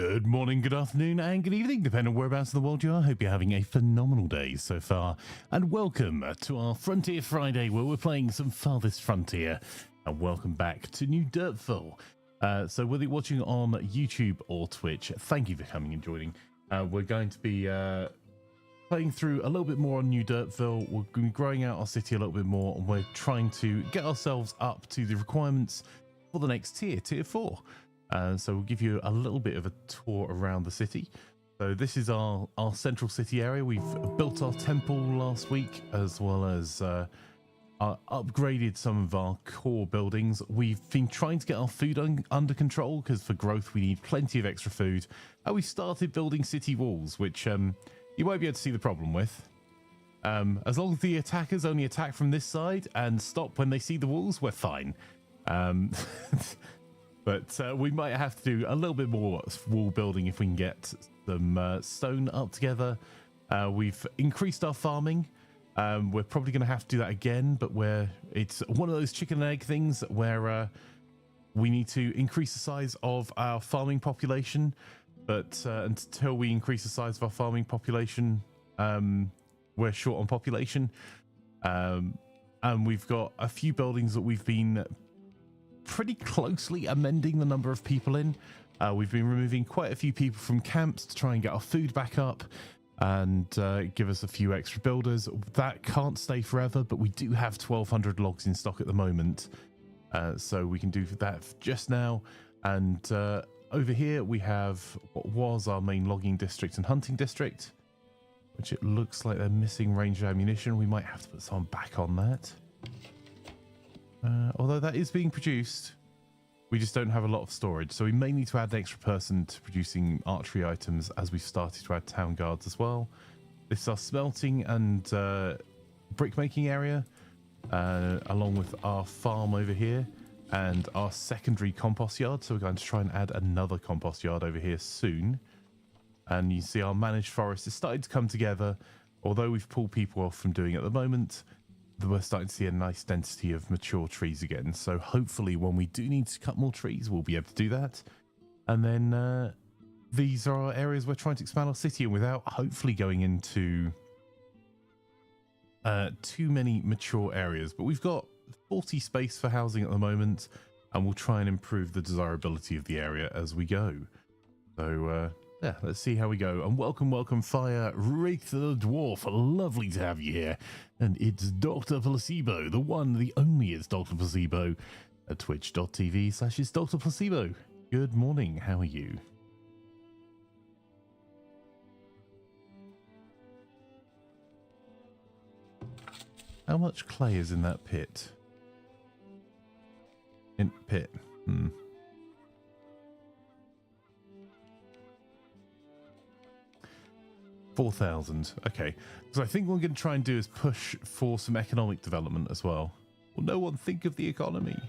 Good morning, good afternoon, and good evening, depending on whereabouts in the world you are. I hope you're having a phenomenal day so far. And welcome to our Frontier Friday, where we're playing some Farthest Frontier. And welcome back to New Dirtville. So whether you're watching on YouTube or Twitch, thank you for coming and joining. We're going to be playing through a little bit more on New Dirtville. We're going to be growing out our city a little bit more, and we're trying to get ourselves up to the requirements for the next tier, Tier 4. So we'll give you a little bit of a tour around the city. So this is our central city area. We've built our temple last week, as well as upgraded some of our core buildings. We've been trying to get our food under control, because for growth we need plenty of extra food. And we started building city walls, which you won't be able to see the problem with. As long as the attackers only attack from this side and stop when they see the walls, we're fine. But we might have to do a little bit more wall building if we can get some stone up together. We've increased our farming. We're probably going to have to do that again, but it's one of those chicken and egg things where we need to increase the size of our farming population. But until we increase the size of our farming population, we're short on population. And we've got a few buildings that we've been pretty closely amending the number of people in. We've been removing quite a few people from camps to try and get our food back up and give us a few extra builders. That can't stay forever, but we do have 1,200 logs in stock at the moment, so we can do that just now. And over here we have what was our main logging district and hunting district, which it looks like they're missing ranged ammunition. We might have to put some back on that. Although that is being produced, we just don't have a lot of storage. So we may need to add an extra person to producing archery items, as we've started to add town guards as well. This is our smelting and brick making area, along with our farm over here and our secondary compost yard. So we're going to try and add another compost yard over here soon. And you see our managed forest is starting to come together. Although we've pulled people off from doing it at the moment, we're starting to see a nice density of mature trees again. So hopefully when we do need to cut more trees, we'll be able to do that. And then these are our areas we're trying to expand our city in without hopefully going into too many mature areas. But we've got 40 space for housing at the moment, and we'll try and improve the desirability of the area as we go. So yeah, let's see how we go. And welcome, Fire Rake the Dwarf. Lovely to have you here. And it's Dr. Placebo, the one, the only is Dr. Placebo at twitch.tv/it's Dr. Placebo. Good morning, how are you? How much clay is in that pit? In pit. 4,000. Okay. So I think what we're going to try and do is push for some economic development as well. Will no one think of the economy?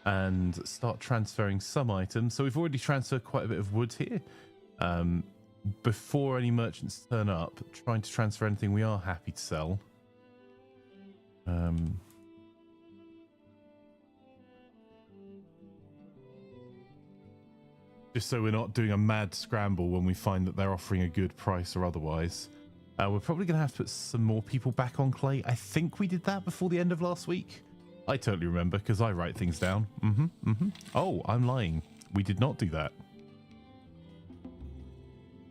And start transferring some items. So we've already transferred quite a bit of wood here. Before any merchants turn up, trying to transfer anything we are happy to sell. Just so we're not doing a mad scramble when we find that they're offering a good price or otherwise. We're probably going to have to put some more people back on clay. I think we did that before the end of last week. I totally remember, because I write things down. Oh, I'm lying. We did not do that.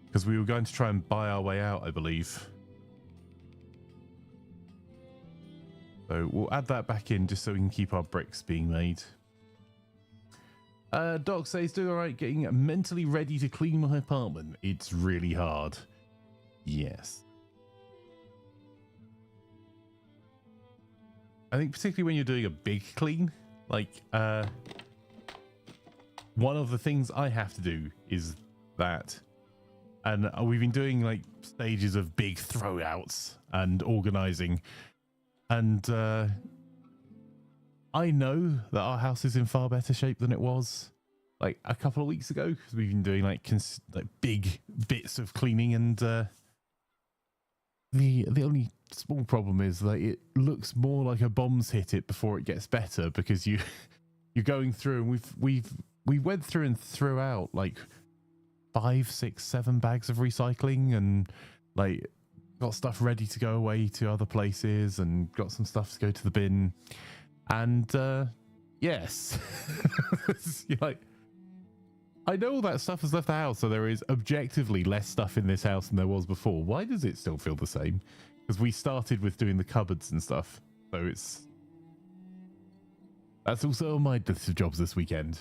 Because we were going to try and buy our way out, I believe. So we'll add that back in just so we can keep our bricks being made. Doc says, doing alright, getting mentally ready to clean my apartment. It's really hard. Yes. I think particularly when you're doing a big clean, like, one of the things I have to do is that. And we've been doing like stages of big throwouts and organizing. And I know that our house is in far better shape than it was like a couple of weeks ago, because we've been doing like big bits of cleaning, and the only small problem is that it looks more like a bomb's hit it before it gets better, because you're going through, and we went through and threw out like 5, 6, 7 bags of recycling, and like got stuff ready to go away to other places, and got some stuff to go to the bin. And yes, you're like, I know all that stuff has left the house, so there is objectively less stuff in this house than there was before. Why does it still feel the same? Because we started with doing the cupboards and stuff, so that's also on my list of jobs this weekend.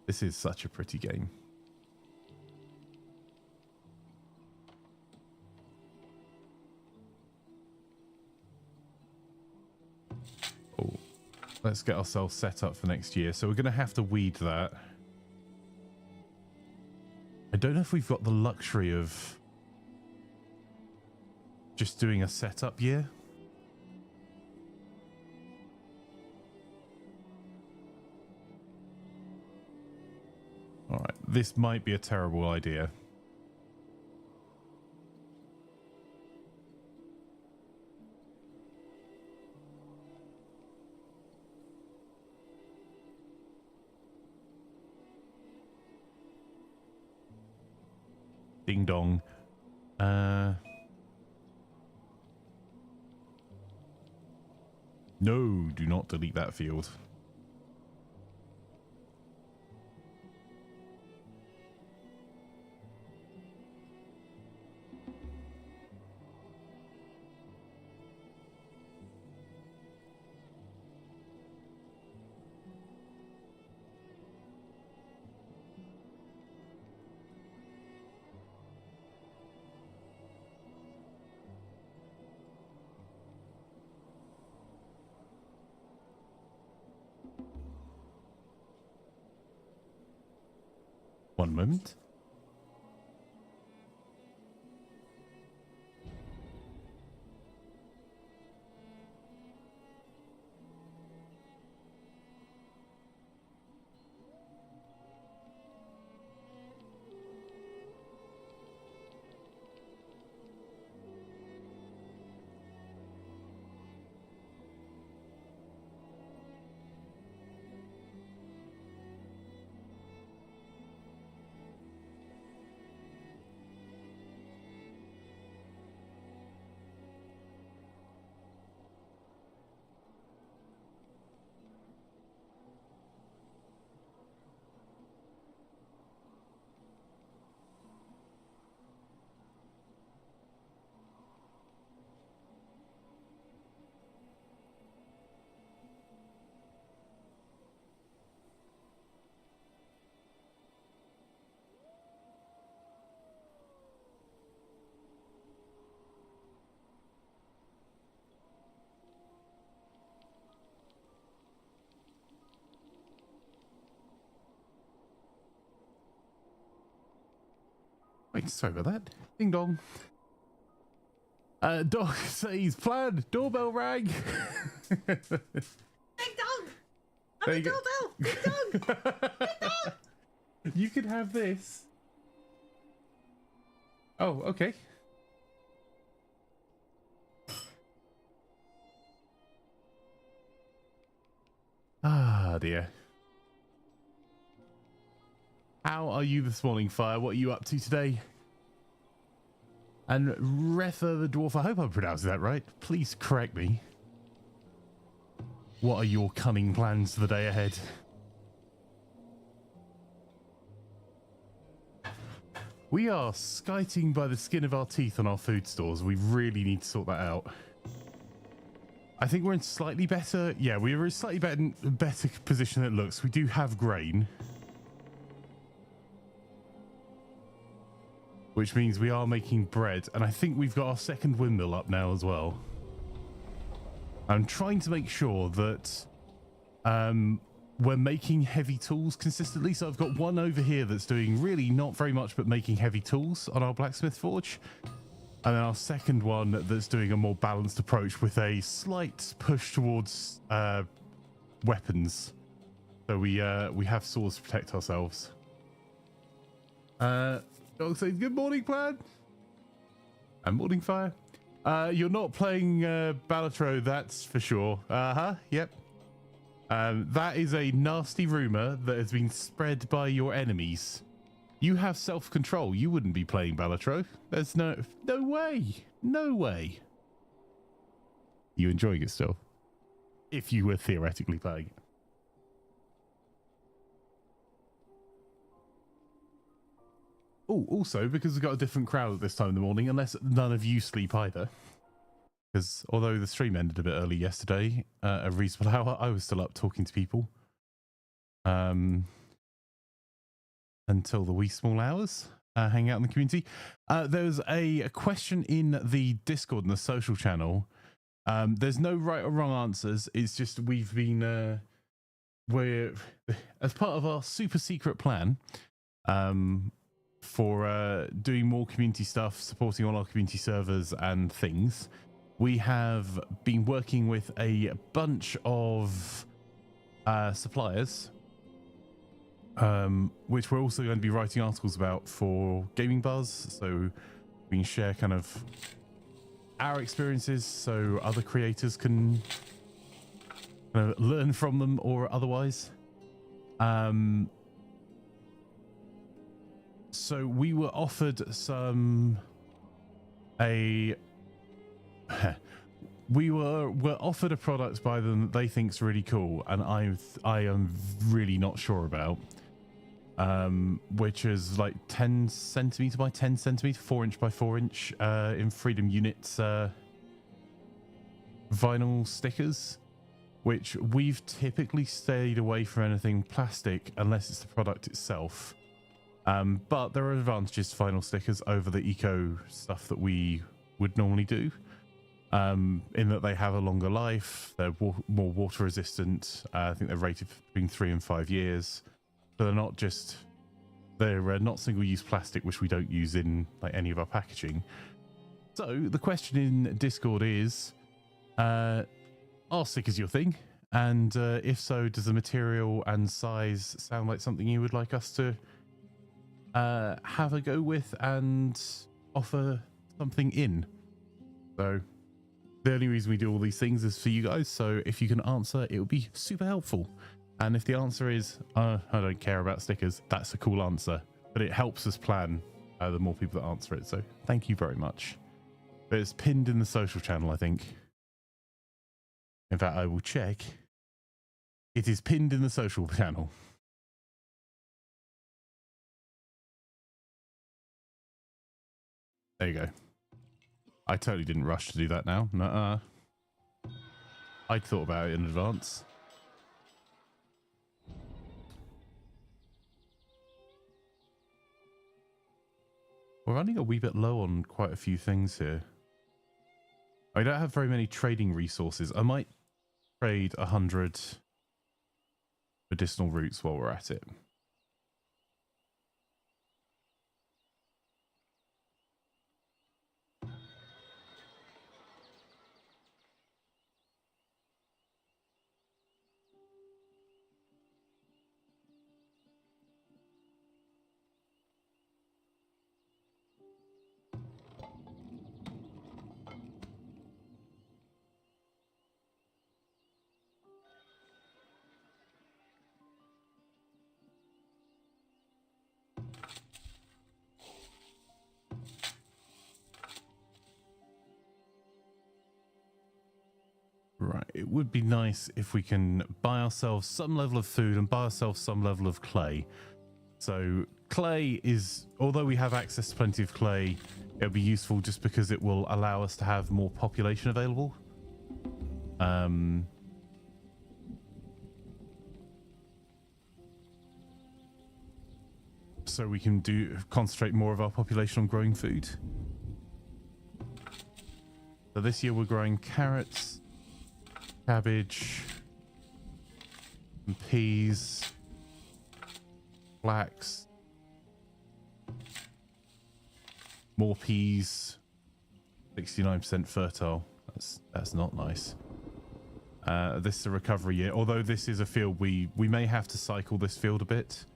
This is such a pretty game. Oh, let's get ourselves set up for next year. So we're going to have to weed that. I don't know if we've got the luxury of just doing a setup year. All right, this might be a terrible idea. Ding dong. No, do not delete that field. One moment. Wait, sorry about that. Ding dong. Dog says plan. Doorbell rang. Ding dong! I'm a doorbell! Ding dong! Ding dong! You can have this. Oh, okay. Ah, dear. How are you this morning, Fire? What are you up to today? And Retha the Dwarf, I hope I'm pronouncing that right. Please correct me. What are your cunning plans for the day ahead? We are skiting by the skin of our teeth on our food stores. We really need to sort that out. I think we're in slightly better... Yeah, we're in slightly better position than it looks. We do have grain. Which means we are making bread. And I think we've got our second windmill up now as well. I'm trying to make sure that we're making heavy tools consistently. So I've got one over here that's doing really not very much, but making heavy tools on our blacksmith forge. And then our second one that's doing a more balanced approach with a slight push towards weapons. So we have swords to protect ourselves. Dog says, good morning, Plaid. And morning, Fire. You're not playing Balatro, that's for sure. Yep. That is a nasty rumor that has been spread by your enemies. You have self-control. You wouldn't be playing Balatro. There's no way. No way. You enjoying it still? If you were theoretically playing it. Oh, also, because we've got a different crowd at this time in the morning, unless none of you sleep either. Because although the stream ended a bit early yesterday, a reasonable hour, I was still up talking to people. Until the wee small hours, hanging out in the community. There's a question in the Discord and the social channel. There's no right or wrong answers. It's just we've been, we're, as part of our super secret plan, for doing more community stuff, supporting all our community servers and things, we have been working with a bunch of suppliers, which we're also going to be writing articles about for Gaming Buzz, so we can share kind of our experiences so other creators can kind of learn from them or otherwise. So we were offered we were offered a product by them that they think's really cool, and I am really not sure about, which is like 10 centimeter by 10 centimeter, 4 inch by 4 inch in Freedom Units vinyl stickers, which we've typically stayed away from anything plastic unless it's the product itself. But there are advantages to vinyl stickers over the eco stuff that we would normally do, in that they have a longer life, they're more water resistant. I think they're rated between 3 and 5 years. So they're not single-use plastic, which we don't use in like any of our packaging. So the question in Discord is, are stickers your thing? And if so, does the material and size sound like something you would like us to have a go with and offer something in? So the only reason we do all these things is for you guys, so if you can answer, it would be super helpful. And if the answer is I don't care about stickers, that's a cool answer, but it helps us plan the more people that answer it, so thank you very much. But it's pinned in the social channel, I think. In fact, I will check. It is pinned in the social channel. There you go. I totally didn't rush to do that now. Nuh-uh. I'd thought about it in advance. We're running a wee bit low on quite a few things here. I don't have very many trading resources. I might trade 100 medicinal roots while we're at it. Right, it would be nice if we can buy ourselves some level of food and buy ourselves some level of clay. So clay is, although we have access to plenty of clay, it'll be useful just because it will allow us to have more population available. So we can concentrate more of our population on growing food. So this year we're growing carrots, cabbage, and peas, flax, more peas, 69% fertile. That's not nice. This is a recovery year, although this is a field we may have to cycle this field a bit,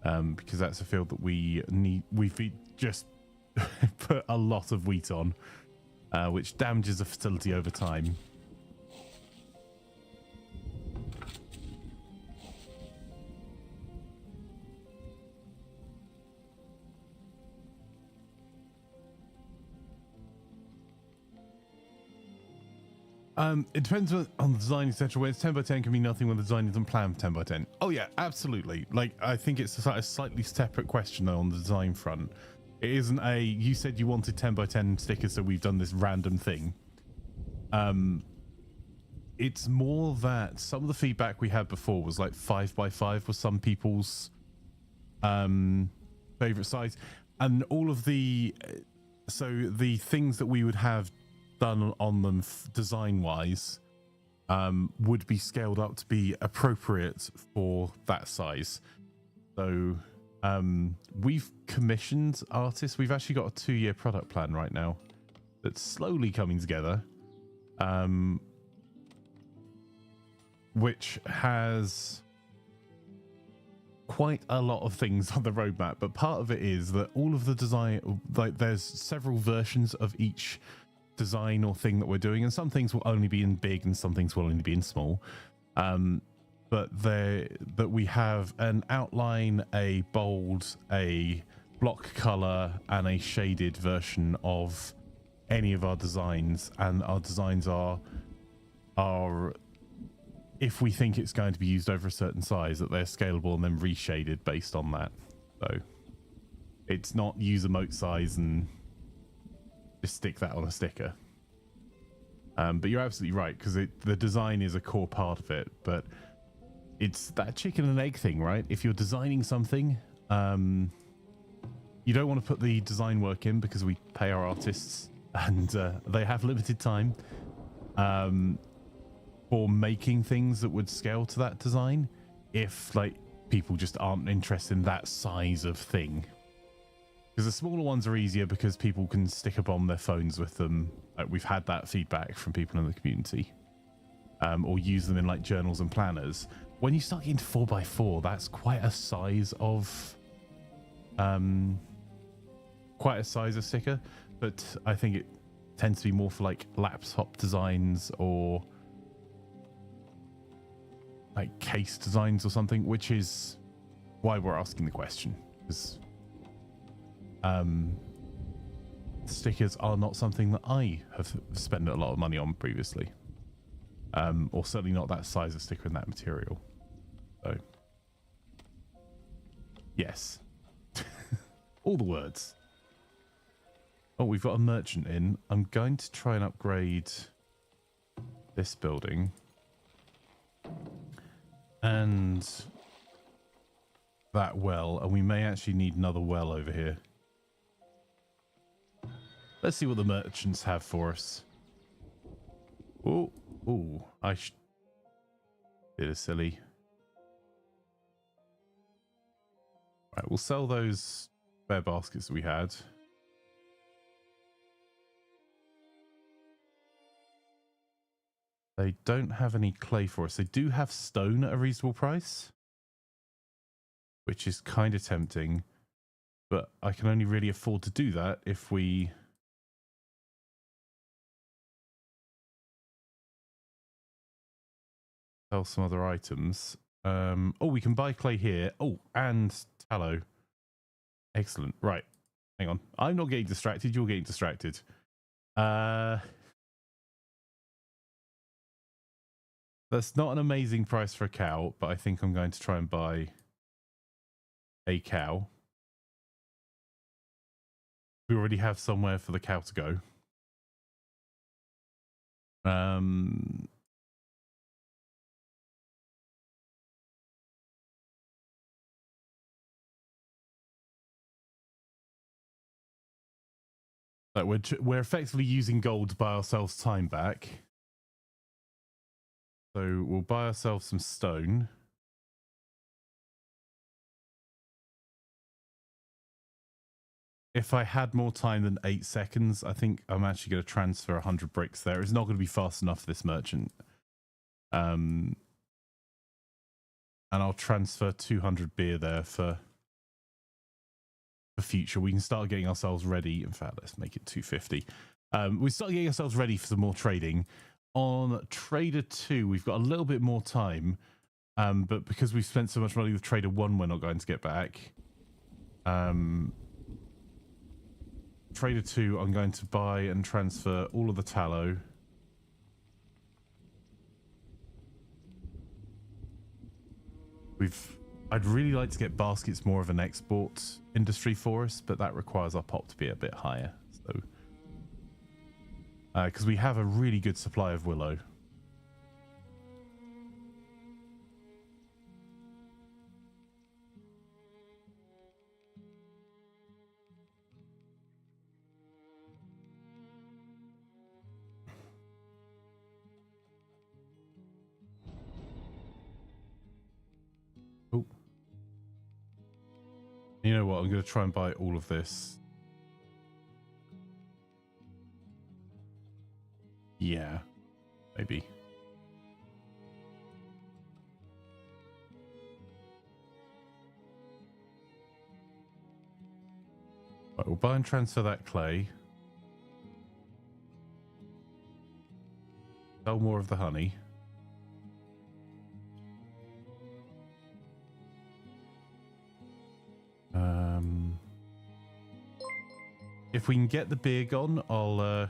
because that's a field that we've just put a lot of wheat on, which damages the fertility over time. It depends on the design, etc. Where it's 10 by 10 can be nothing when the design isn't planned for 10 by 10. Oh yeah, absolutely. Like, I think it's a slightly separate question though on the design front. It isn't a, you said you wanted 10 by 10 stickers, so we've done this random thing. It's more that some of the feedback we had before was like 5 by 5 was some people's favorite size, and all of the the things that we would have done on them design wise would be scaled up to be appropriate for that size. So we've commissioned artists. We've actually got a 2-year product plan right now that's slowly coming together, which has quite a lot of things on the roadmap. But part of it is that all of the design, like there's several versions of each design or thing that we're doing, and some things will only be in big and some things will only be in small, but that we have an outline, a bold, a block color, and a shaded version of any of our designs. And our designs are if we think it's going to be used over a certain size, that they're scalable and then reshaded based on that. So it's not use emote size and just stick that on a sticker. But you're absolutely right, because the design is a core part of it, but it's that chicken and egg thing, right? If you're designing something, you don't want to put the design work in because we pay our artists and they have limited time for making things that would scale to that design, if like people just aren't interested in that size of thing. Because the smaller ones are easier because people can stick a bomb their phones with them. Like, we've had that feedback from people in the community, or use them in like journals and planners. When you start getting to 4x4, that's quite a size of sticker. But I think it tends to be more for like laptop designs or like case designs or something, which is why we're asking the question, because stickers are not something that I have spent a lot of money on previously, or certainly not that size of sticker and that material. So yes. All the words. Oh, we've got a merchant in. I'm going to try and upgrade this building and that well, and we may actually need another well over here. Let's see what the merchants have for us. Oh, bit of silly. Right, we'll sell those spare baskets that we had. They don't have any clay for us. They do have stone at a reasonable price, which is kind of tempting, but I can only really afford to do that if we sell some other items. Oh, we can buy clay here. Oh, and tallow. Excellent. Right. Hang on. I'm not getting distracted. You're getting distracted. That's not an amazing price for a cow, but I think I'm going to try and buy a cow. We already have somewhere for the cow to go. Like we're effectively using gold to buy ourselves time back. So we'll buy ourselves some stone. If I had more time than 8 seconds, I think I'm actually going to transfer 100 bricks there. It's not going to be fast enough for this merchant. And I'll transfer 200 beer there for future. We can start getting ourselves ready. In fact, let's make it 250. We start getting ourselves ready for some more trading. On Trader 2, we've got a little bit more time, but because we've spent so much money with Trader 1, we're not going to get back. Trader 2, I'm going to buy and transfer all of the tallow. I'd really like to get baskets more of an export industry for us, but that requires our pop to be a bit higher. So, because we have a really good supply of willow. Oh, you know what? I'm going to try and buy all of this. Yeah, maybe. Right, we'll buy and transfer that clay. Sell more of the honey. If we can get the beer gone, I'll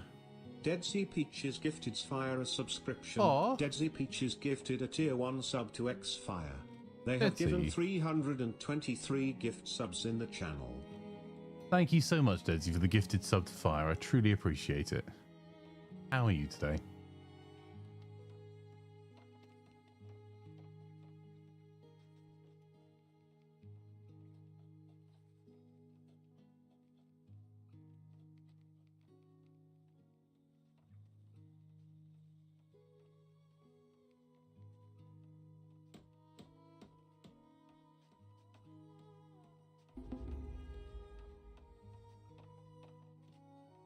Dead Sea Peaches gifted Fire a subscription. Aw. Dead Sea Peaches gifted a tier 1 sub to X-Fire. They have given Deadsy. 323 gift subs in the channel. Thank you so much, Deadsy, for the gifted sub to Fire. I truly appreciate it. How are you today?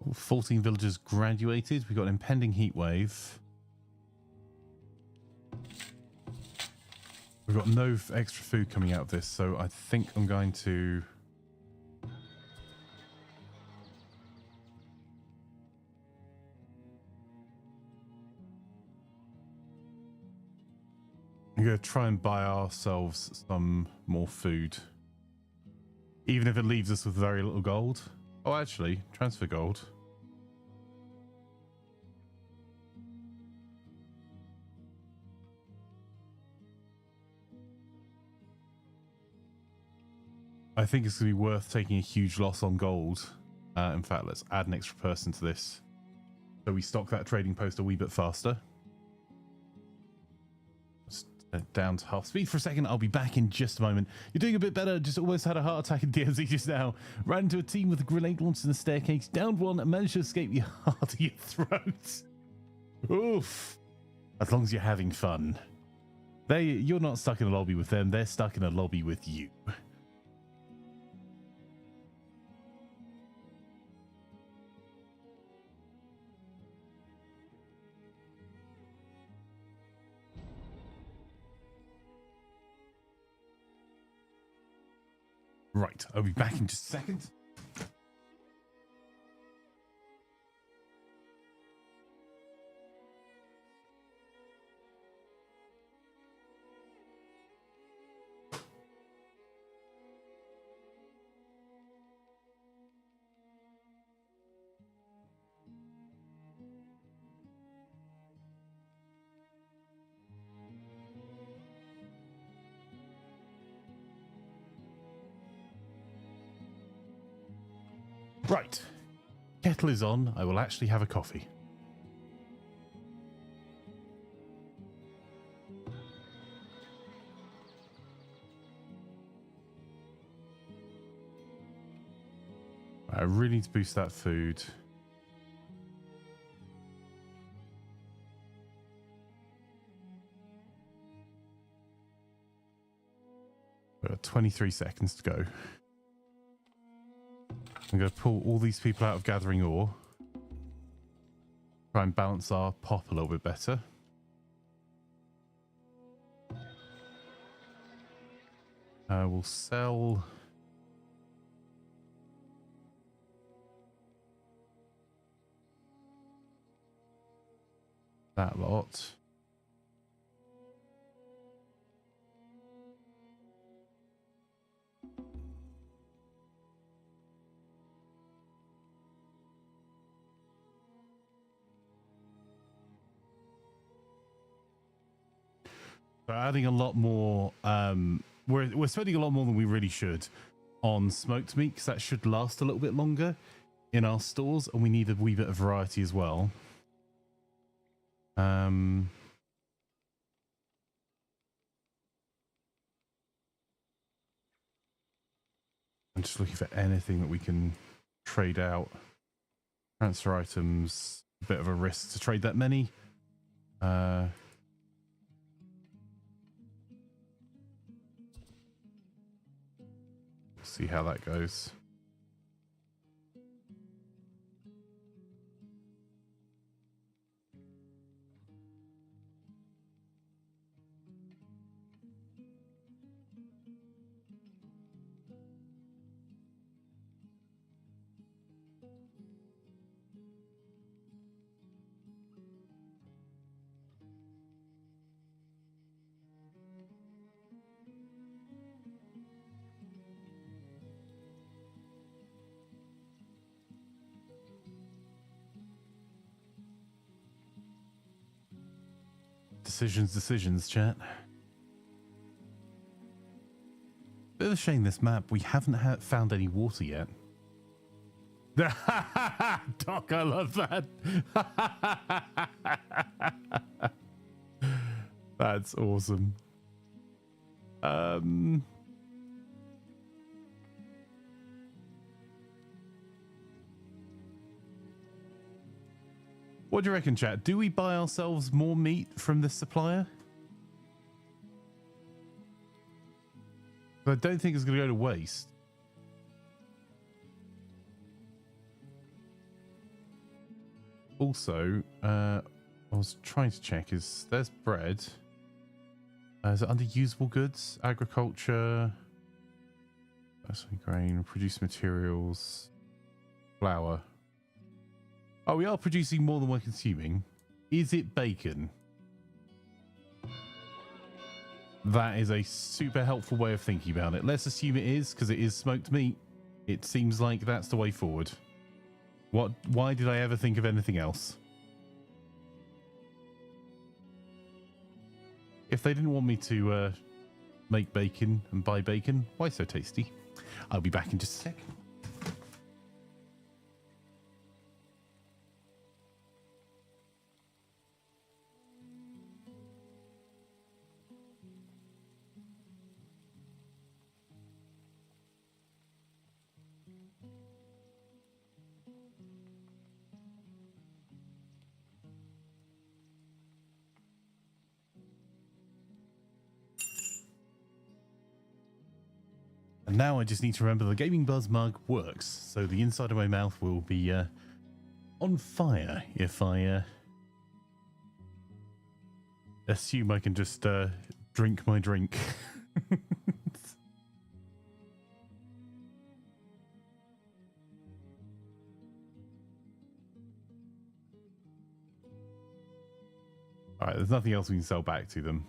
All 14 villagers graduated. We've got an impending heat wave. We've got no extra food coming out of this, so I think I'm going to... I'm going to try and buy ourselves some more food. Even if it leaves us with very little gold. Oh, actually, transfer gold. I think it's going to be worth taking a huge loss on gold. In fact, let's add an extra person to this, so we stock that trading post a wee bit faster. Down to half speed for a second. I'll be back in just a moment. You're doing a bit better. Just almost had a heart attack in DMZ just now. Ran into a team with a grenade launched in the staircase. Downed one and managed to escape the heart of your throat. Oof. As long as you're having fun. You're not stuck in a lobby with them. They're stuck in a lobby with you. Right, I'll be back in just a second. Right, kettle is on. I will actually have a coffee. I really need to boost that food. We've got 23 seconds to go. I'm going to pull all these people out of gathering ore. Try and balance our pop a little bit better. We'll sell... that lot. So adding a lot more we're spending a lot more than we really should on smoked meat, because that should last a little bit longer in our stores, and we need a wee bit of variety as well. I'm just looking for anything that we can trade out. Transfer items, a bit of a risk to trade that many. See how that goes. Decisions, chat. Bit of a shame this map, we haven't found any water yet. Doc, I love that. That's awesome. What do you reckon, chat? Do we buy ourselves more meat from this supplier? I don't think it's going to go to waste. Also, I was trying to check, there's bread. Is it under usable goods? Agriculture. That's grain, produce materials, flour. Oh, we are producing more than we're consuming. Is it bacon? That is a super helpful way of thinking about it. Let's assume it is, because it is smoked meat. It seems like that's the way forward. Why did I ever think of anything else? If they didn't want me to make bacon and buy bacon, why so tasty? I'll be back in just a sec. And now I just need to remember the Gaming Buzz mug works, so the inside of my mouth will be on fire if I assume I can just drink my drink. Alright, there's nothing else we can sell back to them.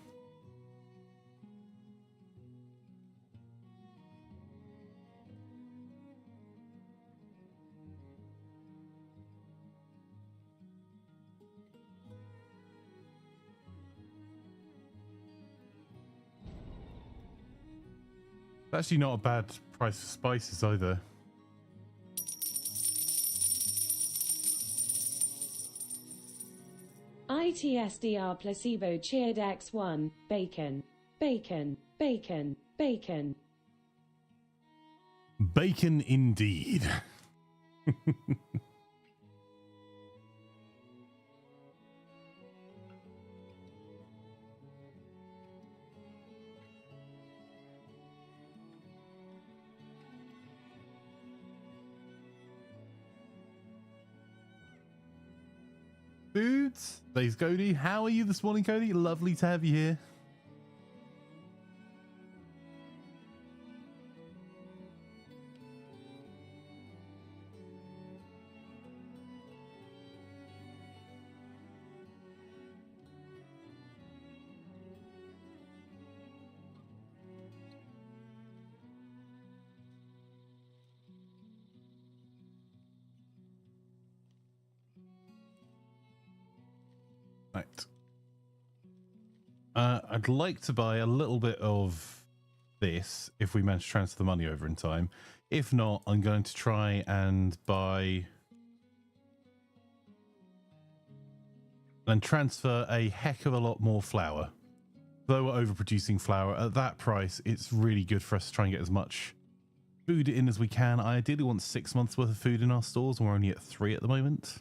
Actually not a bad price for spices either. ITSDR placebo cheered X1, bacon, bacon, bacon, bacon. Bacon indeed. Dudes, thanks Cody. How are you this morning, Cody? Lovely to have you here. Right. I'd like to buy a little bit of this if we manage to transfer the money over in time. If not, I'm going to try and buy and transfer a heck of a lot more flour. Though we're overproducing flour at that price, it's really good for us to try and get as much food in as we can. I ideally want 6 months worth of food in our stores, and we're only at 3 at the moment.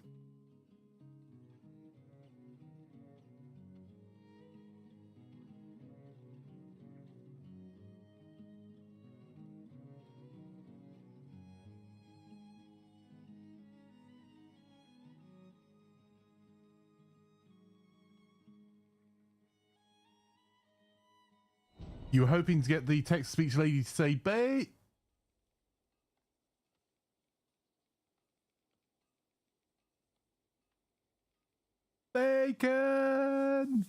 You were hoping to get the text-to-speech lady to say, "Bait." Bacon!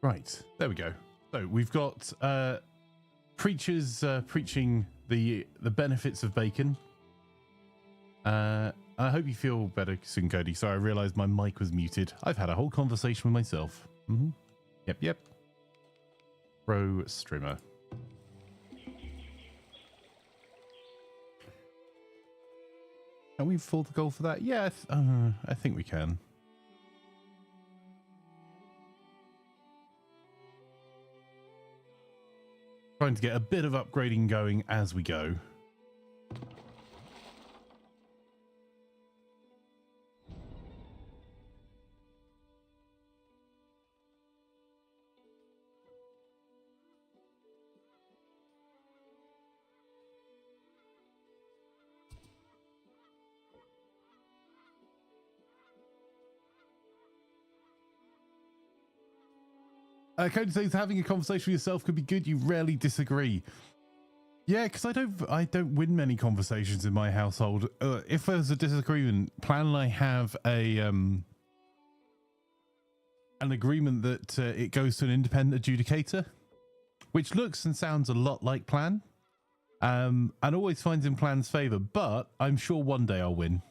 Right, there we go. So we've got preachers preaching the benefits of bacon. I hope you feel better soon, Cody. Sorry, I realized my mic was muted. I've had a whole conversation with myself. Yep. Pro streamer. Can we afford the goal for that? Yeah, I think we can. Trying to get a bit of upgrading going as we go. Cody says having a conversation with yourself could be good. You rarely disagree. Yeah, because I don't win many conversations in my household. If there's a disagreement, Plan and I have an agreement that it goes to an independent adjudicator, which looks and sounds a lot like Plan, and always finds in Plan's favor. But I'm sure one day I'll win.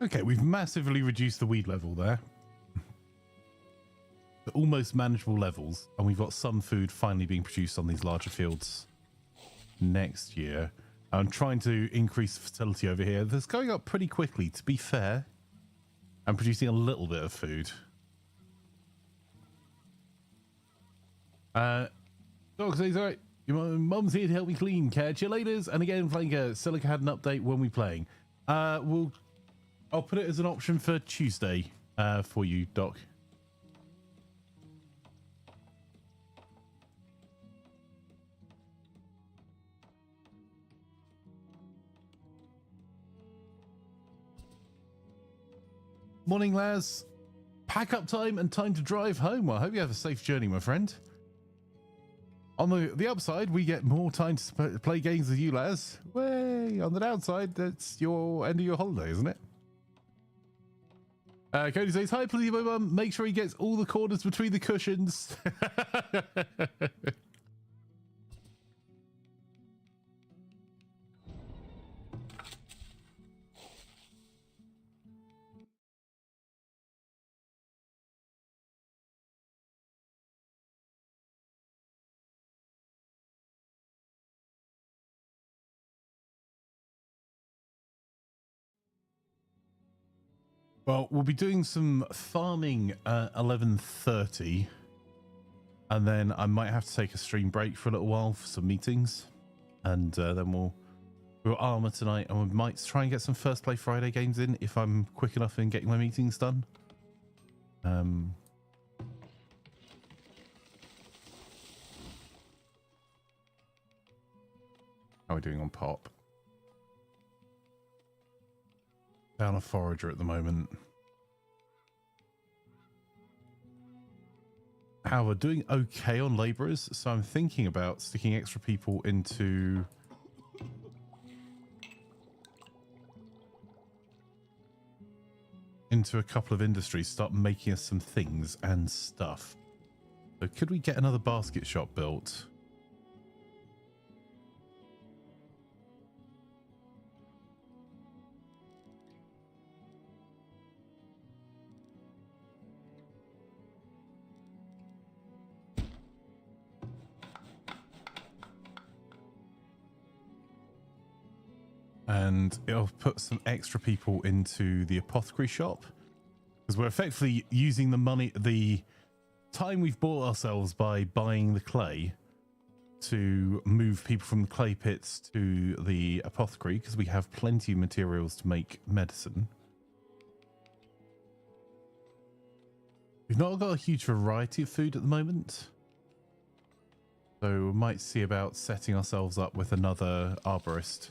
Okay, we've massively reduced the weed level there. To almost manageable levels, and we've got some food finally being produced on these larger fields next year. I'm trying to increase fertility over here. That's going up pretty quickly, to be fair. I'm producing a little bit of food. Dog says, all right, your mum's here to help me clean. Catch you laters. And again, Flanker, Silica had an update when we're playing. I'll put it as an option for Tuesday for you, Doc. Morning, Laz. Pack up time and time to drive home. Well, I hope you have a safe journey, my friend. On the upside, we get more time to play games with you, Laz. Way on the downside, that's your end of your holiday, isn't it? Cody says, hi, please, my mum. Make sure he gets all the corners between the cushions. Well, we'll be doing some farming at 11:30, and then I might have to take a stream break for a little while for some meetings, and then we'll armor tonight, and we might try and get some First Play Friday games in if I'm quick enough in getting my meetings done. How are we doing on pop? Down a forager at the moment. How we're doing okay on laborers, so I'm thinking about sticking extra people into into a couple of industries, start making us some things and stuff. So could we get another basket shop built? And it'll put some extra people into the apothecary shop, because we're effectively using the money, the time we've bought ourselves by buying the clay, to move people from the clay pits to the apothecary, because we have plenty of materials to make medicine. We've not got a huge variety of food at the moment, so we might see about setting ourselves up with another arborist.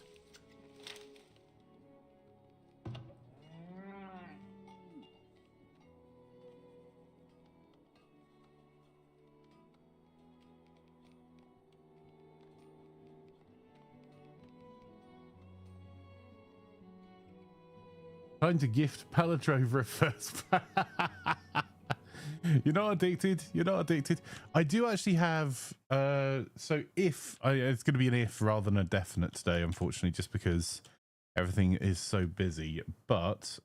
Trying to gift Paladrover at first. You're not addicted. You're not addicted. I do actually have. So if it's going to be an if rather than a definite today, unfortunately, just because everything is so busy. But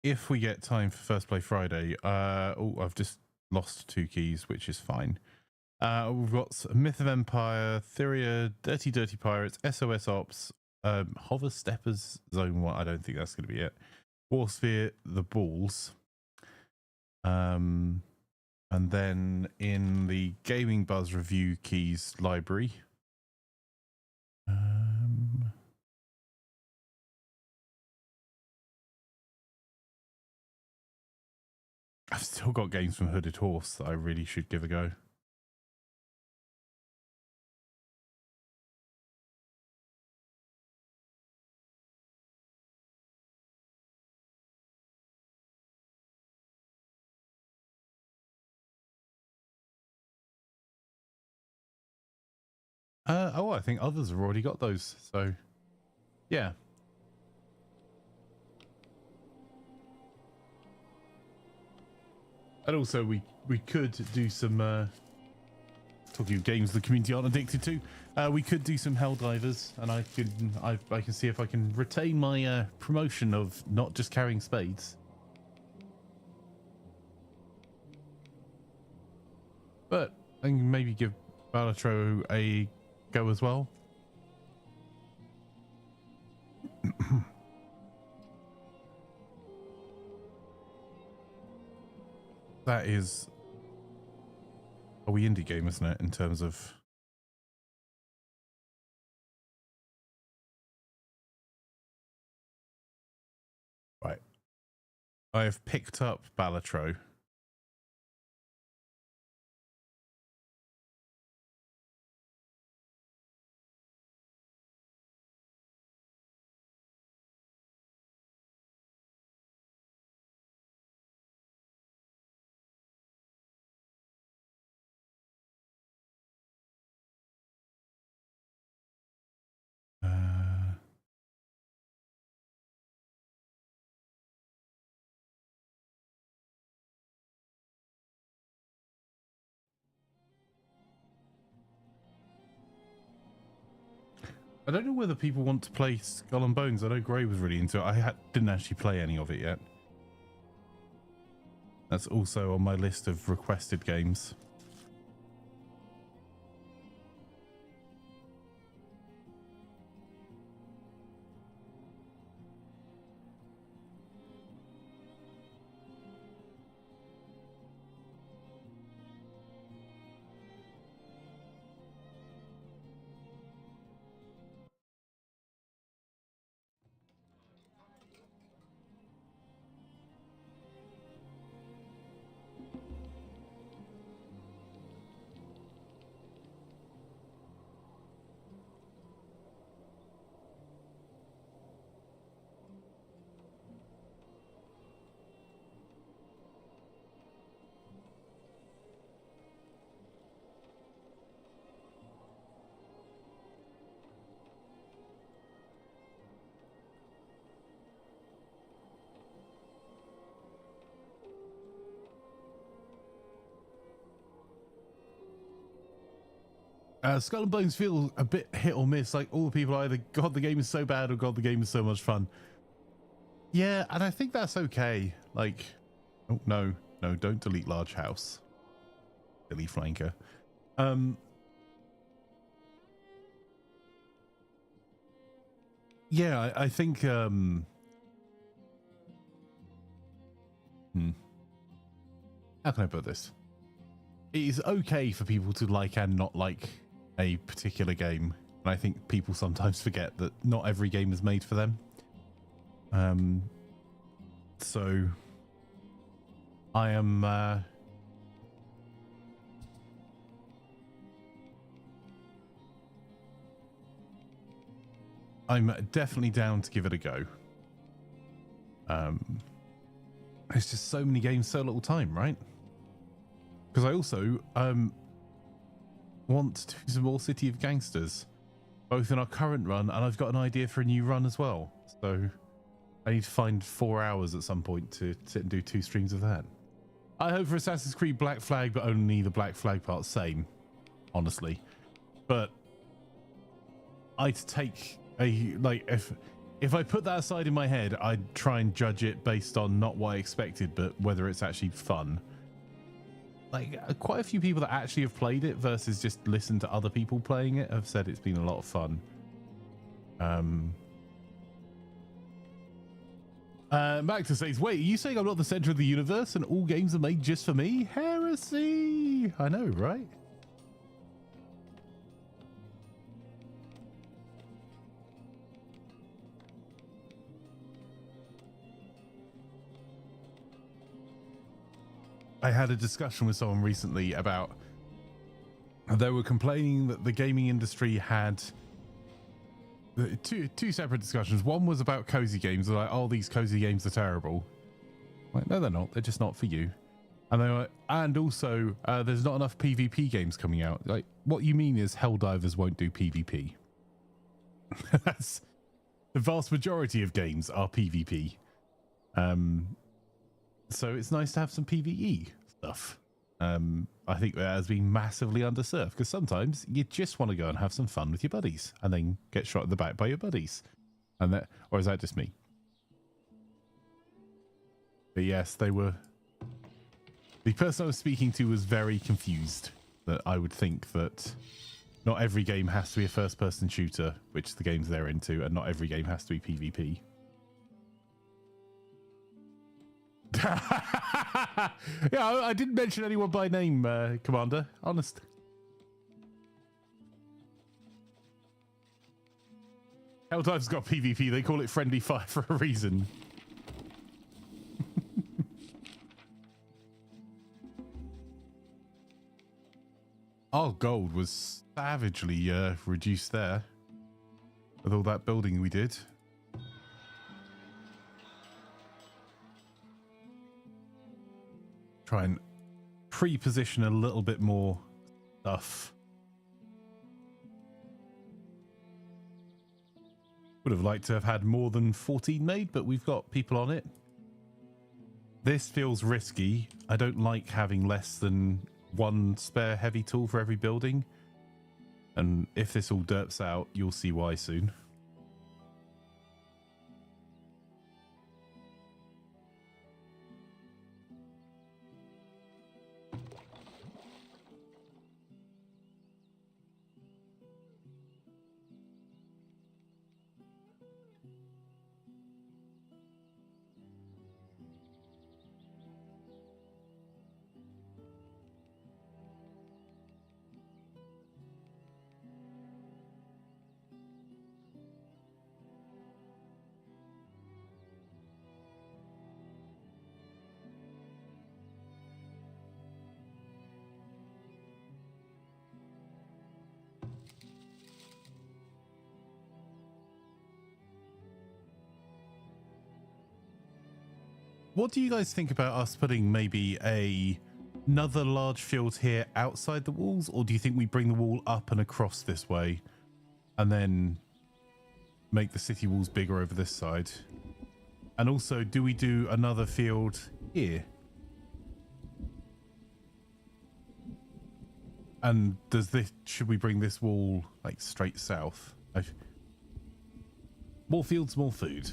if we get time for First Play Friday, oh, I've just lost 2 keys, which is fine. We've got Myth of Empire, Theria, Dirty Pirates, SOS Ops, Hover Steppers, Zone 1. I don't think that's going to be it. Warsphere, The Balls. And then in the Gaming Buzz Review Keys library. I've still got games from Hooded Horse that I really should give a go. Oh, I think others have already got those. So, yeah. And also, we could do some talking of games the community aren't addicted to. We could do some Helldivers, and I can see if I can retain my promotion of not just carrying spades. But I can maybe give Balatro a go as well. That is a wee indie game, isn't it, in terms of... Right. I have picked up Balatro. I don't know whether people want to play Skull and Bones. I know Gray was really into it. I didn't actually play any of it yet. That's also on my list of requested games. Skull and Bones feel a bit hit or miss. Like all the people either God the game is so bad or God the game is so much fun. Yeah, and I think that's okay. Like, oh no, don't delete large house. Delete flanker. Yeah, I think how can I put this? It is okay for people to like and not like a particular game. And I think people sometimes forget that not every game is made for them. So I am I'm definitely down to give it a go. It's just so many games, so little time, right? Because I also want to do some more City of Gangsters, both in our current run, and I've got an idea for a new run as well. So I need to find 4 hours at some point to sit and do 2 streams of that. I hope for Assassin's Creed Black Flag, but only the Black Flag part, same, honestly. But I'd take a, like, if I put that aside in my head, I'd try and judge it based on not what I expected, but whether it's actually fun. Like, quite a few people that actually have played it versus just listen to other people playing it have said it's been a lot of fun. Mactor says, wait, are you saying I'm not the center of the universe and all games are made just for me? Heresy! I know, right? I had a discussion with someone recently about, they were complaining that the gaming industry had two separate discussions. One was about cozy games. They're like, oh, these cozy games are terrible. I'm like, no, they're not. They're just not for you. And they were like, and also, there's not enough PvP games coming out. Like, what you mean is Helldivers won't do PvP. That's the vast majority of games are PvP. So it's nice to have some PvE stuff. I think that has been massively underserved because sometimes you just want to go and have some fun with your buddies and then get shot in the back by your buddies. And that, or is that just me? But yes, they were. The person I was speaking to was very confused that I would think that not every game has to be a first-person shooter, which the games they're into, and not every game has to be PvP. Yeah, I didn't mention anyone by name, Commander. Honest. Helldive's got PvP. They call it friendly fire for a reason. Our gold was savagely reduced there with all that building we did. Try and pre-position a little bit more stuff. Would have liked to have had more than 14 made, but we've got people on it. This feels risky. I don't like having less than 1 spare heavy tool for every building. And if this all derps out, you'll see why soon. What do you guys think about us putting maybe another large field here outside the walls, or do you think we bring the wall up and across this way and then make the city walls bigger over this side? And also, do we do another field here? And does this, should we bring this wall like straight south? More fields, more food.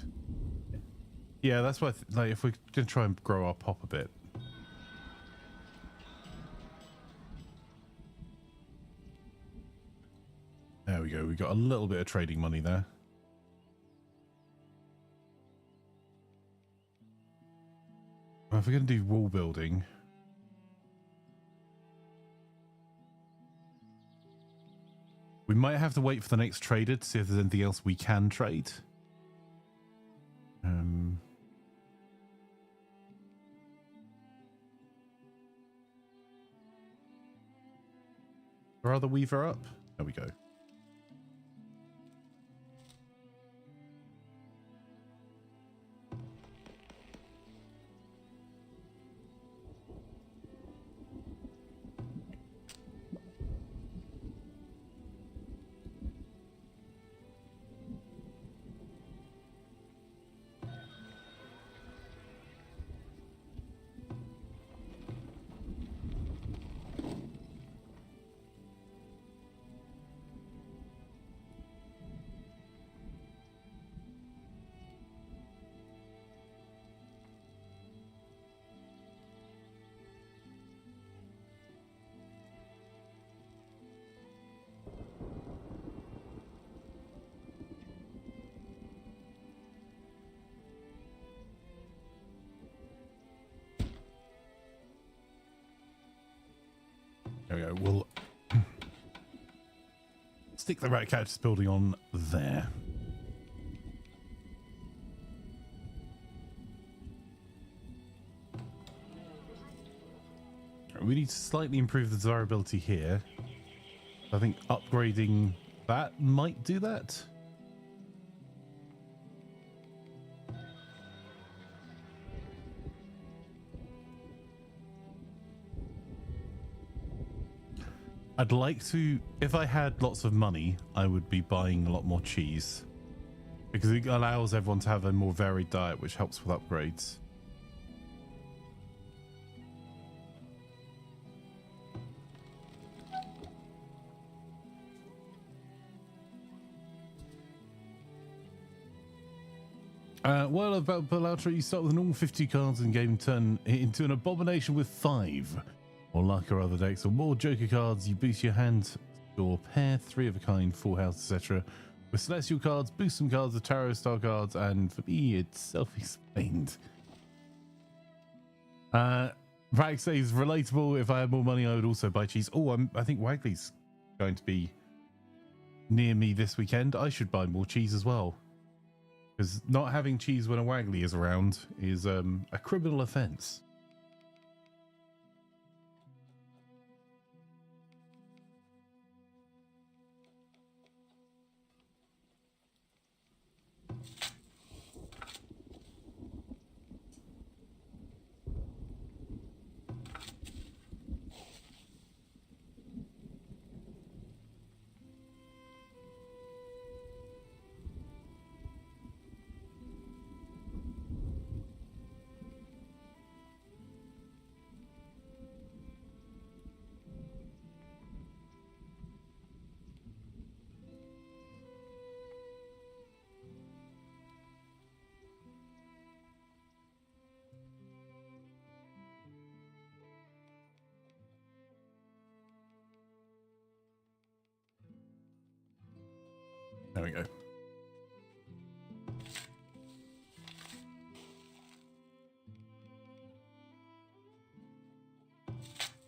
Yeah, that's what like if we're gonna try and grow our pop a bit. There we go. We got a little bit of trading money there. Well, if we're gonna do wall building, we might have to wait for the next trader to see if there's anything else we can trade. Or other weaver up? There we go. There we go. We'll stick the rat catcher's building on there. We need to slightly improve the desirability here. I think upgrading that might do that. I'd like to, if I had lots of money, I would be buying a lot more cheese because it allows everyone to have a more varied diet, which helps with upgrades. Well, about Belautra, you start with a normal 50 cards in game, turn into an abomination with 5. Or luck or other decks, or more joker cards, you boost your hand or pair 3 of a kind, full house, etc. With celestial cards, boost some cards with tarot style cards, and for me, it's self-explained. Rack says relatable. If I had more money, I would also buy cheese. Oh, I think Wagley's going to be near me this weekend. I should buy more cheese as well, because not having cheese when a Wagley is around is a criminal offence. There we go.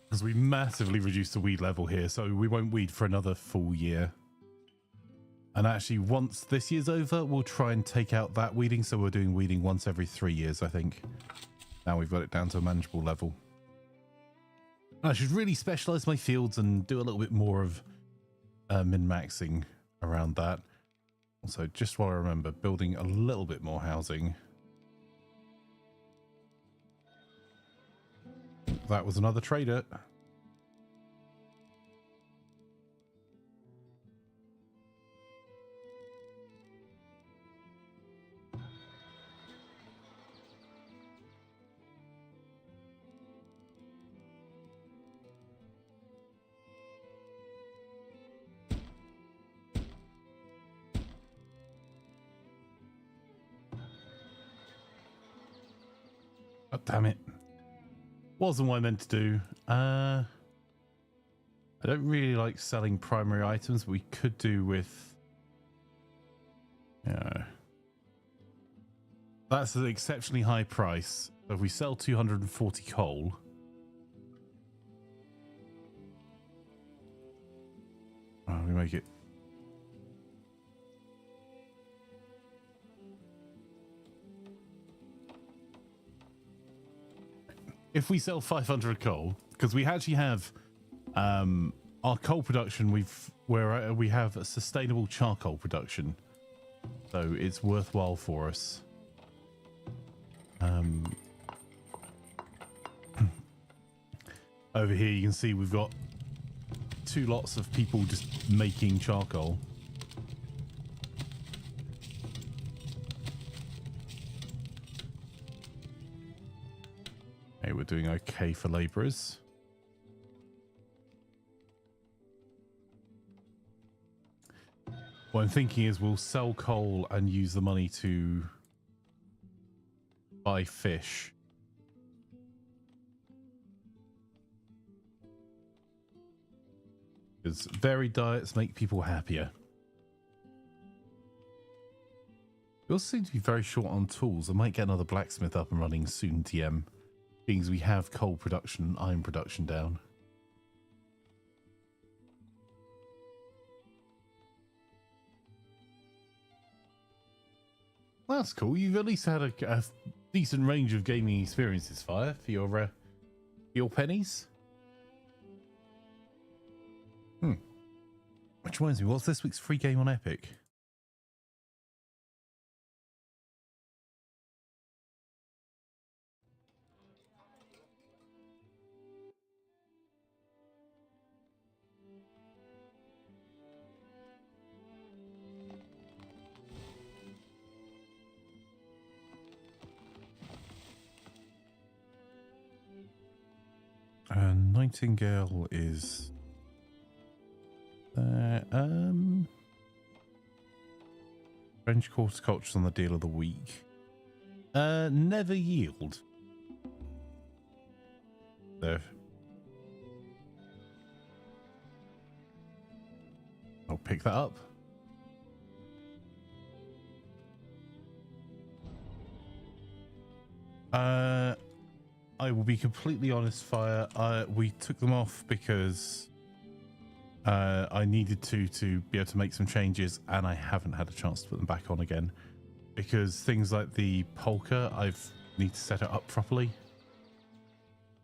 Because we massively reduced the weed level here, so we won't weed for another full year. And actually, once this year's over, we'll try and take out that weeding, so we're doing weeding once every 3 years, I think. Now we've got it down to a manageable level. I should really specialize my fields and do a little bit more of min-maxing around that. Also, just while I remember, building a little bit more housing. That was another trader. Oh, damn it. Wasn't what I meant to do. I don't really like selling primary items, but we could do with... Yeah. That's an exceptionally high price. So if we sell 240 coal... Oh, we make it... If we sell 500 coal, because we actually have our coal production, we have a sustainable charcoal production, so it's worthwhile for us. Over here you can see we've got 2 lots of people just making charcoal. Okay, we're doing okay for labourers. What I'm thinking is we'll sell coal and use the money to buy fish. Because varied diets make people happier. We also seem to be very short on tools. I might get another blacksmith up and running soon, TM. Being as we have coal production, iron production down. Well, that's cool. You've at least had a decent range of gaming experiences, Fire, for your pennies. Which reminds me, what's this week's free game on Epic? Nightingale is French horticulture's on the deal of the week. Never yield. There. I'll pick that up. I will be completely honest, Fire. We took them off because I needed to be able to make some changes, and I haven't had a chance to put them back on again because things like the polka, I've need to set it up properly.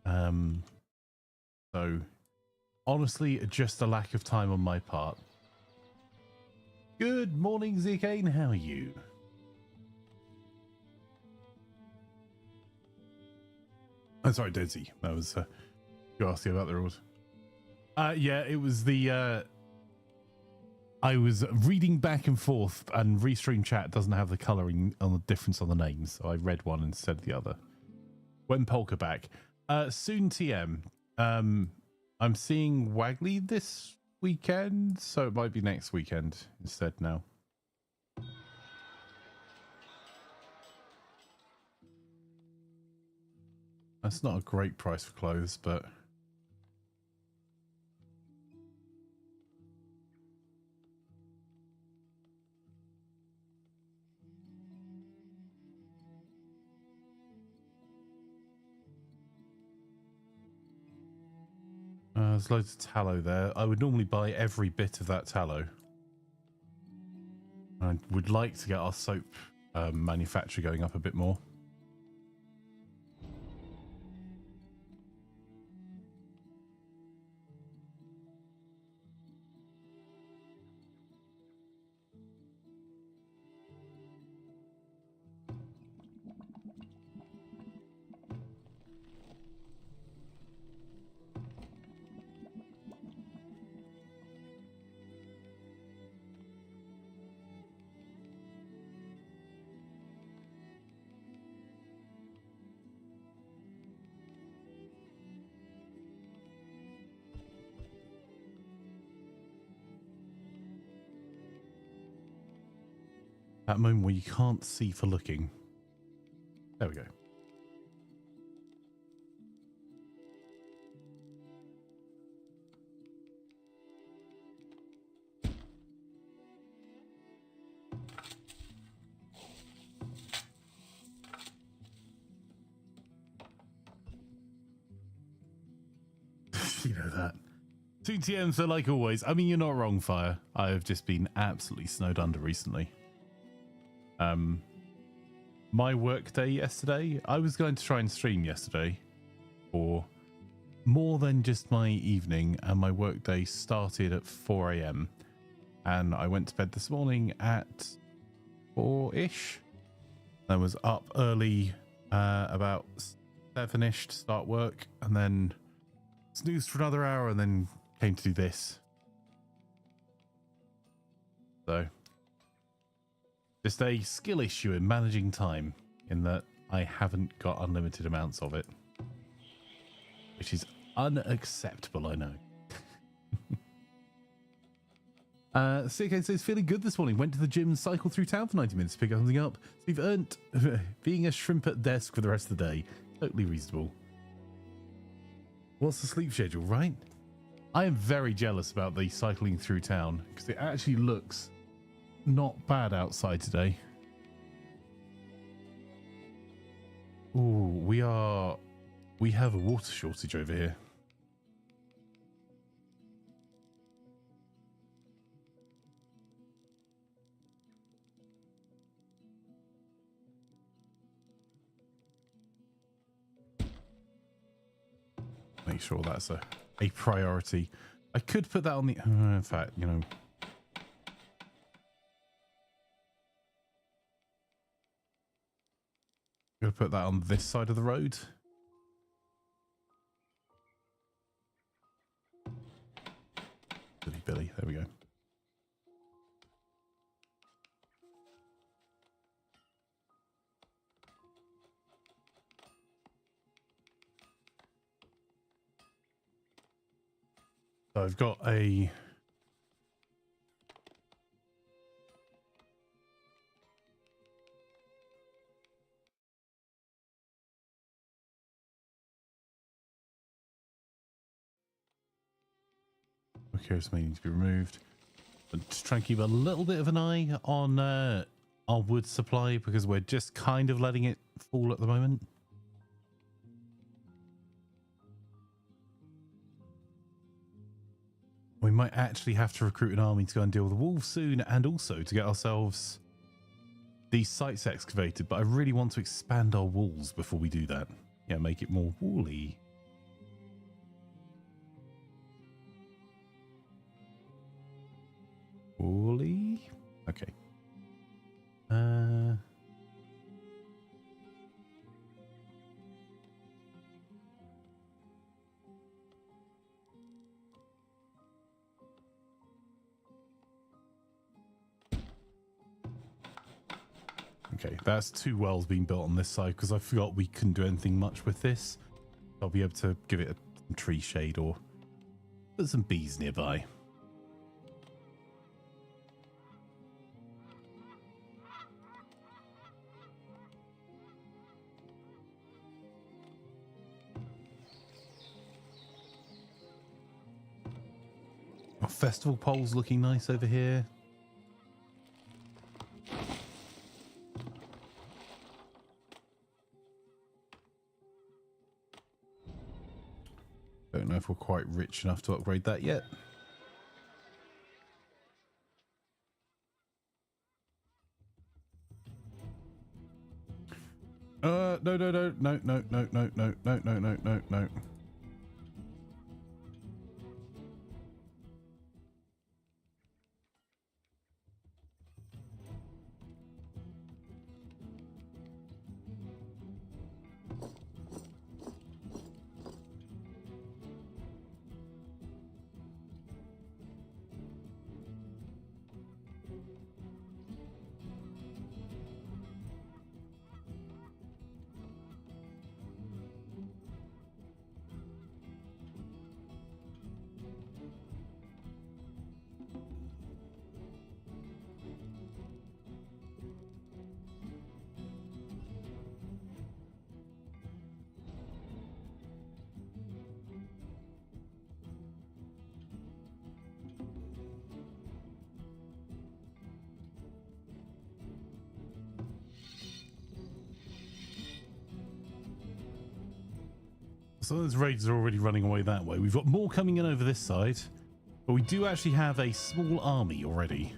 So honestly, just a lack of time on my part. Good morning, Zikane. How are you? I'm sorry, Desi. That was you asked me about the rules. Yeah, it was the I was reading back and forth, and Restream chat doesn't have the colouring on the difference on the names, so I read one instead of the other. When Polka back. Soon TM. I'm seeing Wagley this weekend, so it might be next weekend instead now. That's not a great price for clothes, but there's loads of tallow there. I would normally buy every bit of that tallow. I would like to get our soap manufacture going up a bit more. That moment where you can't see for looking. There we go. 2 TM, so like always. I mean, you're not wrong, Fire. I have just been absolutely snowed under recently. My work day yesterday, I was going to try and stream yesterday for more than just my evening, and my work day started at 4 a.m. and I went to bed this morning at 4-ish. I was up early, about 7-ish to start work, and then snoozed for another hour, and then came to do this. So, just a skill issue in managing time, in that I haven't got unlimited amounts of it, which is unacceptable, I know. CK says, feeling good this morning. Went to the gym and cycled through town for 90 minutes to pick something up. So you've earned being a shrimp at desk for the rest of the day. Totally reasonable. What's the sleep schedule, right? I am very jealous about the cycling through town, because it actually looks not bad outside today. Ooh, we have a water shortage over here. Make sure that's a priority. I could put that on the in fact, you know, gonna put that on this side of the road. Billy, there we go. So I've got a Occurs may need to be removed. But just try and keep a little bit of an eye on our wood supply, because we're just kind of letting it fall at the moment. We might actually have to recruit an army to go and deal with the wolves soon, and also to get ourselves these sites excavated. But I really want to expand our walls before we do that. Yeah, make it more woolly. Woolly? Okay. Okay, that's 2 wells being built on this side, because I forgot we couldn't do anything much with this. I'll be able to give it a tree shade or put some bees nearby. Our festival pole's looking nice over here. Don't know if we're quite rich enough to upgrade that yet. No. some of those raiders are already running away that way. We've got more coming in over this side, but we do actually have a small army already.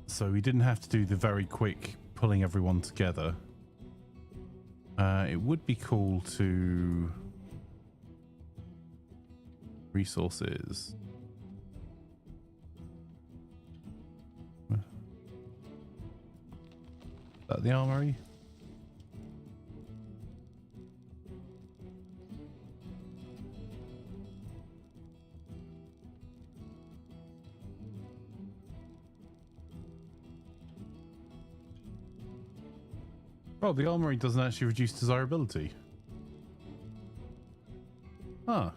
So we didn't have to do the very quick pulling everyone together. It would be cool to... Resources. Is that the armory? Oh, the armory doesn't actually reduce desirability. Huh.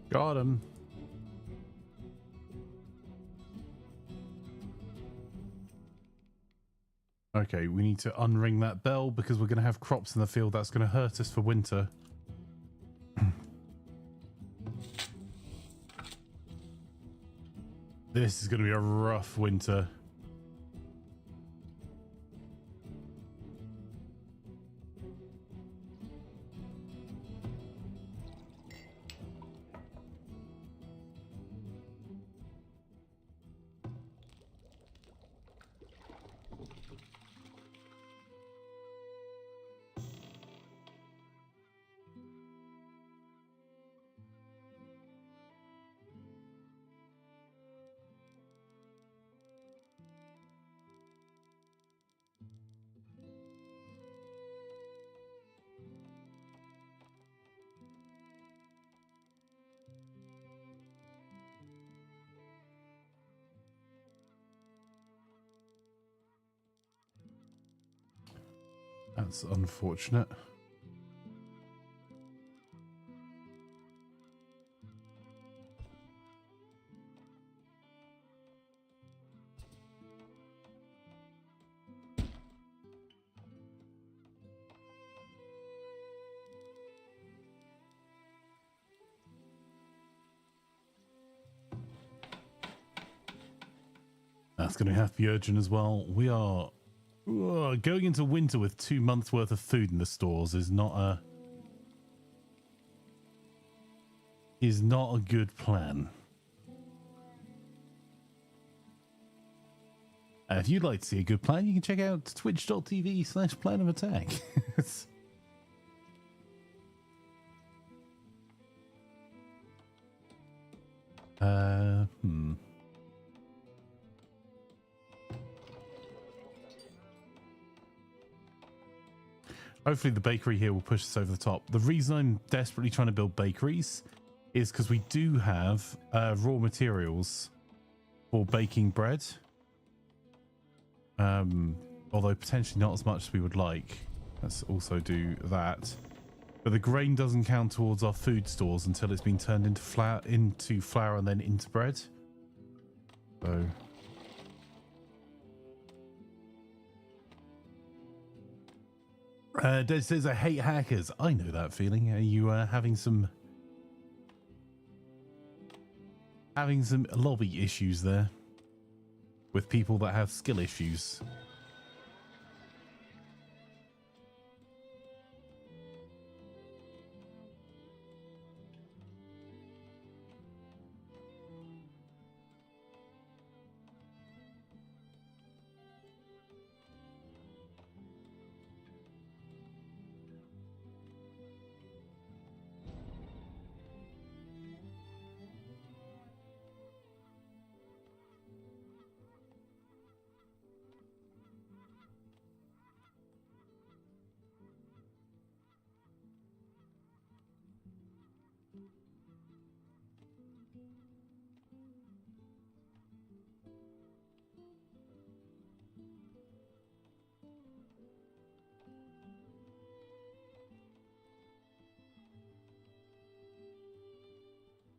Got him. Okay, we need to unring that bell because we're going to have crops in the field. That's going to hurt us for winter. This is going to be a rough winter. That's unfortunate. That's going to have to be urgent as well. We are going into winter with 2 months worth of food in the stores is not a good plan. If you'd like to see a good plan, you can check out twitch.tv/plan of attack. Hopefully the bakery here will push us over the top. The reason I'm desperately trying to build bakeries is because we do have raw materials for baking bread. Although potentially not as much as we would like. Let's also do that. But the grain doesn't count towards our food stores until it's been turned into flour and then into bread. So... Des says, I hate hackers. I know that feeling. Are you having some lobby issues there with people that have skill issues?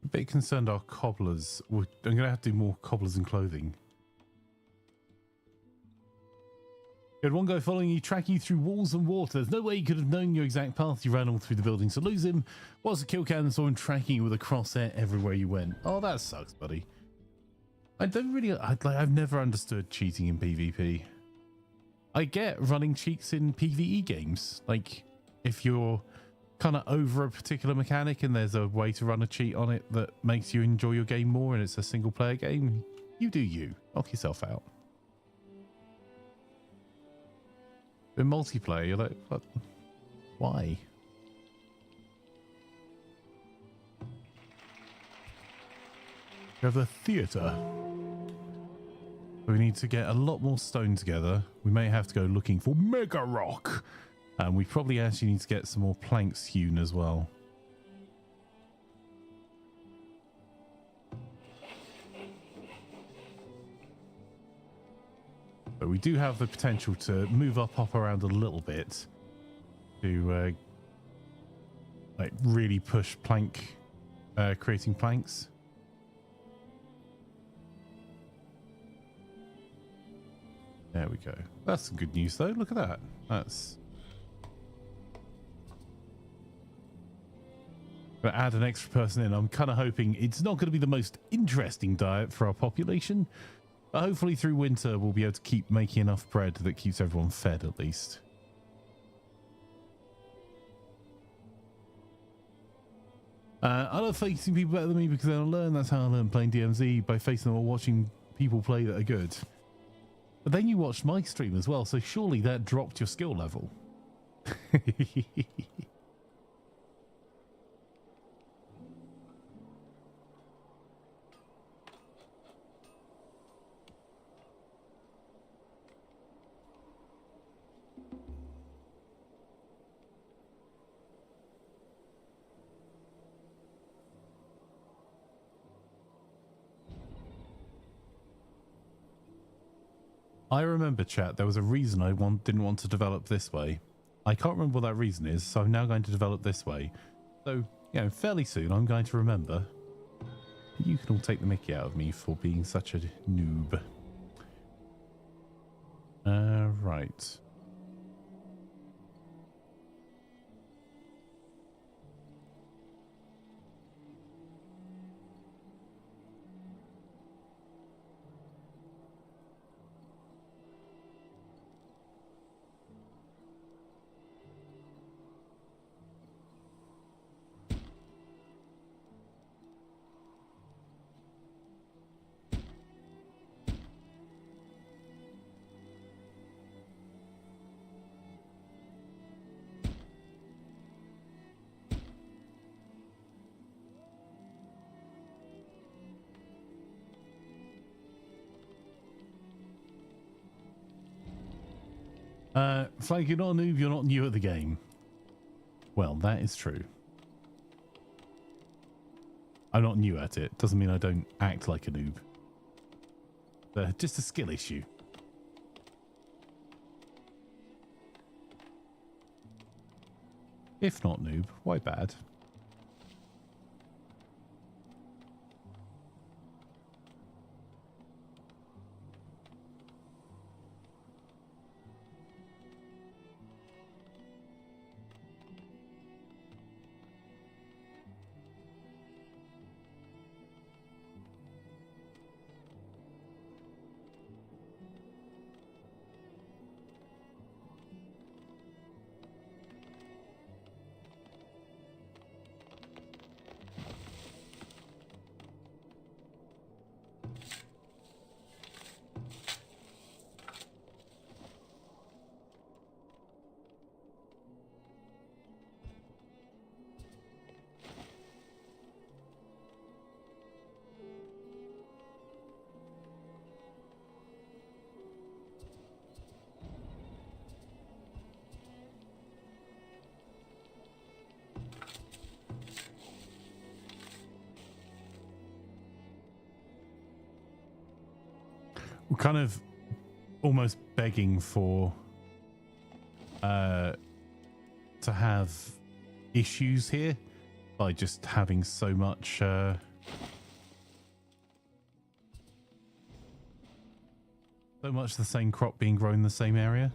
a bit concerned our cobblers. I'm going to have to do more cobblers and clothing. You had one guy following you, tracking you through walls and water. There's no way he could have known your exact path. You ran all through the buildings to lose him. Whilst the kill cam saw him tracking you with a crosshair everywhere you went. Oh, that sucks, buddy. I don't really... I've never understood cheating in PvP. I get running cheats in PvE games. Like, if you're kind of over a particular mechanic and there's a way to run a cheat on it that makes you enjoy your game more and it's a single player game, you do you. Knock yourself out. In multiplayer, you're like, what? Why? We have the theatre. We need to get a lot more stone together. We may have to go looking for mega rock. And we probably actually need to get some more planks hewn as well. But we do have the potential to move up around a little bit to like really push plank, creating planks. There we go. That's some good news though. Look at that. That's gonna add an extra person in. I'm kind of hoping it's not going to be the most interesting diet for our population. But hopefully through winter we'll be able to keep making enough bread that keeps everyone fed at least. I love facing people better than me because then I learn. That's how I learn playing DMZ, by facing them or watching people play that are good. But then you watched my stream as well, so surely that dropped your skill level. I remember, chat, there was a reason I didn't want to develop this way. I can't remember what that reason is, so I'm now going to develop this way. So, you know, fairly soon I'm going to remember. You can all take the mickey out of me for being such a noob. Right. Flank, you're not a noob, you're not new at the game. Well, that is true. I'm not new at it. Doesn't mean I don't act like a noob. Just a skill issue. If not noob, why bad? We're kind of almost begging for to have issues here by just having so much So much the same crop being grown in the same area.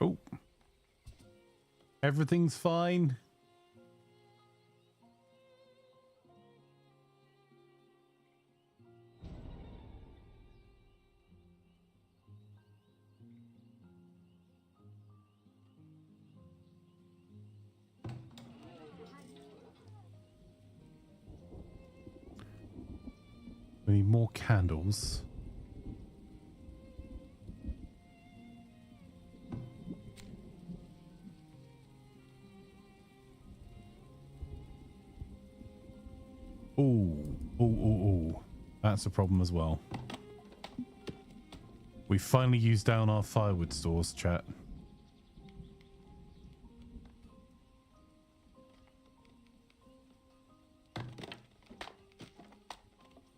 Oh, everything's fine. We need more candles. Oh. That's a problem as well. We finally used down our firewood stores, chat.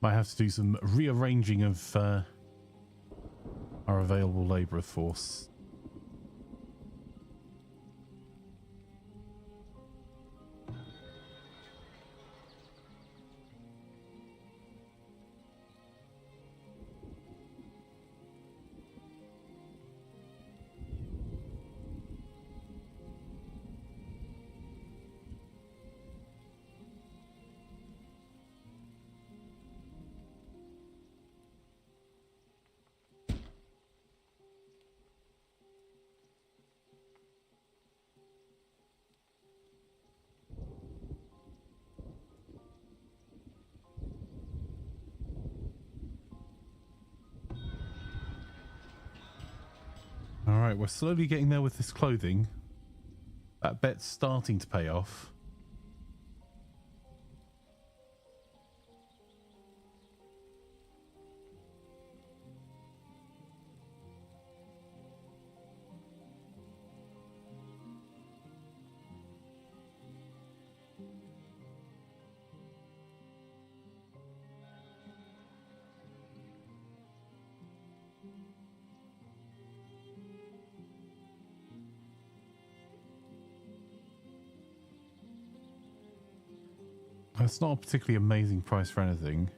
Might have to do some rearranging of our available labourer force. Alright, we're slowly getting there with this clothing. That bet's starting to pay off. That's not a particularly amazing price for anything.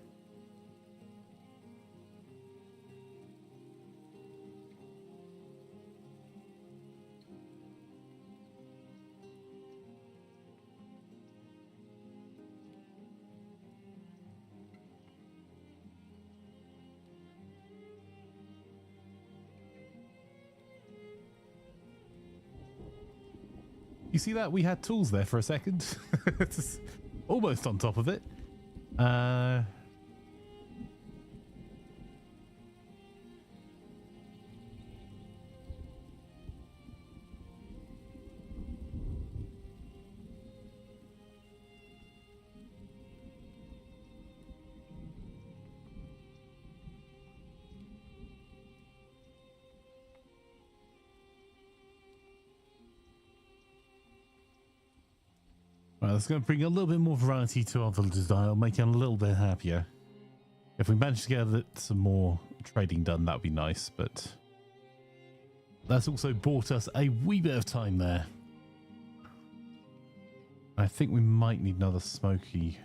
You see that? We had tools there for a second. It's almost on top of it. Well, that's going to bring a little bit more variety to our villages. I'll make it a little bit happier. If we manage to get some more trading done, that would be nice, but that's also bought us a wee bit of time there. I think we might need another smoky.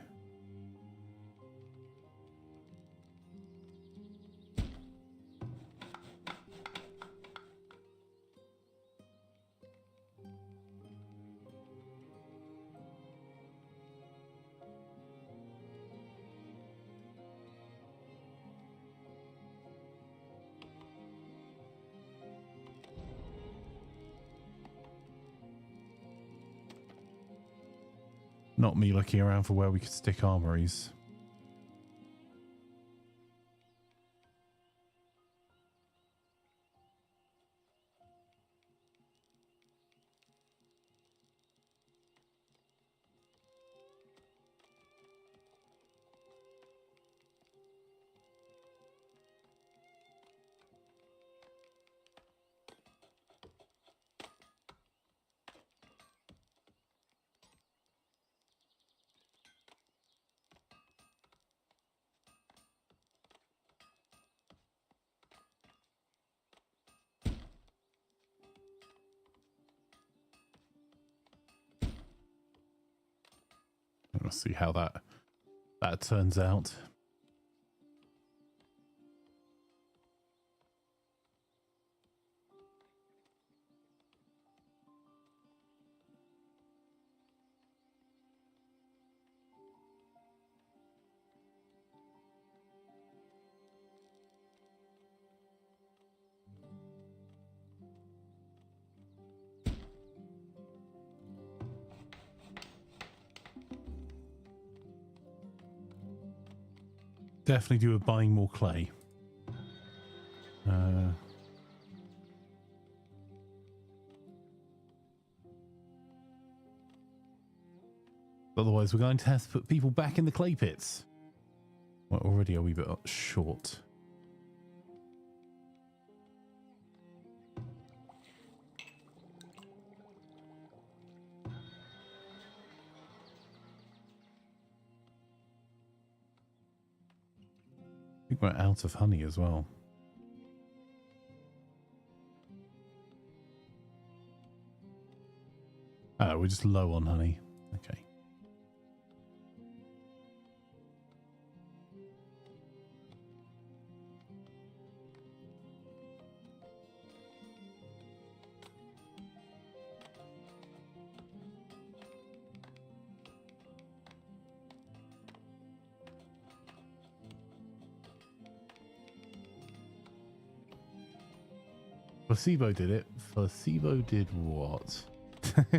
not me looking around for where we could stick armories. We'll see how that turns out. Definitely do with buying more clay. Otherwise, we're going to have to put people back in the clay pits. Well, already are we a bit short? I think we're out of honey as well. Oh, we're just low on honey. Okay. Placebo did it. Placebo did what? Get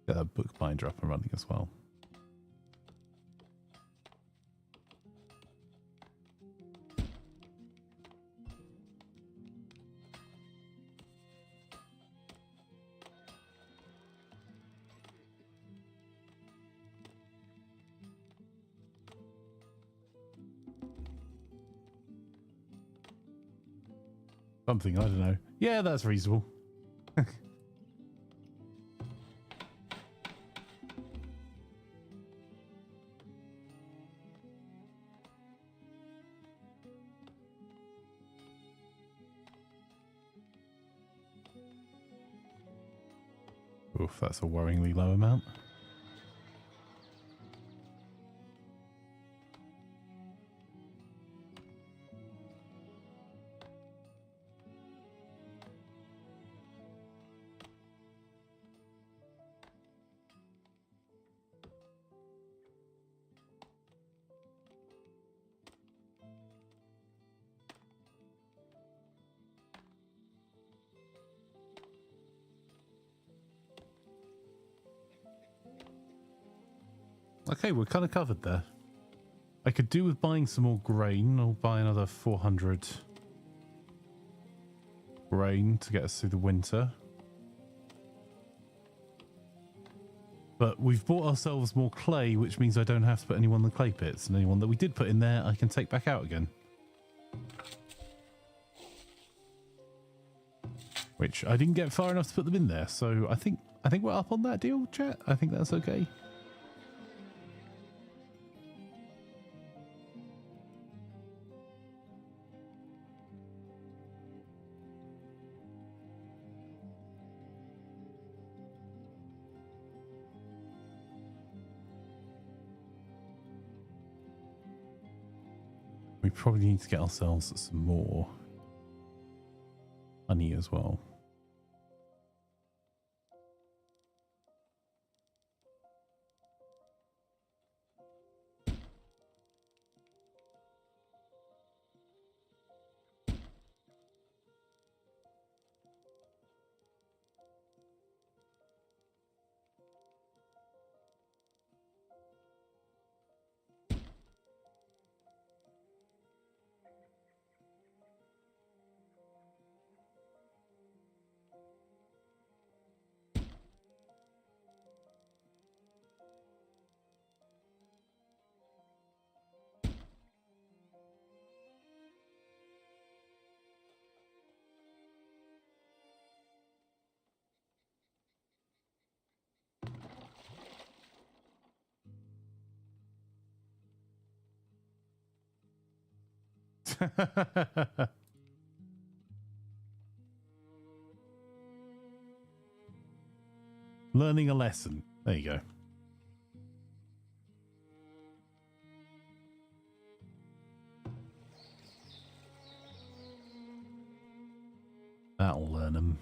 that bookbinder up and running as well. Something, I don't know. Yeah, that's reasonable. Oof, that's a worryingly low amount. Okay, we're kind of covered there. I could do with buying some more grain. I'll buy another 400 grain to get us through the winter. But we've bought ourselves more clay, which means I don't have to put anyone in the clay pits. And anyone that we did put in there, I can take back out again. Which I didn't get far enough to put them in there. So I think we're up on that deal, chat. I think that's okay. We probably need to get ourselves some more honey as well. Learning a lesson. There you go. That'll learn them.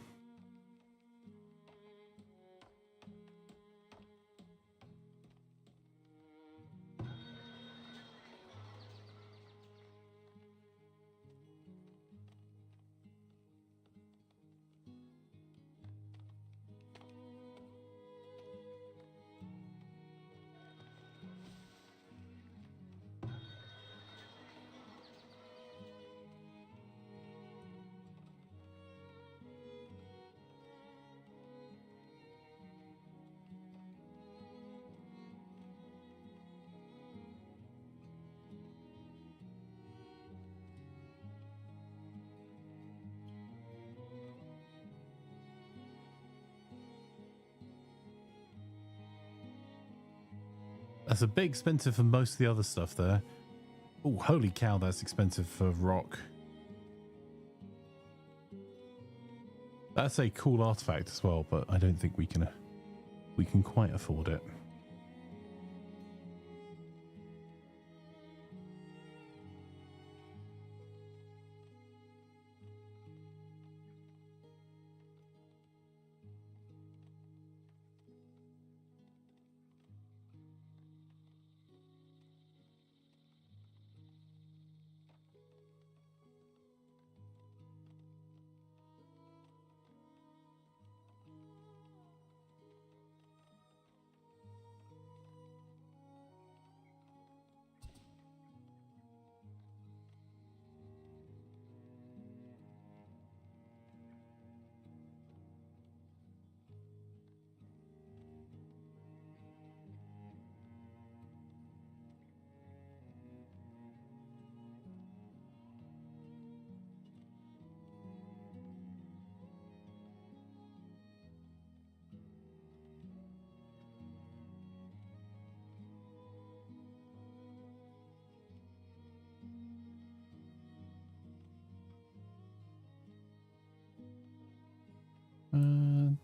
That's a bit expensive for most of the other stuff there. Oh, holy cow, that's expensive for rock. That's a cool artifact as well, but I don't think we can quite afford it.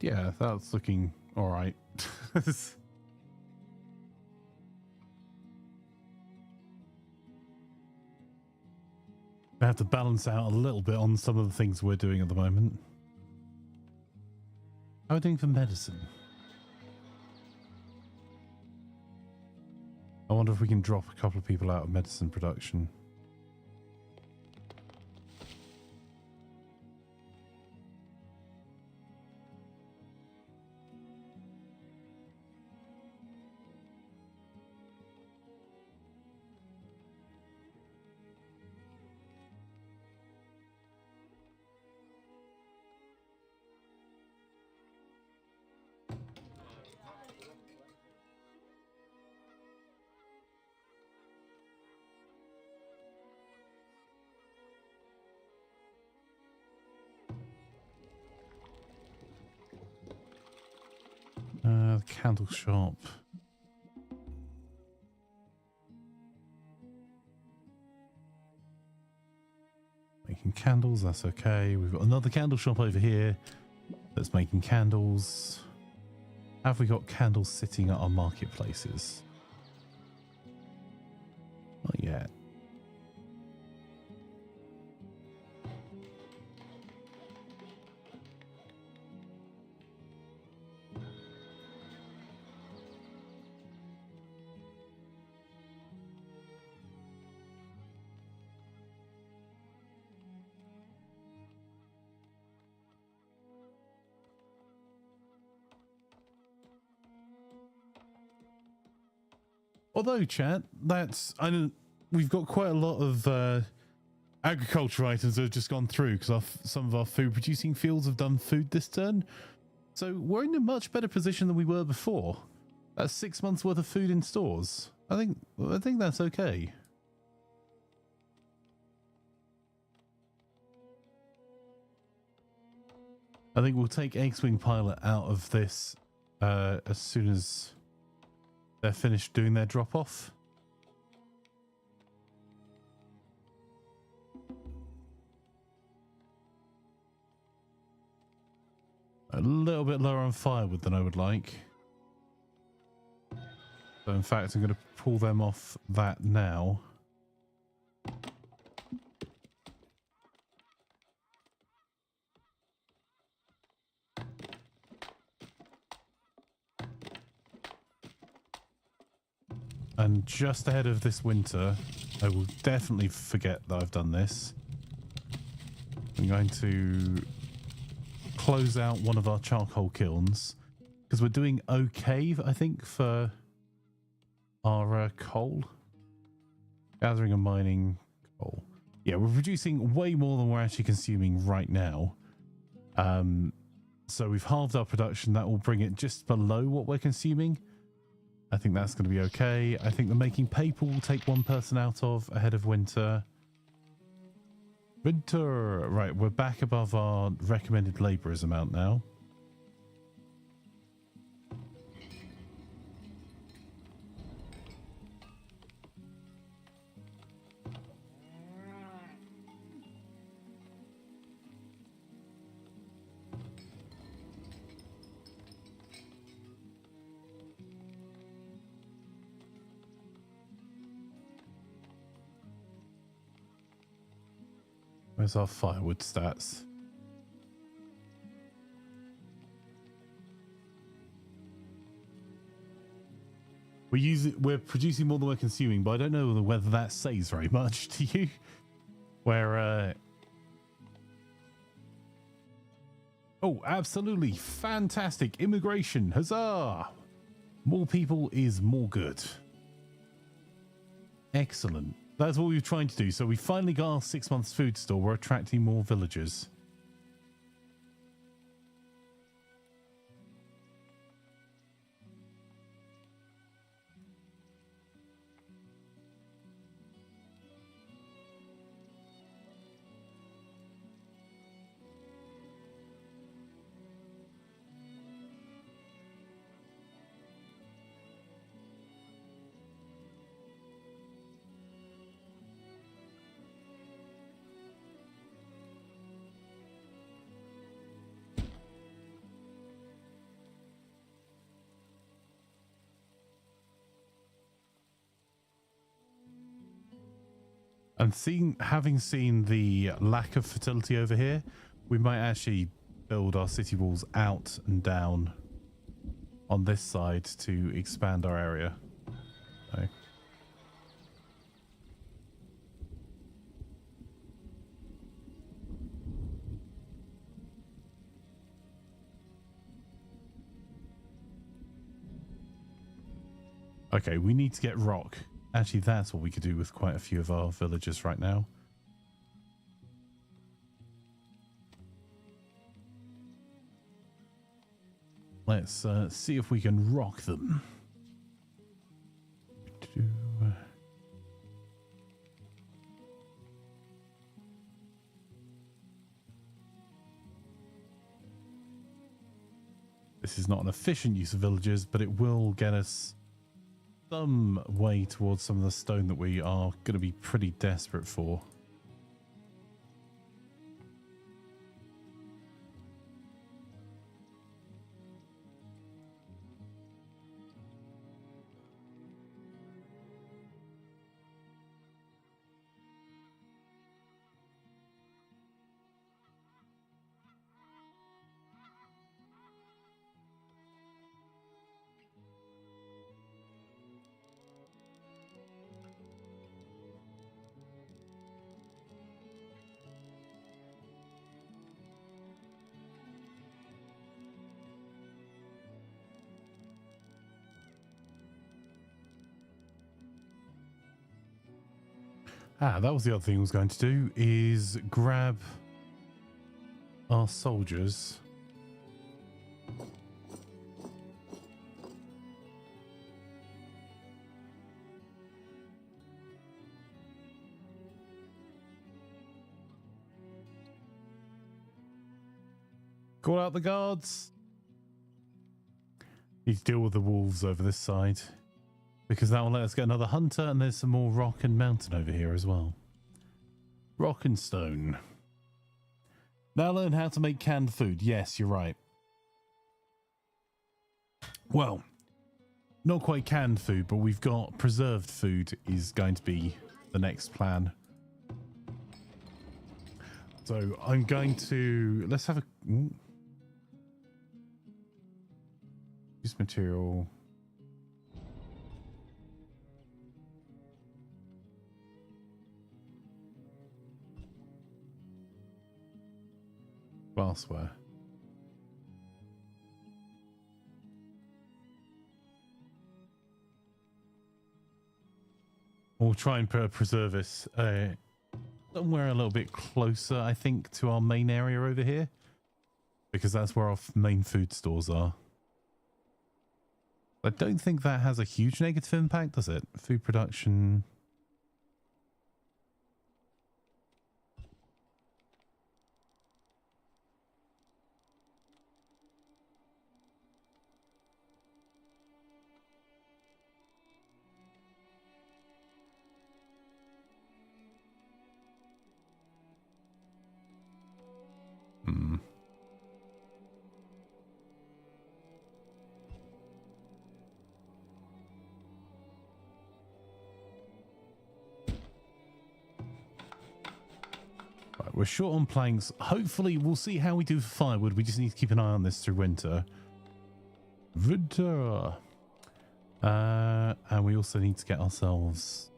Yeah, that's looking all right. I have to balance out a little bit on some of the things we're doing at the moment. How are we doing for medicine? I wonder if we can drop a couple of people out of medicine production. The candle shop. Making candles, that's okay. We've got another candle shop over here that's making candles. Have we got candles sitting at our marketplaces? Not yet. Although, chat, we've got quite a lot of agriculture items that have just gone through because some of our food producing fields have done food this turn. So we're in a much better position than we were before. That's 6 months worth of food in stores. I think that's okay. I think we'll take X-Wing Pilot out of this as soon as they're finished doing their drop-off. a little bit lower on firewood than I would like. So in fact, I'm going to pull them off that now. And just ahead of this winter, I will definitely forget that I've done this. I'm going to close out one of our charcoal kilns because we're doing okay, I think, for our coal. Gathering and mining coal. Yeah, we're producing way more than we're actually consuming right now. So we've halved our production. That will bring it just below what we're consuming. I think that's going to be okay. I think the making paper will take one person out of ahead of winter. Winter! Right, we're back above our recommended labourers amount now. Where's our firewood stats? We're producing more than we're consuming, but I don't know whether that says very much to you. Where oh, absolutely fantastic immigration, huzzah! More people is more good. Excellent. That's what we were trying to do. So we finally got our 6 months food store. We're attracting more villagers. And having seen the lack of fertility over here, we might actually build our city walls out and down on this side to expand our area. So. Okay, we need to get rock. Actually, that's what we could do with quite a few of our villagers right now. Let's see if we can rock them. This is not an efficient use of villagers, but it will get us some way towards some of the stone that we are going to be pretty desperate for. That was the other thing I was going to do, is grab our soldiers. Call out the guards. Need to deal with the wolves over this side, because that will let us get another hunter, and there's some more rock and mountain over here as well. Rock and stone. Now learn how to make canned food. Yes, you're right. well, not quite canned food, but we've got preserved food is going to be the next plan. So I'm going to, let's have a, use material. Glassware. We'll try and preserve this somewhere a little bit closer, I think, to our main area over here, because that's where our main food stores are. I don't think that has a huge negative impact, does it? Food production. Right, we're short on planks. Hopefully, we'll see how we do for firewood. We just need to keep an eye on this through winter. And we also need to get ourselves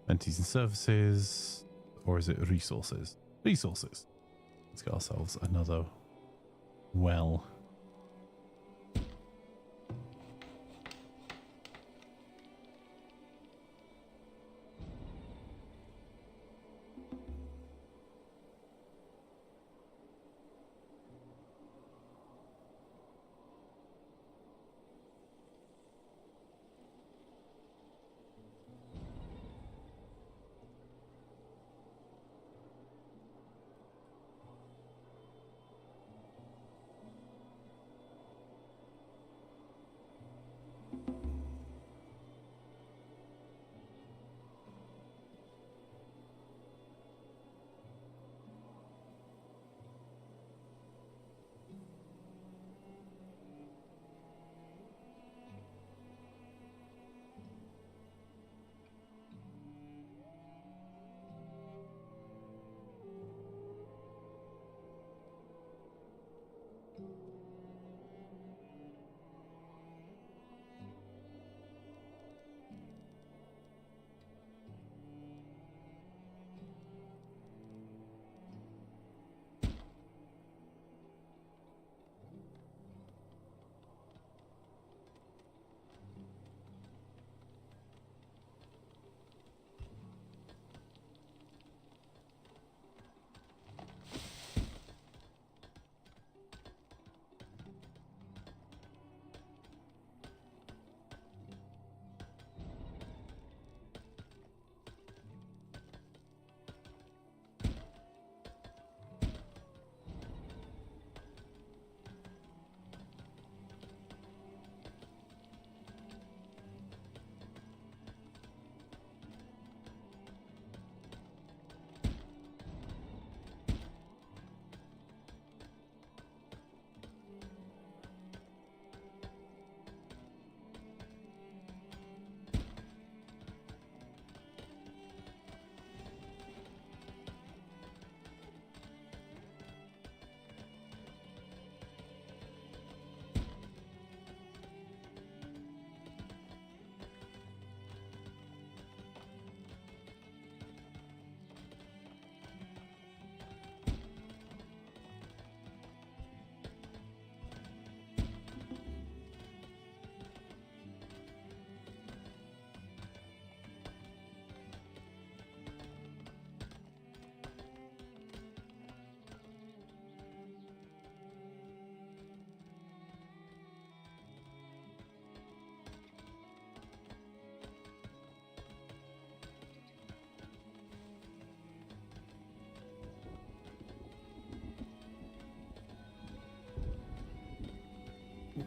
entities and services, or is it resources? Resources. Let's get ourselves another well.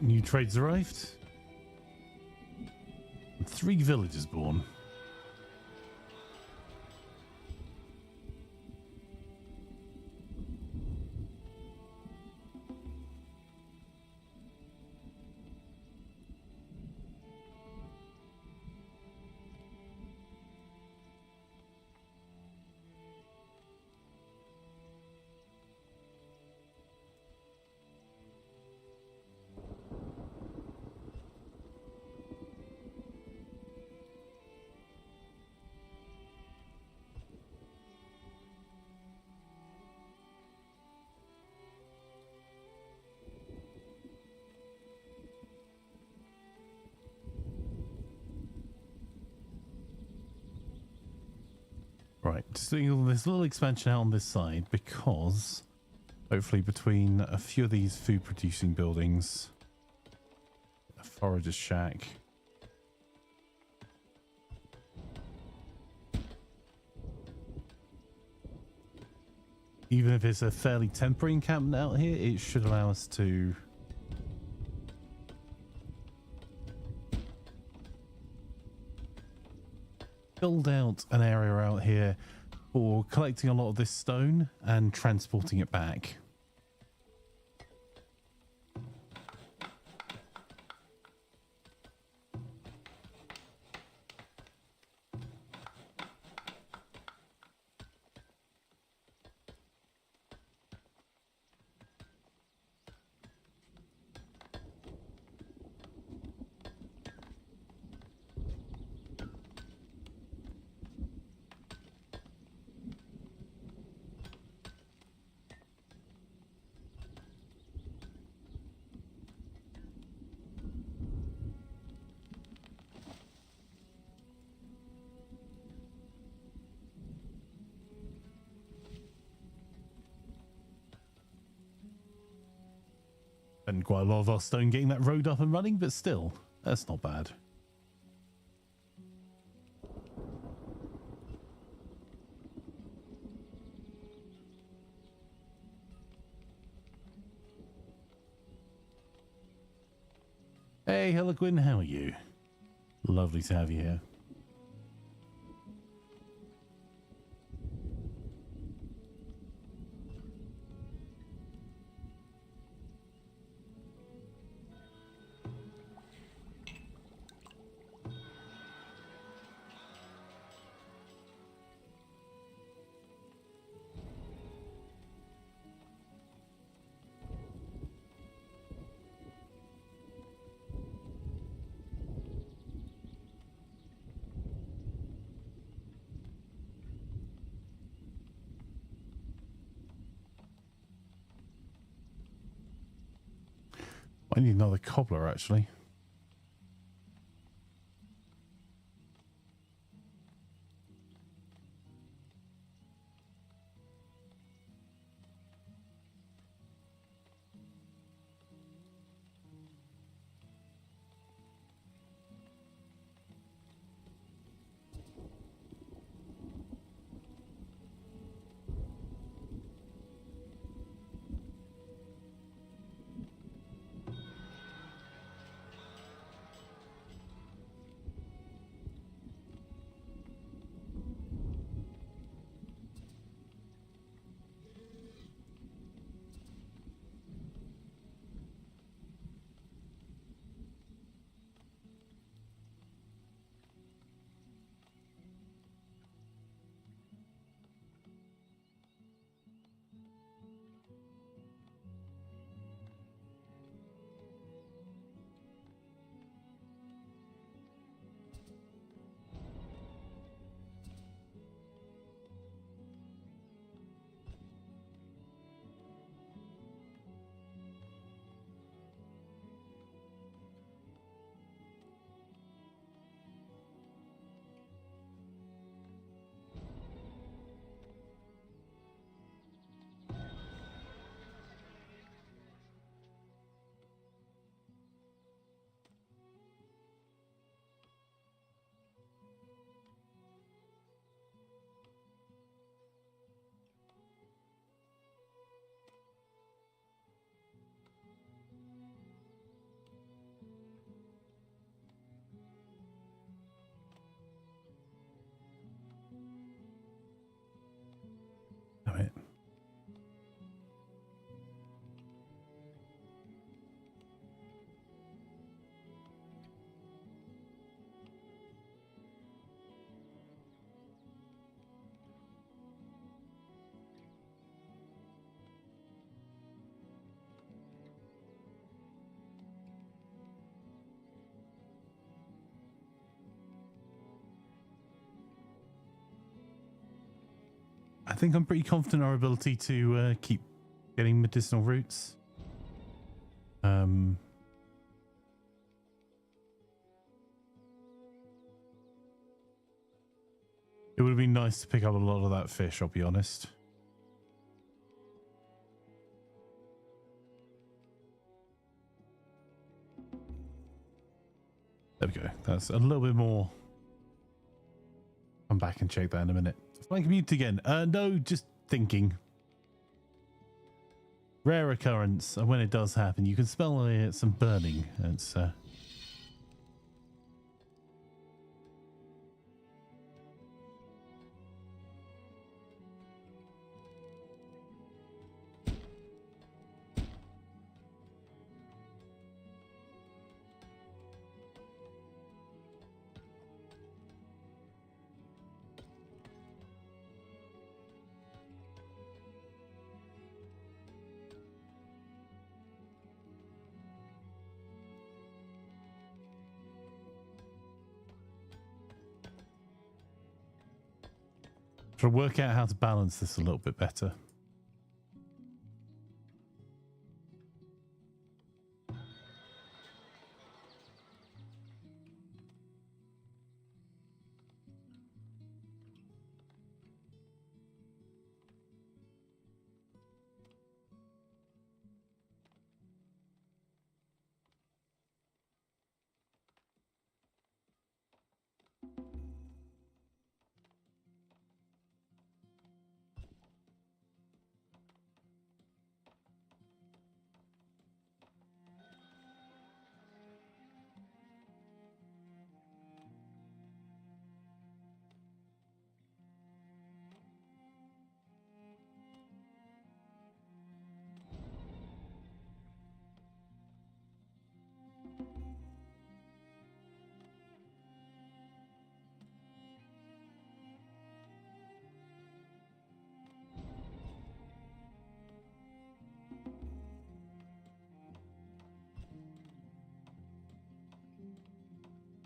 New trades arrived. 3 villagers born. Right, just doing this little expansion out on this side because hopefully between a few of these food producing buildings, a forager's shack, even if it's a fairly temporary encampment out here, it should allow us to build out an area out here for collecting a lot of this stone and transporting it back. And quite a lot of our stone getting that road up and running, but still, that's not bad. Hey, Heliquin, how are you? Lovely to have you here. I need another cobbler, actually. Damn it. I think I'm pretty confident in our ability to keep getting medicinal roots. It would have been nice to pick up a lot of that fish, I'll be honest. There we go. That's a little bit more. Come back and check that in a minute. Find community again. No, just thinking. Rare occurrence, and when it does happen, you can smell some burning. It's try to work out how to balance this a little bit better.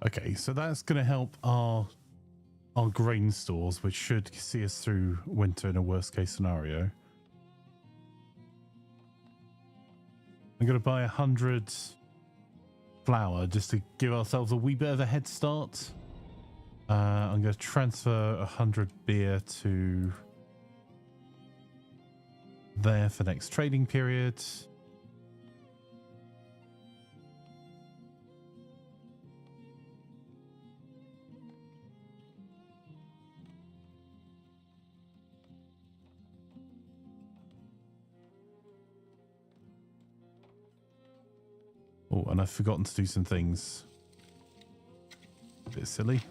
Okay, so that's going to help our grain stores, which should see us through winter in a worst case scenario. I'm going to buy 100 flour just to give ourselves a wee bit of a head start. I'm going to transfer 100 beer to there for next trading period. Oh, and I've forgotten to do some things. A bit silly.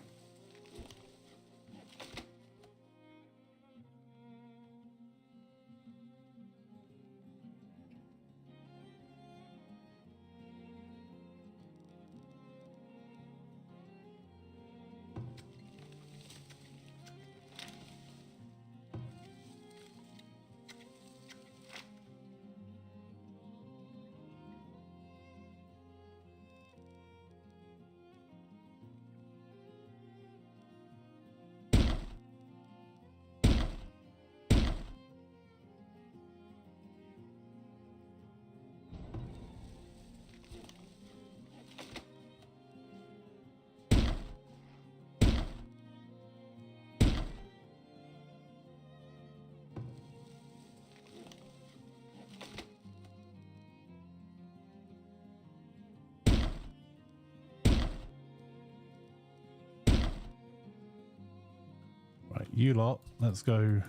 Right, you lot, let's go.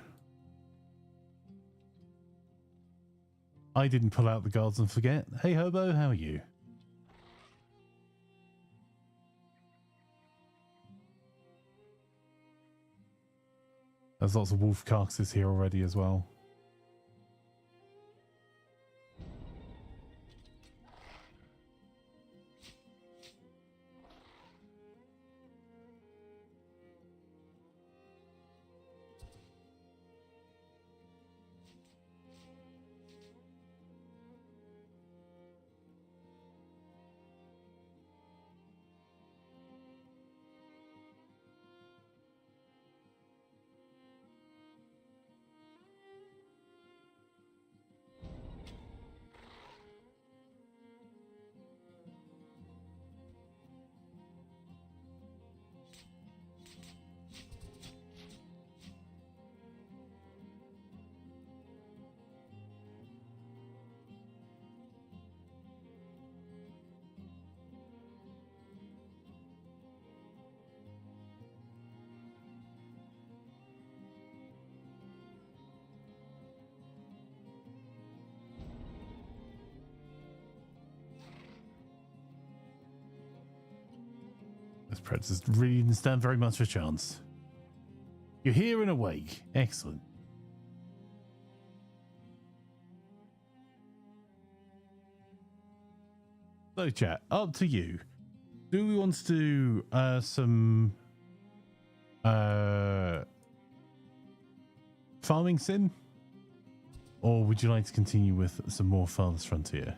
I didn't pull out the guards and forget. Hey, Hobo, how are you? There's lots of wolf carcasses here already as well. Yes, Predators really didn't stand very much of a chance. You're here and awake. Excellent. So, chat, up to you. Do we want to do some farming sim? Or would you like to continue with some more Farthest Frontier?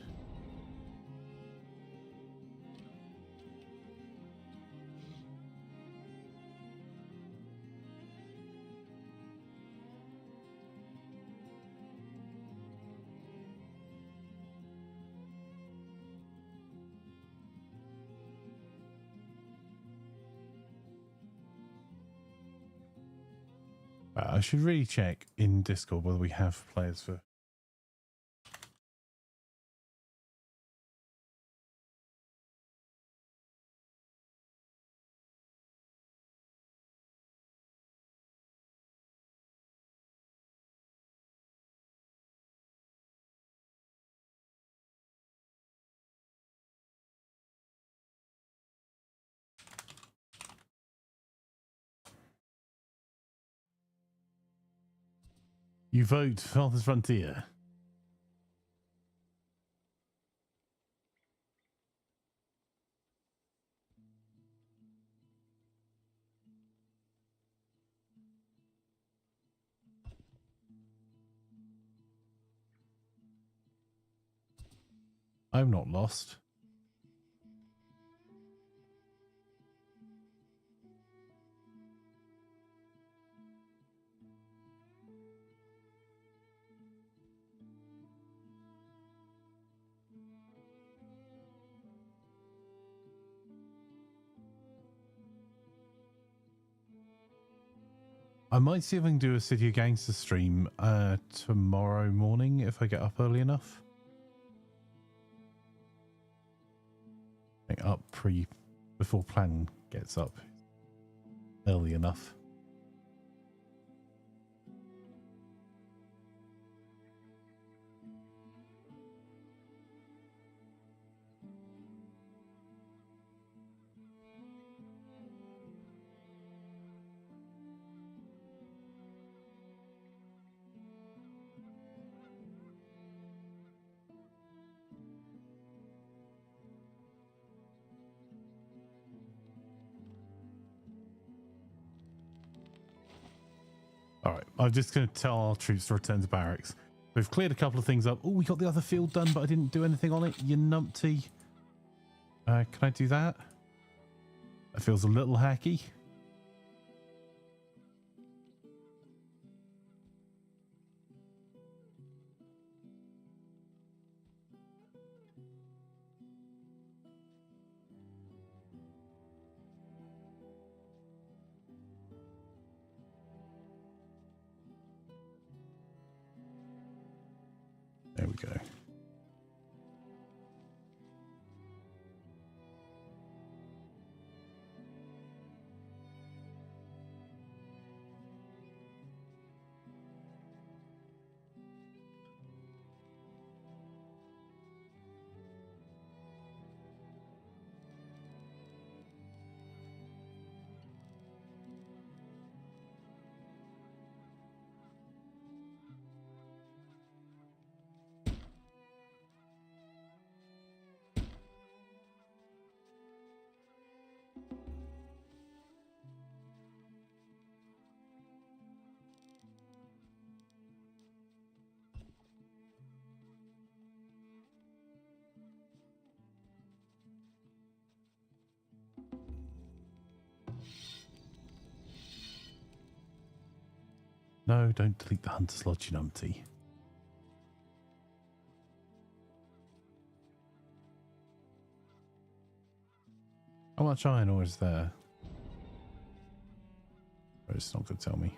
I should really check in Discord whether we have players for... You vote Farthest Frontier. I'm not lost. I might see if I can do a City of Gangsters stream tomorrow morning if I get up early enough. Up before plan gets up early enough. All right, I'm just going to tell our troops to return to barracks. We've cleared a couple of things up. Oh, we got the other field done, but I didn't do anything on it. You numpty. Can I do that? That feels a little hacky. There we go. No, don't delete the Hunter's Lodge, you numpty. How much iron ore is there? Oh, it's not going to tell me.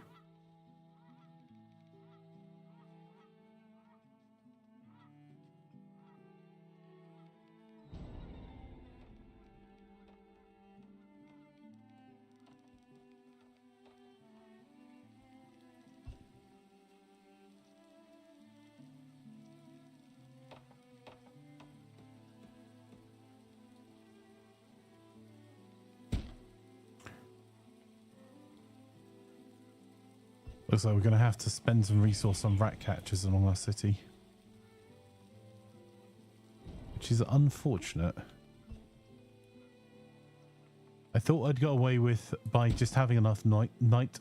Looks like we're going to have to spend some resource on rat catchers along our city, which is unfortunate. I thought I'd got away with by just having enough night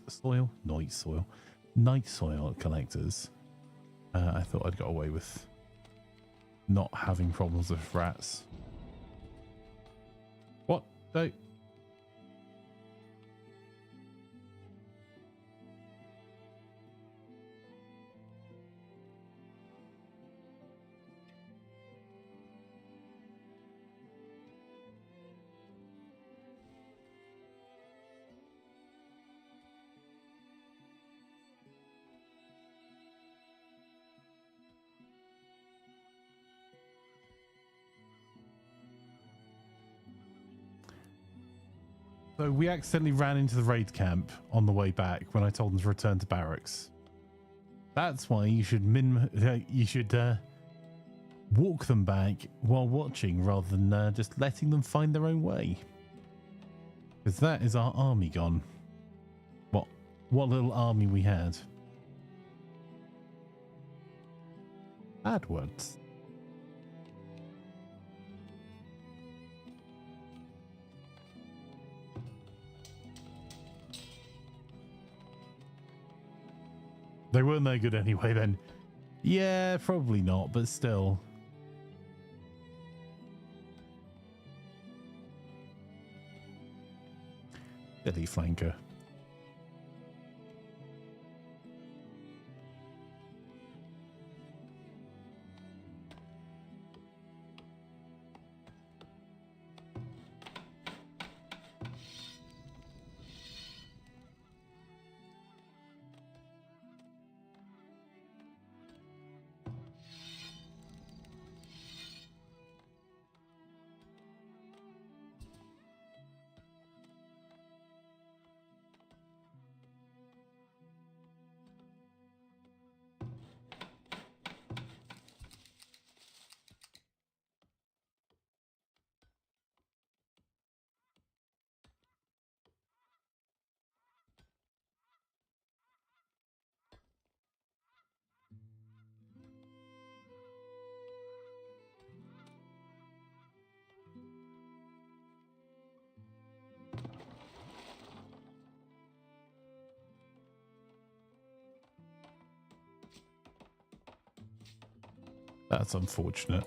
soil collectors. I thought I'd got away with not having problems with rats. What? No. So we accidentally ran into the raid camp on the way back when I told them to return to barracks. That's why you should walk them back while watching rather than just letting them find their own way. Because that is our army gone. What little army we had. AdWords. They weren't that good anyway then. Yeah, probably not, but still. Imaflanker. That's unfortunate.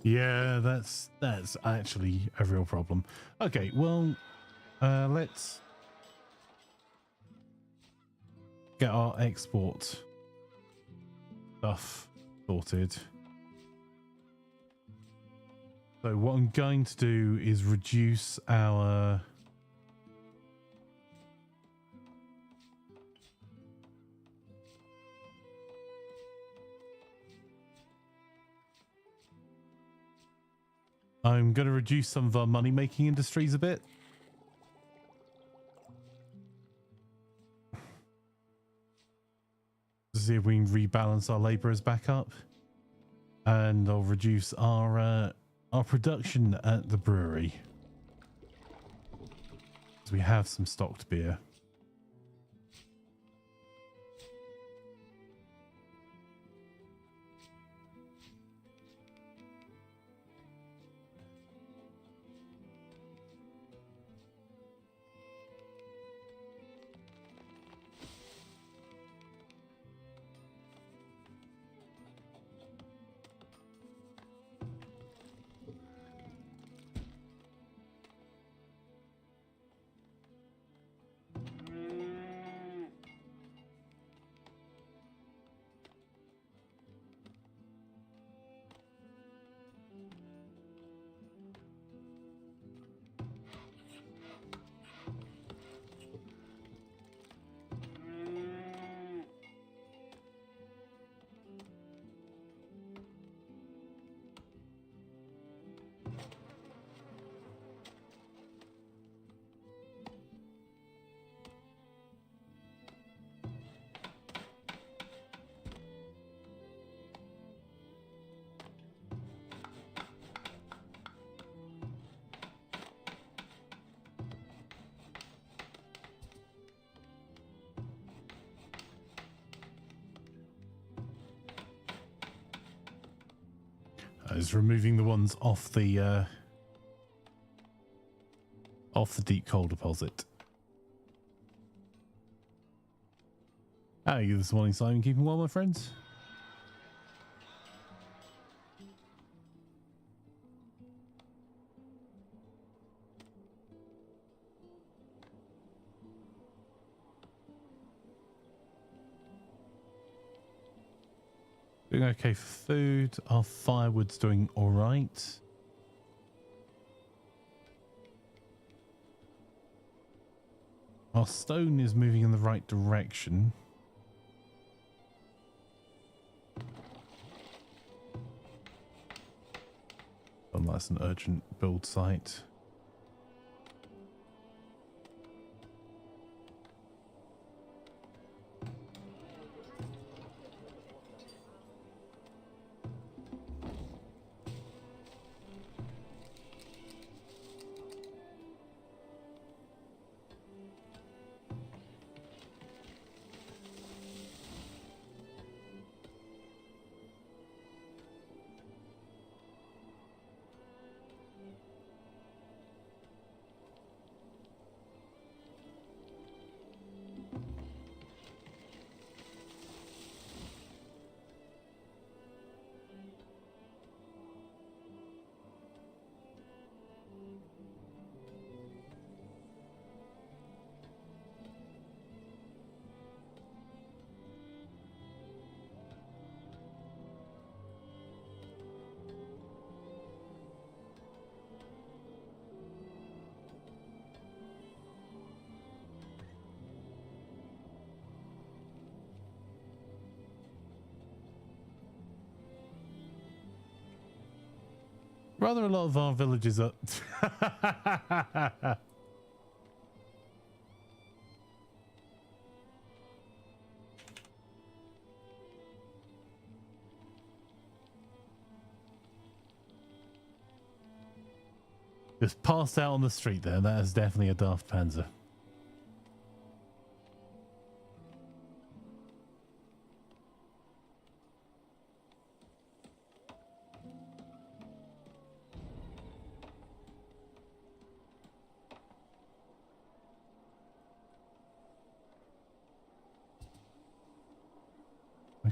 Yeah, that's actually a real problem. Okay, well, let's get our export stuff sorted. So what I'm going to do is reduce our I'm going to reduce some of our money-making industries a bit. To see if we can rebalance our laborers back up. And I'll reduce our production at the brewery. Because we have some stocked beer. is removing the ones off the deep coal deposit. How are you this morning, Simon? Keeping well, my friends? Doing okay for food. Our firewood's doing all right. Our stone is moving in the right direction. Oh, that's an urgent build site. Rather a lot of our villages are... Just passed out on the street there. That is definitely a Daft Panzer.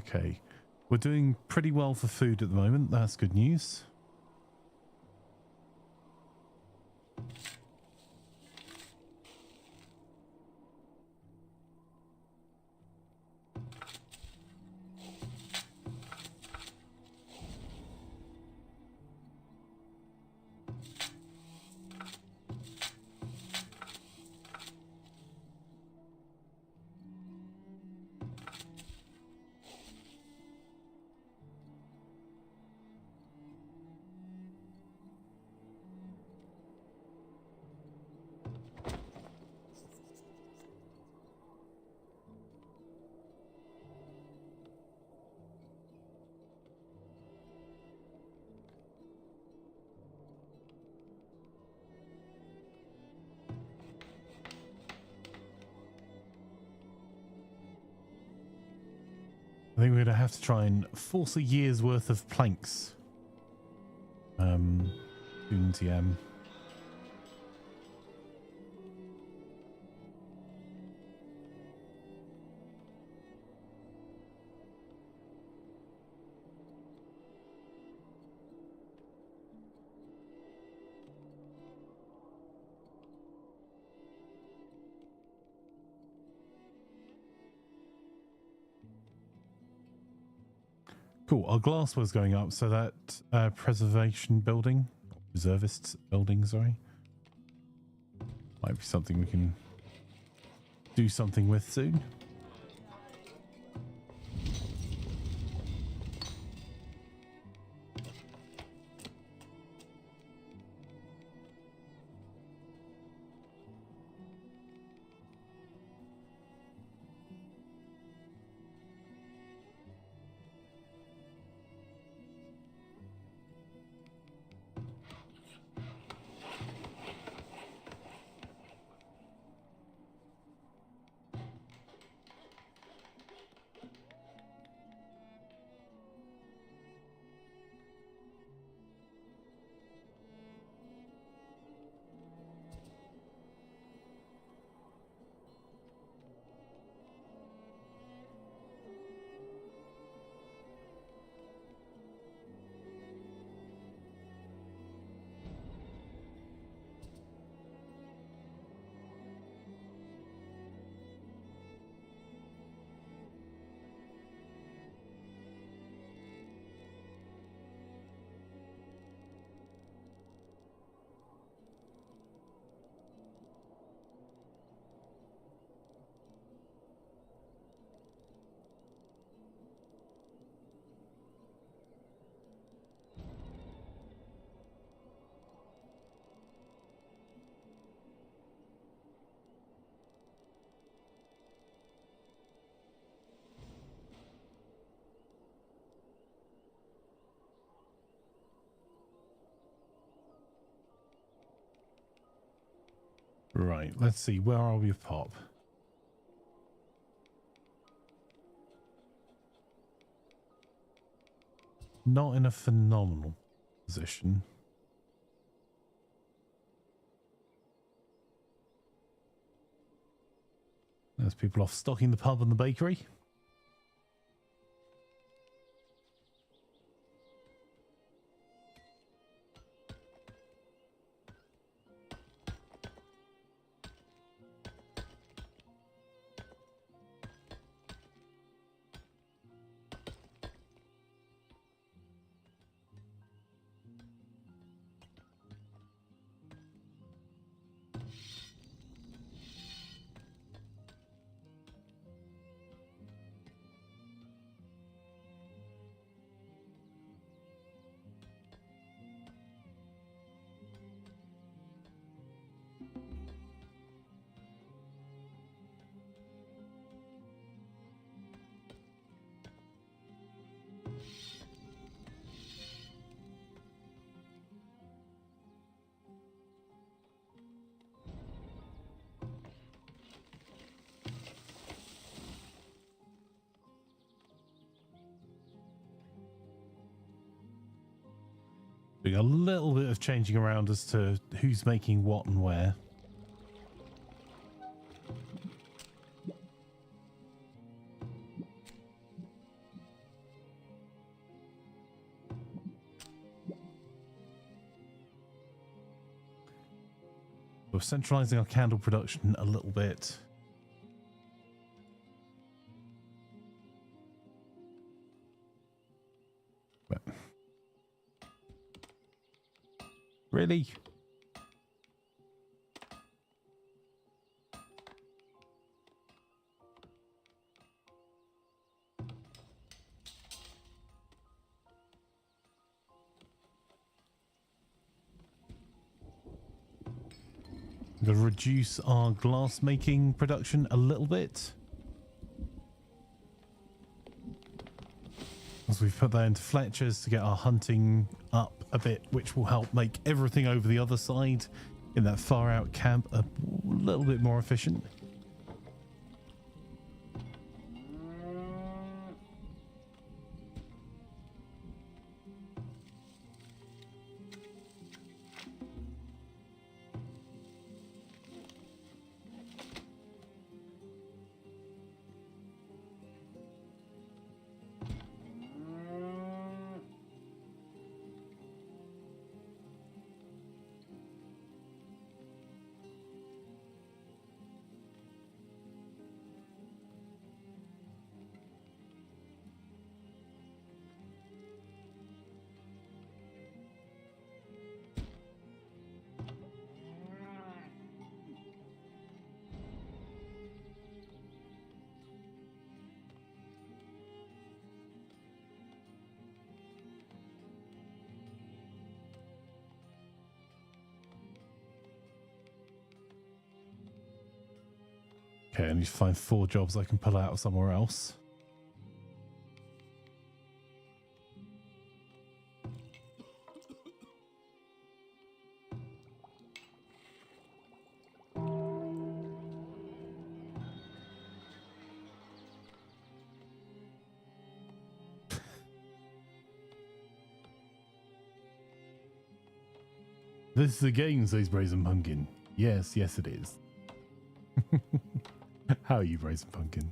Okay, we're doing pretty well for food at the moment. That's good news. I think we're going to have to try and force a year's worth of planks. Soon TM. Cool. Our glass was going up, so that preservation building, reservist building, sorry, might be something we can do something with soon. Right, let's see. Where are we with pop? Not in a phenomenal position. There's people off stocking the pub and the bakery. Doing a little bit of changing around as to who's making what and where. We're centralizing our candle production a little bit. But really? We're going to reduce our glass making production a little bit. As we've put that into Fletcher's to get our hunting up a bit, which will help make everything over the other side in that far out camp a little bit more efficient. Okay, I need to find 4 jobs I can pull out of somewhere else. This is a game, says Brazen Pumpkin. Yes, yes it is. How are you, Brazen Pumpkin?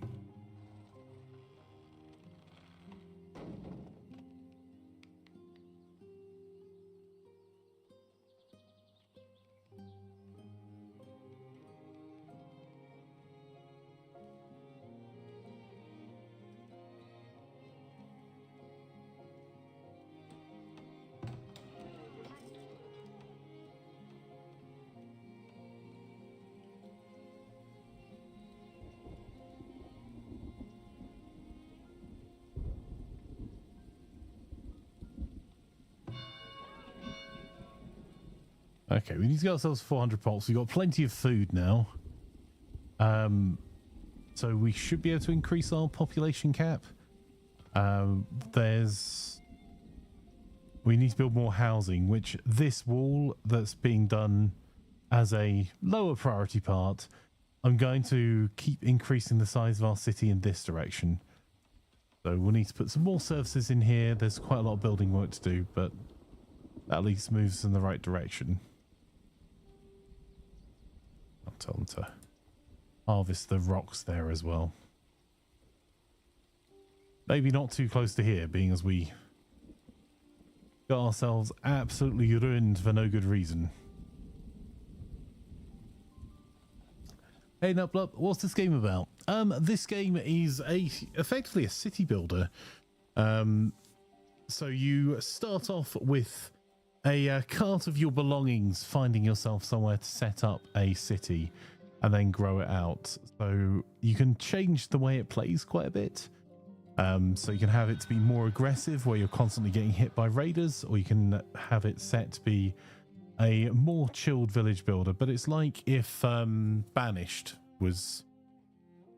Okay, we need to get ourselves 400 pots. We've got plenty of food now. So we should be able to increase our population cap. We need to build more housing, which this wall that's being done as a lower priority part, I'm going to keep increasing the size of our city in this direction. So we'll need to put some more services in here. There's quite a lot of building work to do, but that at least moves in the right direction. I'll tell them to harvest the rocks there as well. Maybe not too close to here, being as we got ourselves absolutely ruined for no good reason. Hey Nuplup, what's this game about? This game is effectively a city builder. So you start off with a cart of your belongings, finding yourself somewhere to set up a city and then grow it out. So you can change the way it plays quite a bit. So you can have it to be more aggressive, where you're constantly getting hit by raiders, or you can have it set to be a more chilled village builder. But it's like if Banished was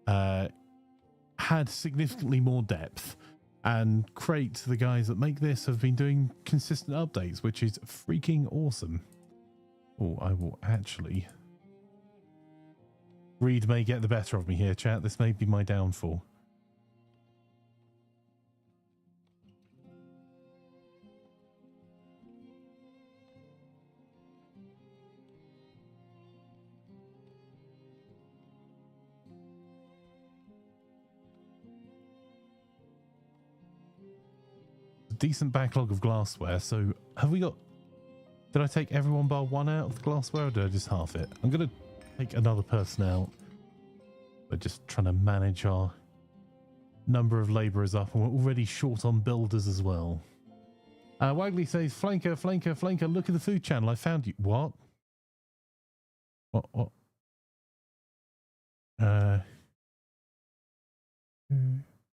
had significantly more depth, and Crate, the guys that make this, have been doing consistent updates, which is freaking awesome. Oh, I will actually... Greed may get the better of me here, chat. This may be my downfall. Decent backlog of glassware. So have we got... Did I take everyone bar one out of the glassware, or did I just half it? I'm going to take another person out. We're just trying to manage our number of labourers up, and we're already short on builders as well. Wagley says, Flanker, Flanker, Flanker, look at the food channel. I found you. What? What?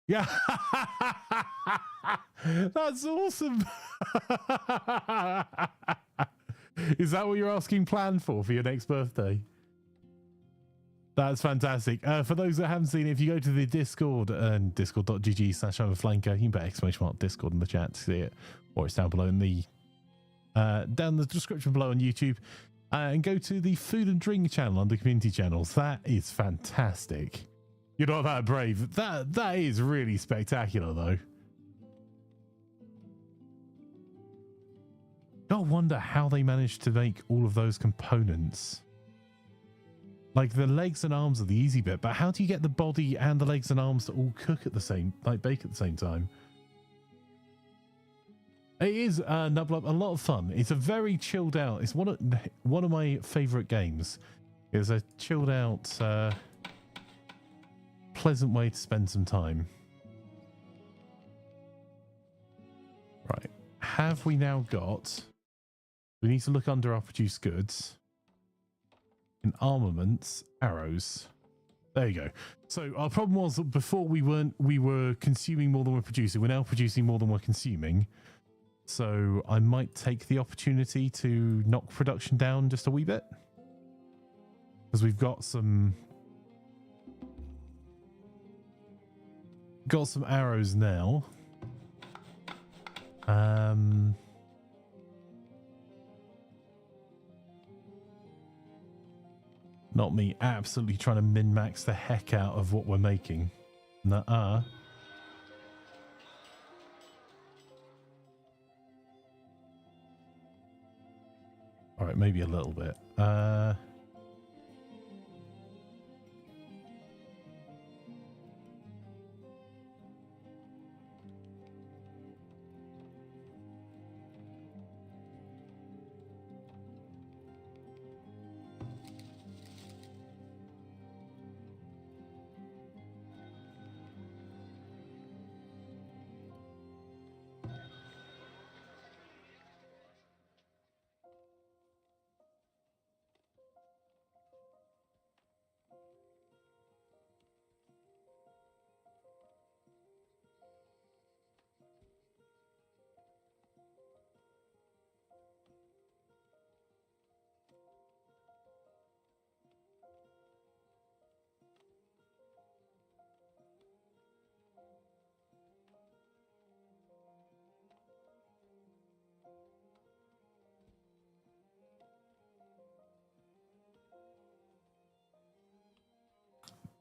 Yeah. That's awesome. Is that what you're asking plan for your next birthday? That's fantastic. For those that haven't seen it, if you go to the Discord and discord.gg/Imaflanker, you can put exclamation mark Discord in the chat to see it, or it's down below in the down the description below on YouTube, and go to the food and drink channel under community channels. That is fantastic. You're not that brave. That is really spectacular, though. I wonder how they managed to make all of those components. Like, the legs and arms are the easy bit, but how do you get the body and the legs and arms to all cook at the same, like bake at the same time? It is a lot of fun. It's a very chilled out. It's one of my favorite games. It's a chilled out, pleasant way to spend some time. Right. Have we now got... We need to look under our produced goods. In armaments, arrows. There you go. So our problem was that before we were consuming more than we're producing. We're now producing more than we're consuming. So I might take the opportunity to knock production down just a wee bit. Because we've got some arrows now. Not me absolutely trying to min-max the heck out of what we're making. Nuh-uh. Alright, maybe a little bit.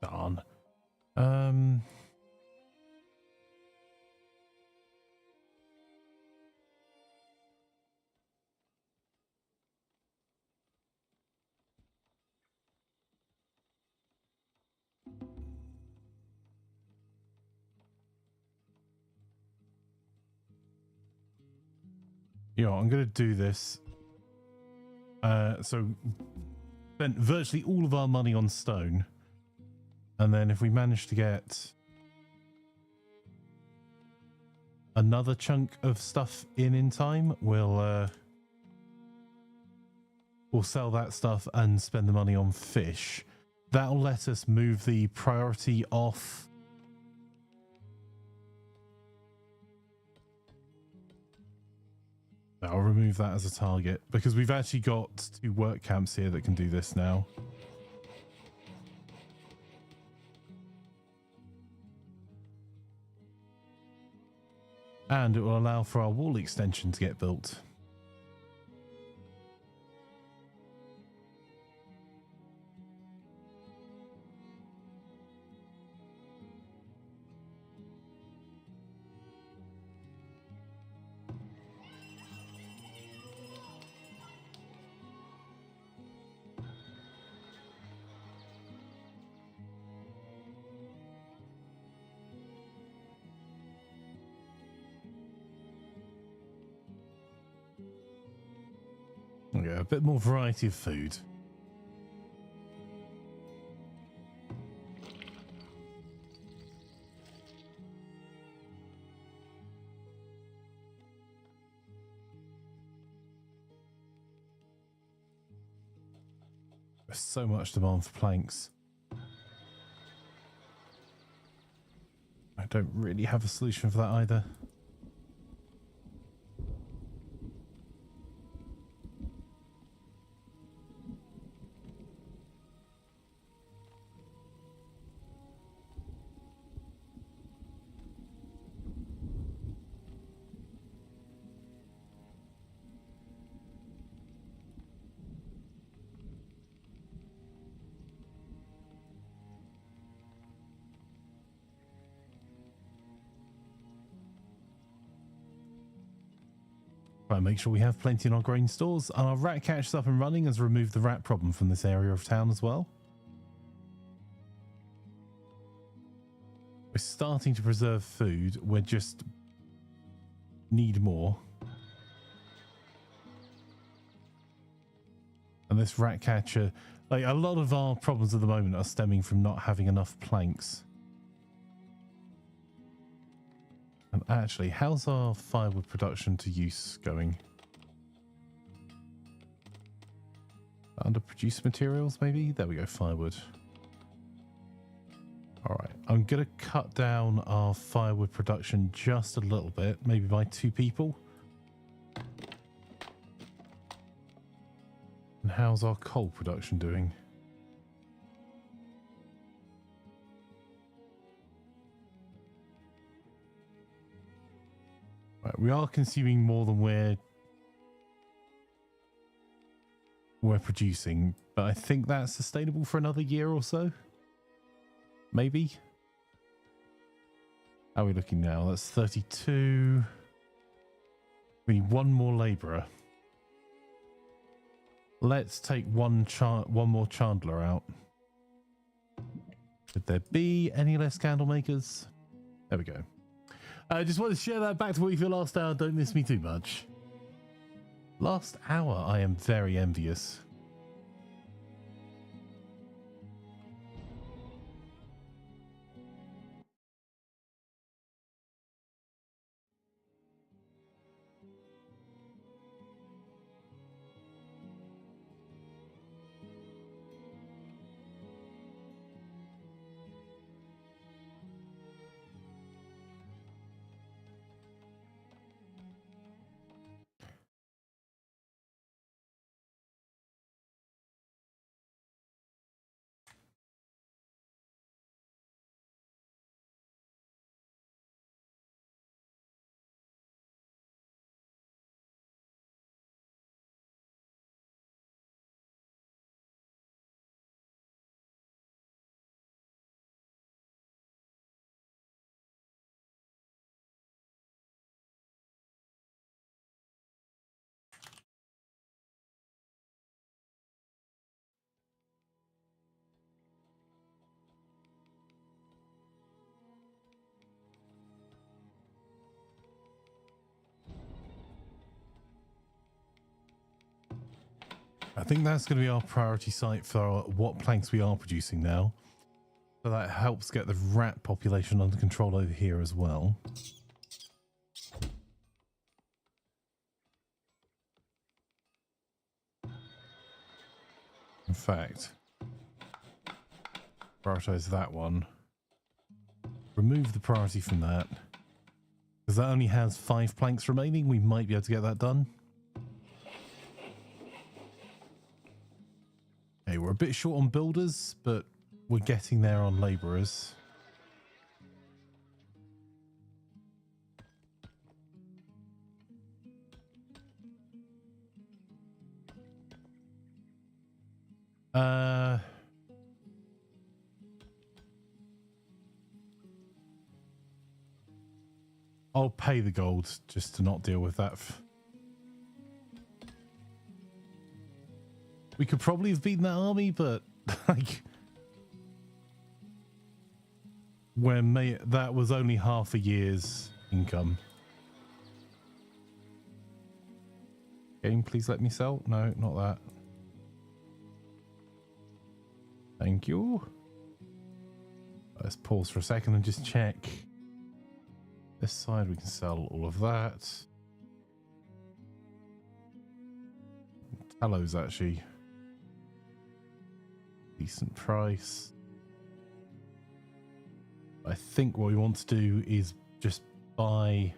Darn. Yeah, I'm going to do this. So spent virtually all of our money on stone. And then if we manage to get another chunk of stuff in time, we'll sell that stuff and spend the money on fish. That'll let us move the priority off. I'll remove that as a target because we've actually got 2 work camps here that can do this now. And it will allow for our wall extension to get built. Okay, a bit more variety of food. There's so much demand for planks. I don't really have a solution for that either. Right, make sure we have plenty in our grain stores. And our rat catch is up and running has removed the rat problem from this area of town as well. We're starting to preserve food. We're just need more. And this rat catcher, like a lot of our problems at the moment are stemming from not having enough planks. And actually, how's our firewood production to use going? Under produce materials, maybe? There we go, firewood. All right, I'm going to cut down our firewood production just a little bit, maybe by 2 people. And how's our coal production doing? Right, we are consuming more than we're producing, but I think that's sustainable for another year or so. Maybe. How are we looking now? That's 32. We need 1 more labourer. Let's take one more chandler out. Could there be any less candle makers? There we go. I just wanted to share that back to what you feel last hour. Don't miss me too much. Last hour, I am very envious. I think that's going to be our priority site for what planks we are producing now. So that helps get the rat population under control over here as well. In fact, prioritize that one. Remove the priority from that. Because that only has 5 planks remaining. We might be able to get that done. Okay, we're a bit short on builders, but we're getting there on labourers. I'll pay the gold just to not deal with that. We could probably have beaten that army, but like that was only half a year's income. Game, please let me sell. No, not that. Thank you. Let's pause for a second and just check. This side we can sell all of that. Tallows actually decent price. I think what we want to do is just buy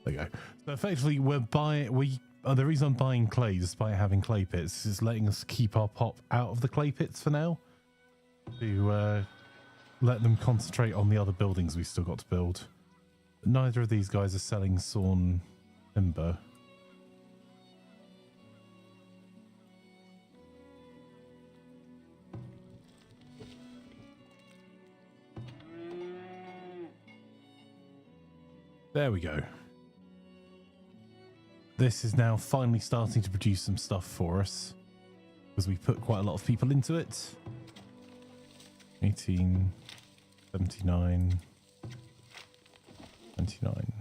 there you go. So effectively we're buying the reason I'm buying clay despite having clay pits is letting us keep our pop out of the clay pits for now to let them concentrate on the other buildings we've still got to build. But neither of these guys are selling sawn timber. There we go. This is now finally starting to produce some stuff for us because we put quite a lot of people into it. 18, 79, 29.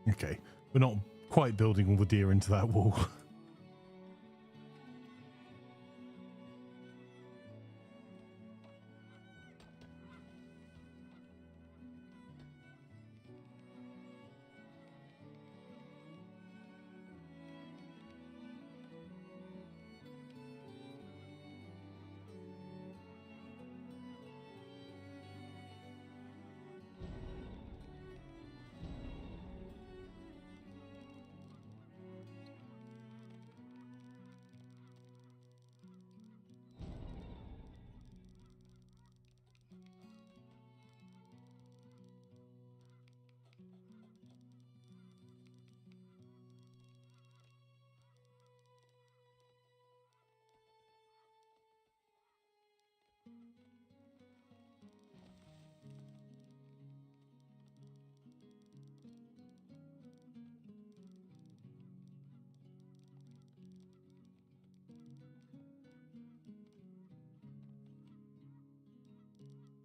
Okay, we're not quite building all the deer into that wall.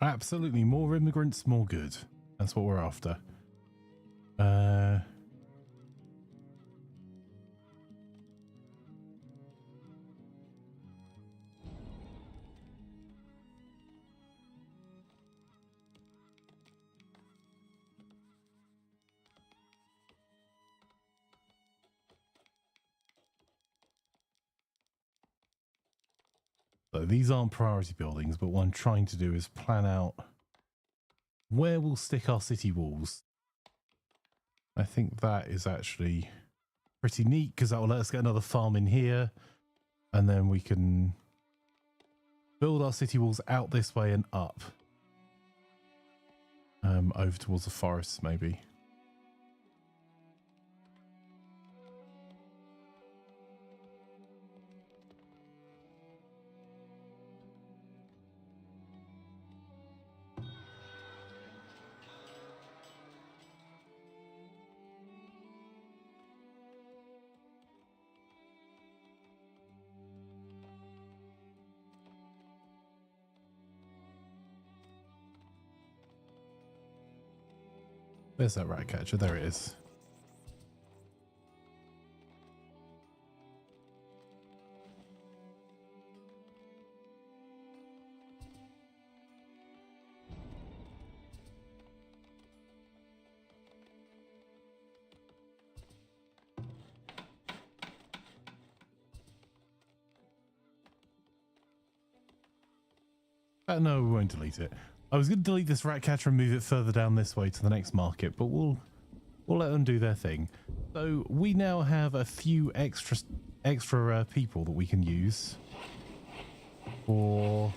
Absolutely. More immigrants, more good. That's what we're after. So these aren't priority buildings, but what I'm trying to do is plan out where we'll stick our city walls. I think that is actually pretty neat because that will let us get another farm in here, and then we can build our city walls out this way and up over towards the forests maybe. Where's that rat catcher? There it is. No, we won't delete it. I was going to delete this rat catcher and move it further down this way to the next market, but we'll let them do their thing. So we now have a few extra people that we can use for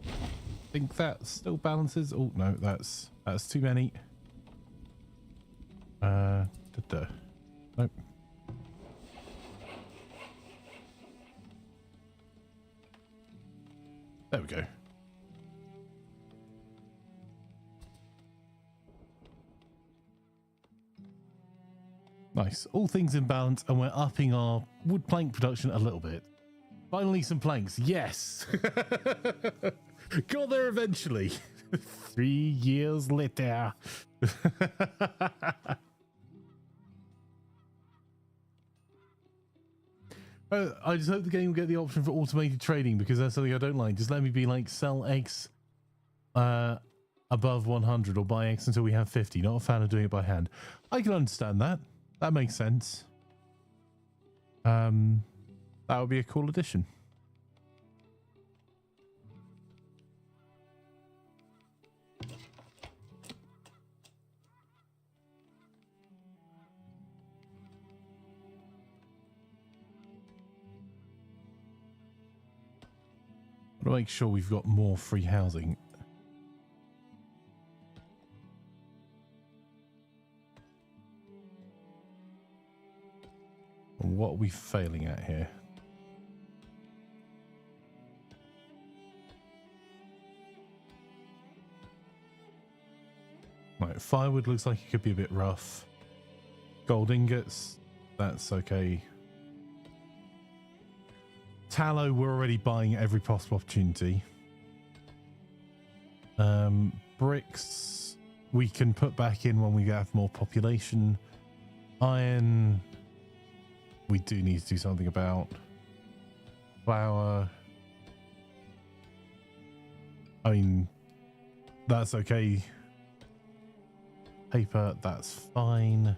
I think that still balances. Oh no, that's too many. Nope. There we go. Nice. All things in balance, and we're upping our wood plank production a little bit. Finally some planks. Yes. Got there eventually. 3 years later. I just hope the game will get the option for automated trading, because that's something I don't like. Just let me be like, sell X above 100 or buy X until we have 50. Not a fan of doing it by hand. I can understand that. That makes sense. That would be a cool addition. To make sure we've got more free housing. And what are we failing at here? Right, firewood looks like it could be a bit rough. Gold ingots, that's okay. Tallow, we're already buying at every possible opportunity. Bricks, we can put back in when we have more population. Iron, we do need to do something about. Flour, I mean, that's okay. Paper, that's fine.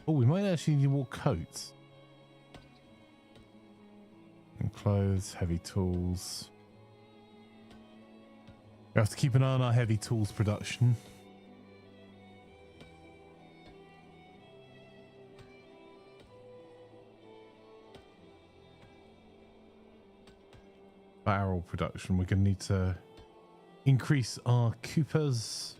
Oh, we might actually need more coats. And clothes, heavy tools. We have to keep an eye on our heavy tools production. Barrel production, we're going to need to increase our coopers.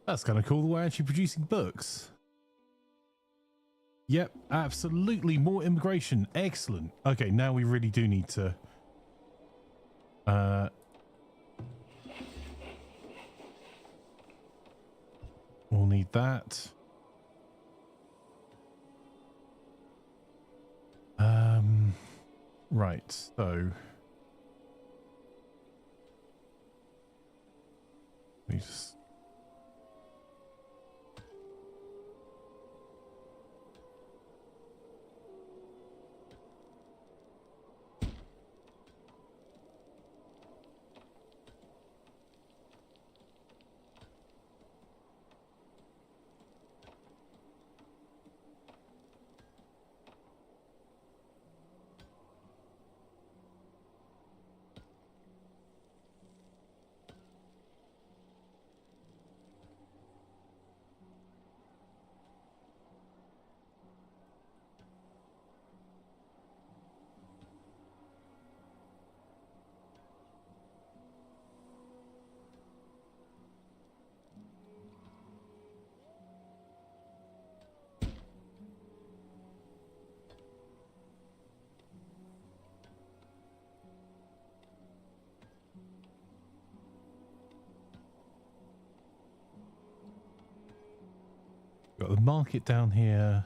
That's kind of cool. We're actually producing books. Yep, absolutely. More immigration. Excellent. Okay, now we really do need to... we'll need that. Right, so... we just... got the market down here.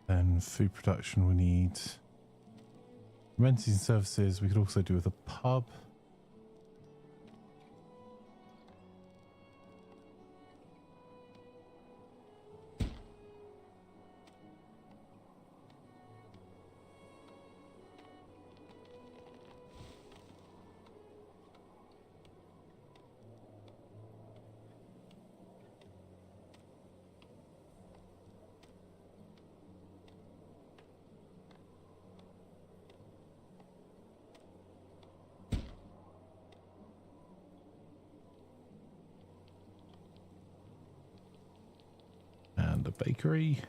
Then food production, we need amenities and services. We could also do with a pub. And a bakery.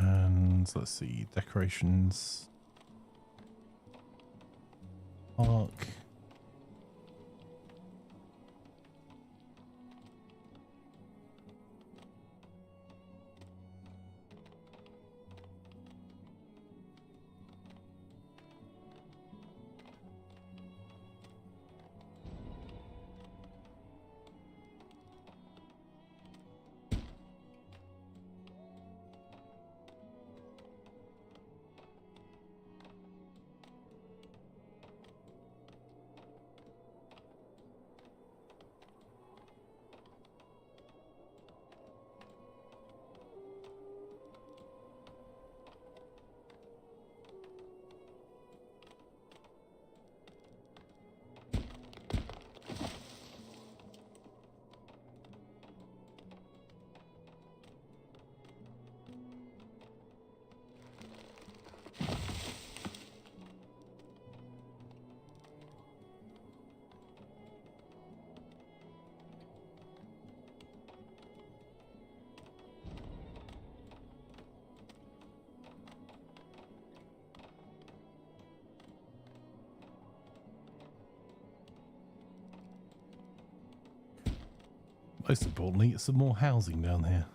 And let's see, decorations. Park. Most importantly, some more housing down here.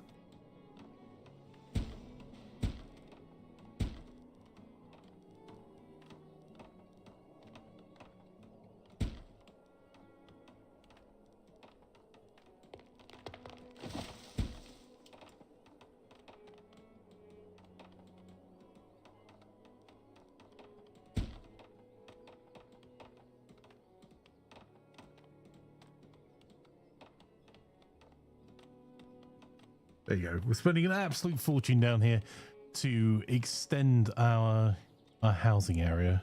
There you go. We're spending an absolute fortune down here to extend our housing area.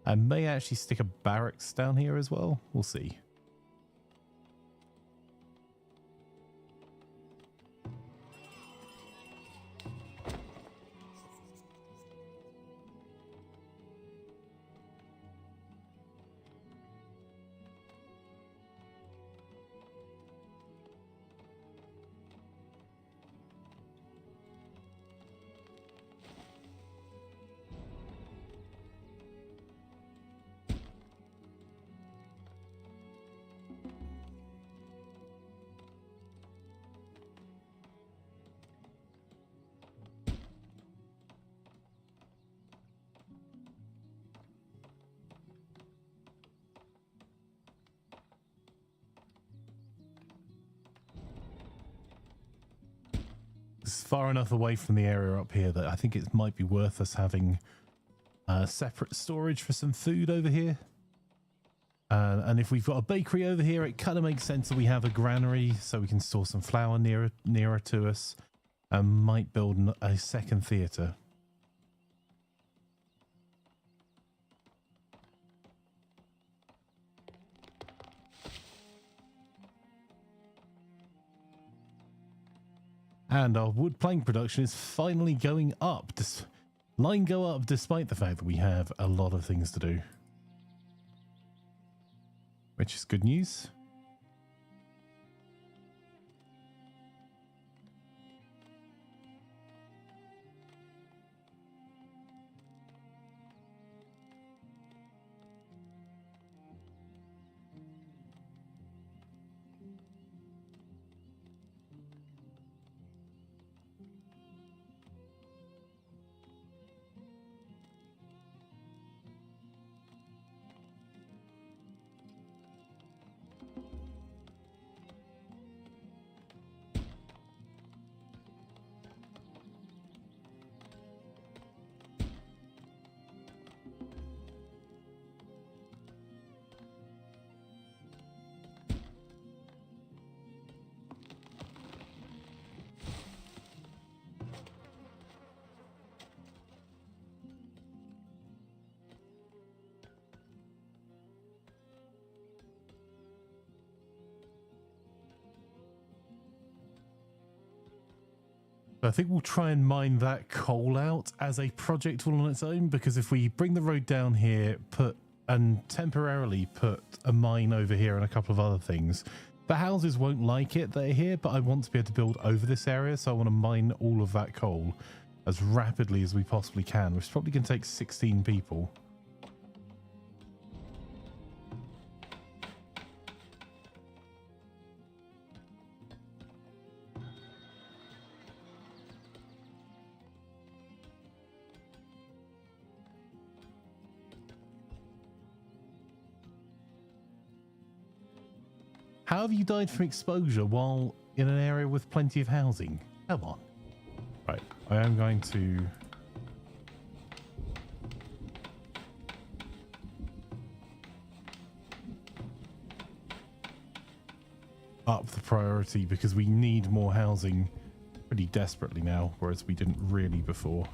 I may actually stick a barracks down here as well. We'll see. It's far enough away from the area up here that I think it might be worth us having separate storage for some food over here. And if we've got a bakery over here, it kind of makes sense that we have a granary so we can store some flour nearer to us, and might build a second theatre. And our wood plank production is finally going up. Line go up despite the fact that we have a lot of things to do. Which is good news. I think we'll try and mine that coal out as a project all on its own, because if we bring the road down here, temporarily put a mine over here and a couple of other things, the houses won't like it. They're here, but I want to be able to build over this area, so I want to mine all of that coal as rapidly as we possibly can, which is probably going to take 16 people. How have you died from exposure while in an area with plenty of housing? Come on. Right, I am going to... up the priority because we need more housing pretty desperately now, whereas we didn't really before.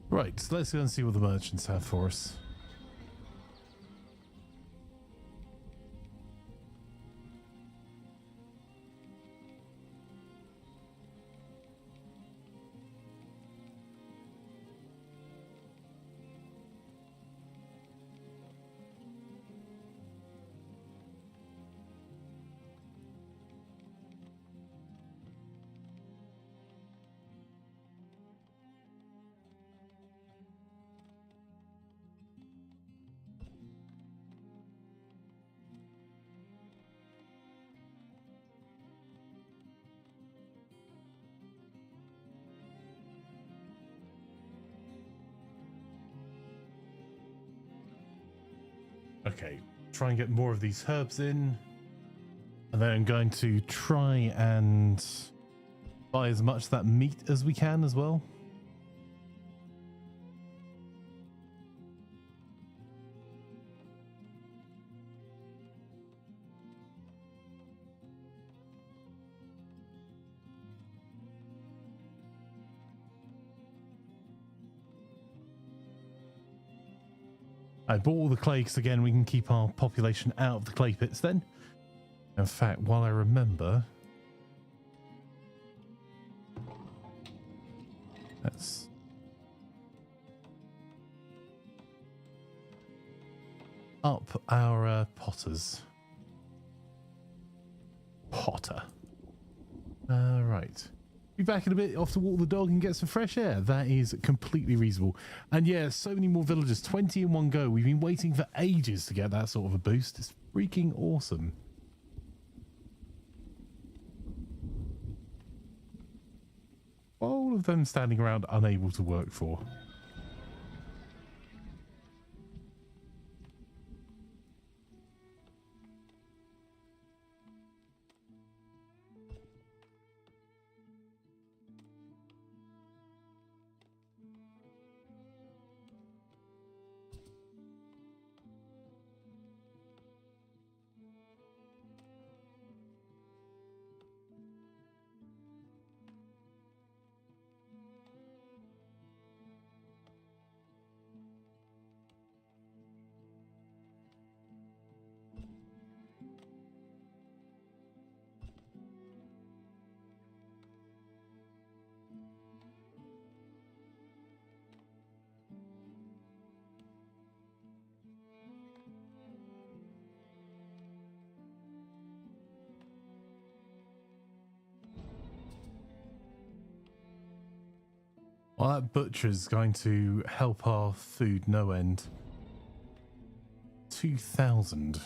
Right, so let's go and see what the merchants have for us. Okay, try and get more of these herbs in. And then I'm going to try and buy as much of that meat as we can as well. I bought all the clay because, again, we can keep our population out of the clay pits then. In fact, while I remember... Let's... up our potters. Potter. Right. Be back in a bit off to walk the dog and get some fresh air. That is completely reasonable. And yeah, so many more villagers, 20 in one go. We've been waiting for ages to get that sort of a boost. It's freaking awesome. All of them standing around unable to work for. Well, that butcher's going to help our food no end. 2,000.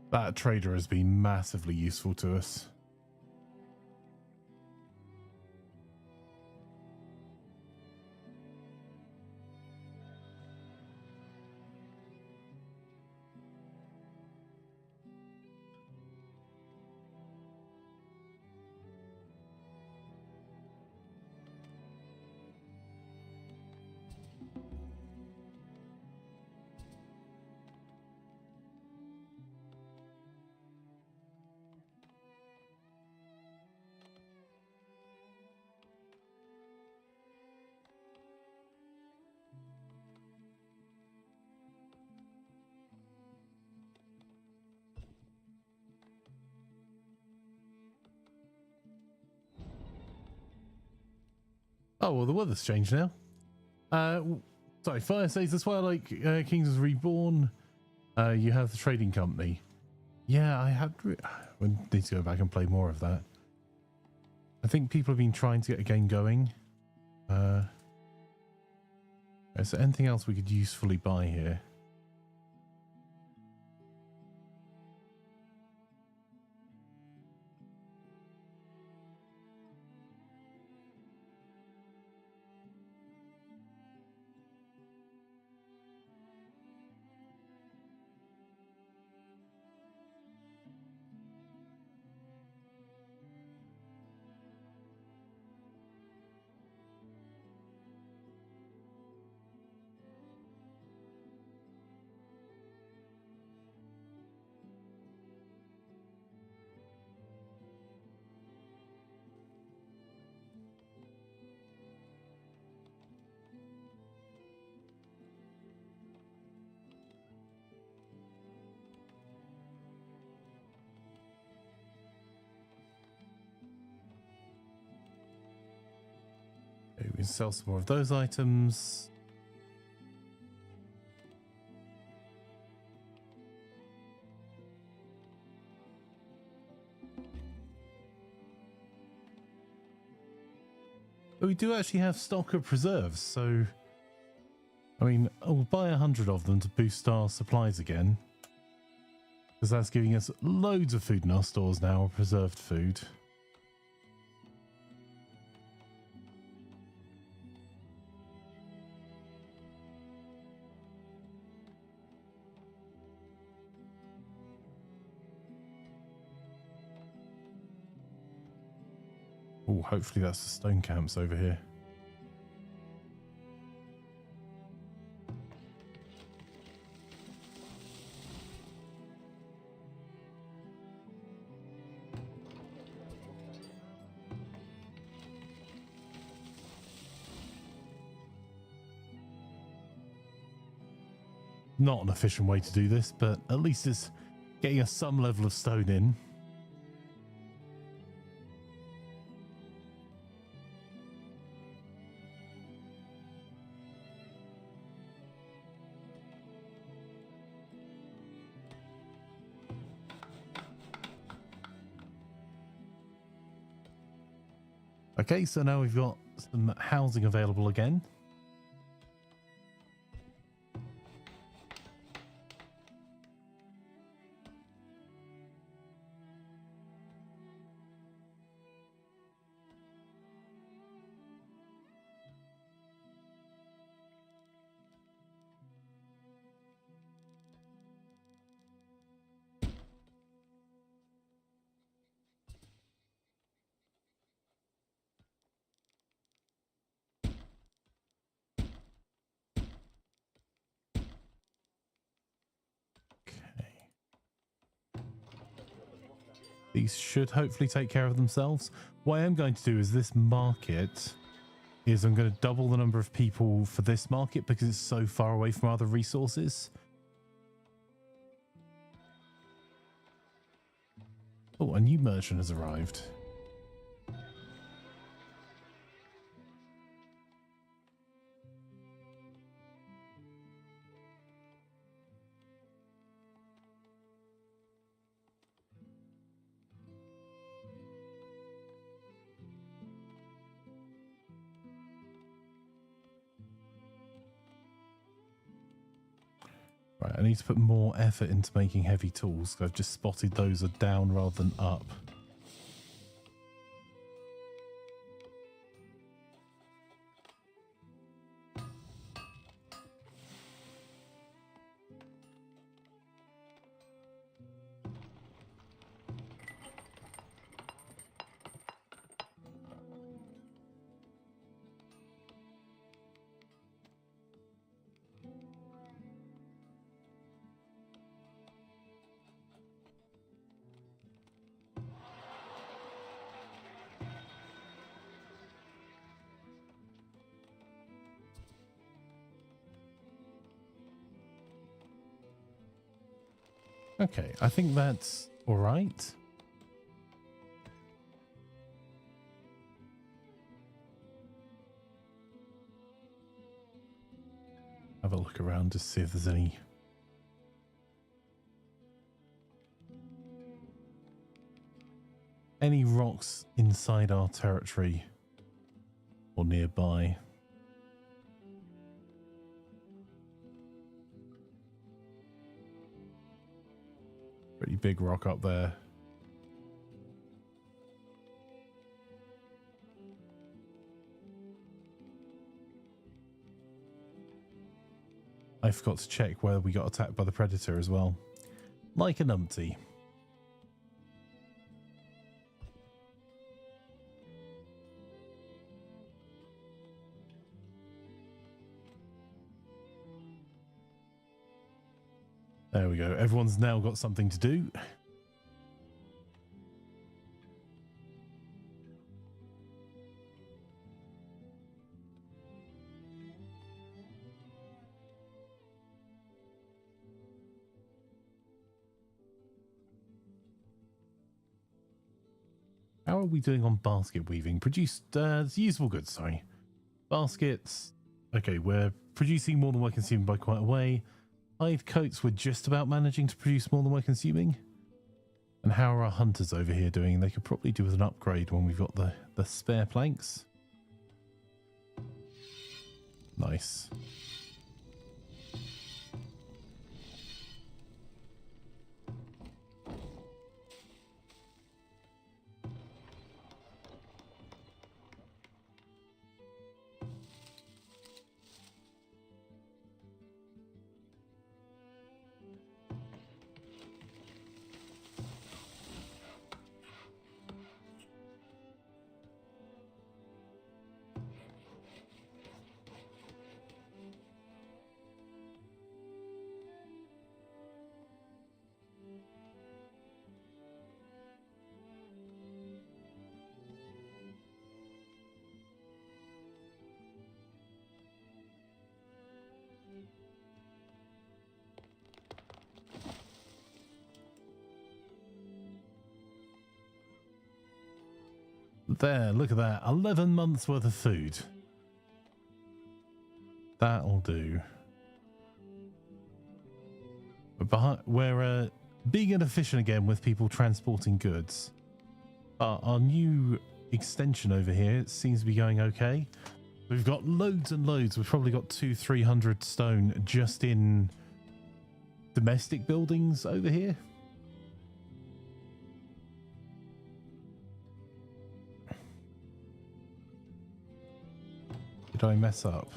That trader has been massively useful to us. Oh, well, the weather's changed now. Sorry, Fire says that's why I like Kings is Reborn. You have the trading company. Yeah, I had... we need to go back and play more of that. I think people have been trying to get a game going. Is there anything else we could usefully buy here? we can sell some more of those items. But we do actually have stock of preserves, so I mean, we'll buy 100 of them to boost our supplies again, because that's giving us loads of food in our stores now, preserved food. Oh, hopefully that's the stone camps over here. Not an efficient way to do this, but at least it's getting us some level of stone in. Okay, so now we've got some housing available again. These should hopefully take care of themselves. What I am going to do is this market is I'm going to double the number of people for this market because it's so far away from other resources. Oh, a new merchant has arrived. Right, I need to put more effort into making heavy tools. I've just spotted those are down rather than up. Okay, I think that's all right. Have a look around to see if there's any rocks inside our territory or nearby. Pretty big rock up there. I forgot to check whether we got attacked by the predator as well. Like a numpty. There we go. Everyone's now got something to do. How are we doing on basket weaving? Produced usable goods, sorry. Baskets. Okay, we're producing more than we're consuming by quite a way. Hide coats, we're just about managing to produce more than we're consuming. And how are our hunters over here doing? They could probably do with an upgrade when we've got the spare planks. Nice. There, look at that. 11 months worth of food. That'll do. We're being inefficient again with people transporting goods. Our new extension over here seems to be going okay. We've got loads and loads. We've probably got 200-300 stone just in domestic buildings over here. Did I mess up?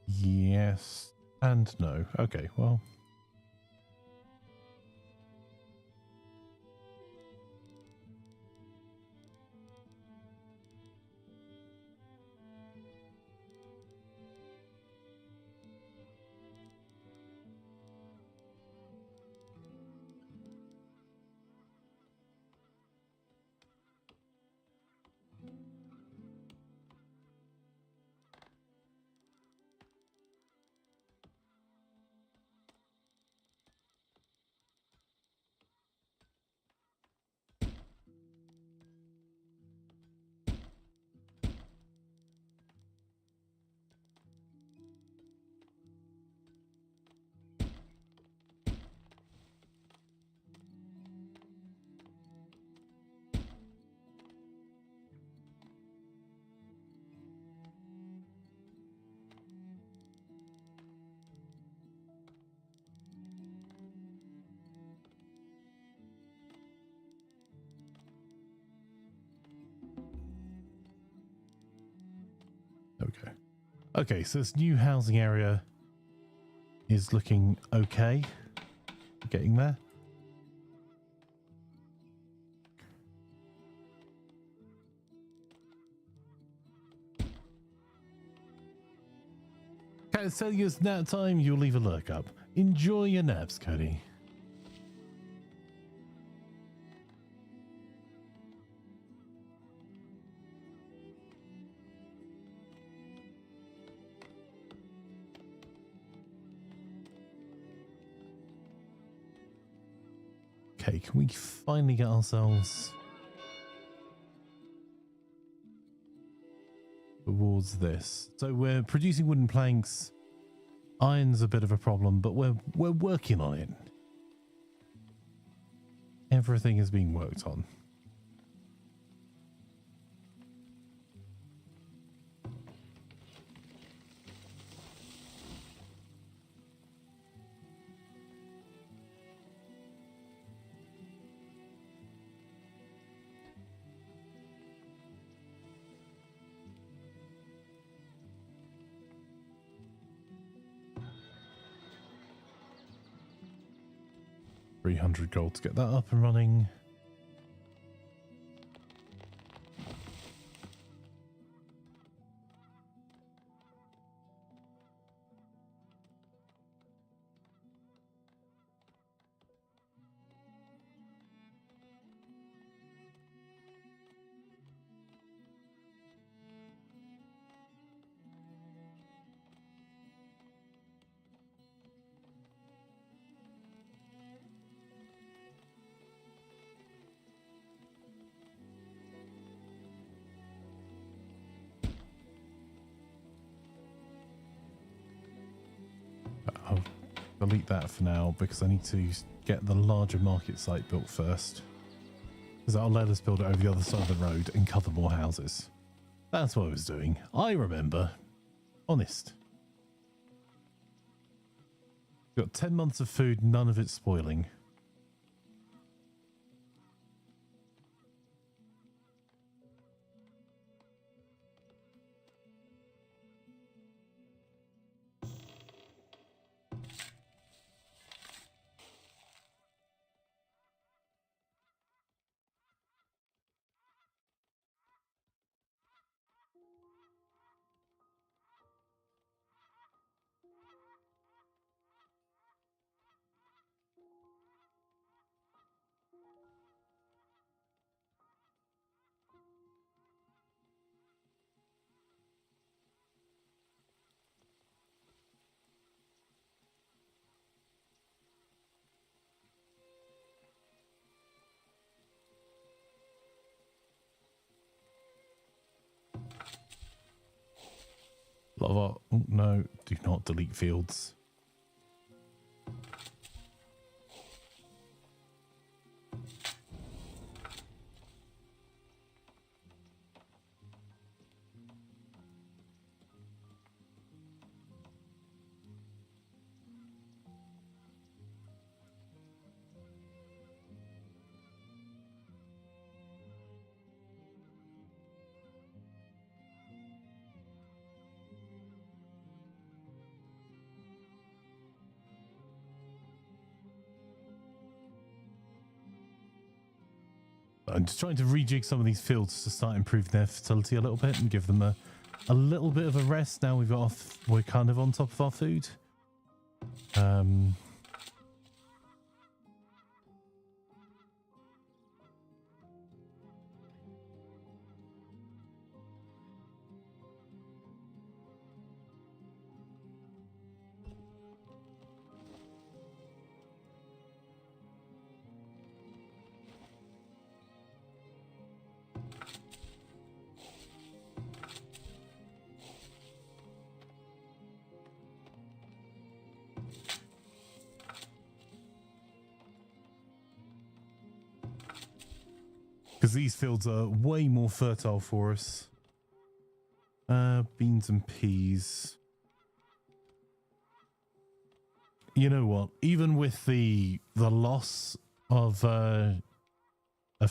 Yes and no. Okay, well. Okay. Okay, so this new housing area is looking okay. Getting there. Can't tell you it's nap time, you'll leave a lurk up. Enjoy your naps, Cody. Okay, can we finally get ourselves towards this? So we're producing wooden planks. Iron's a bit of a problem, but we're working on it. Everything is being worked on. $300 to get that up and running. delete that for now because I need to get the larger market site built first. Because that'll let us build it over the other side of the road and cover more houses. That's what I was doing. I remember. Honest. Got 10 months of food, none of it spoiling. Oh, no, do not delete fields. I'm just trying to rejig some of these fields to start improving their fertility a little bit and give them a little bit of a rest. Now we're kind of on top of our food. Because these fields are way more fertile for us. Beans and peas. You know what? Even with the loss of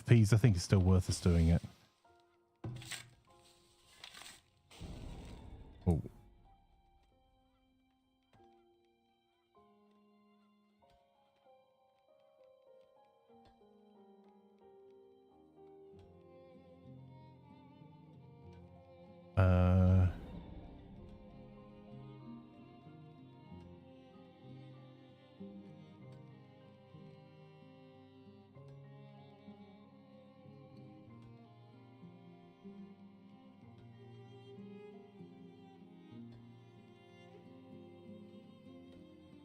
peas, I think it's still worth us doing it. Oh.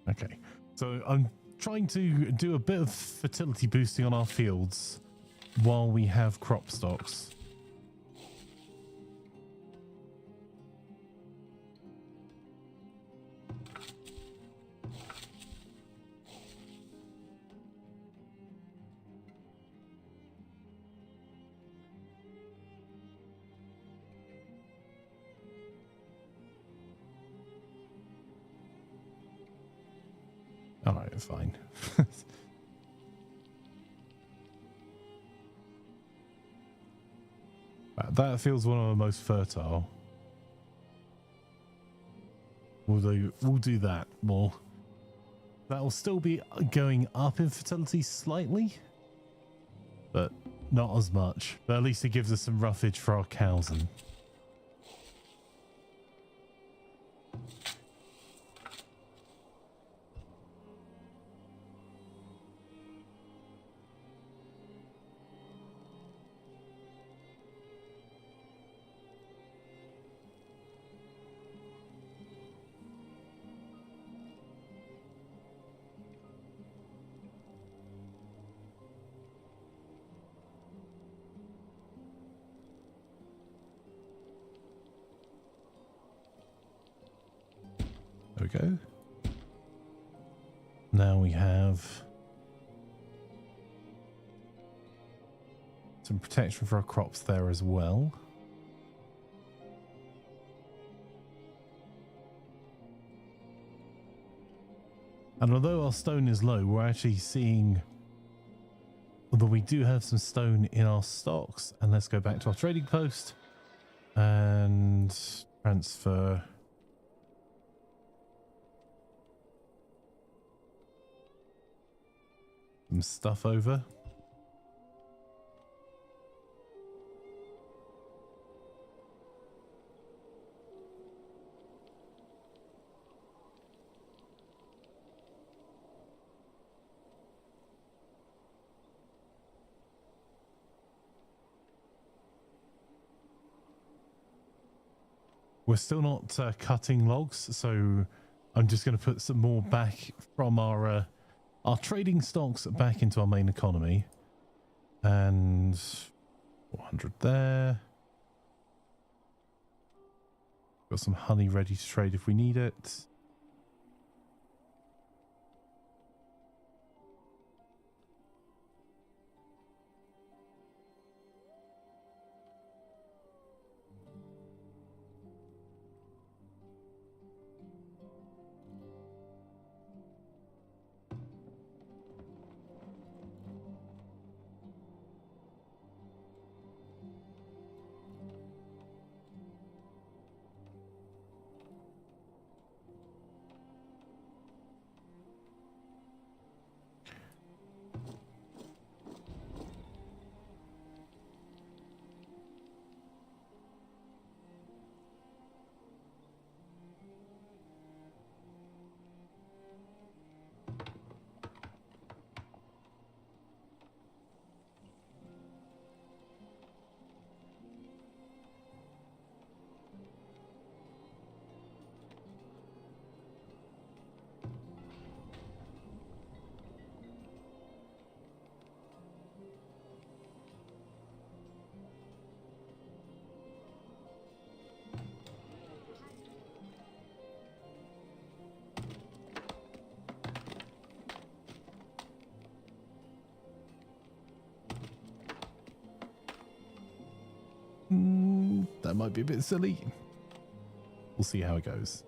Okay, so I'm trying to do a bit of fertility boosting on our fields while we have crop stocks. All right, fine. That feels one of the most fertile. We'll do that more. That will still be going up in fertility slightly, but not as much. But at least it gives us some roughage for our cows and. There we go. now we have some protection for our crops there as well. And although our stone is low, we're actually seeing, although we do have some stone in our stocks. And let's go back to our trading post and transfer some stuff over. We're still not cutting logs, so I'm just going to put some more back from our trading stocks back into our main economy. And 400 there. Got some honey ready to trade if we need it. That might be a bit silly. We'll see how it goes.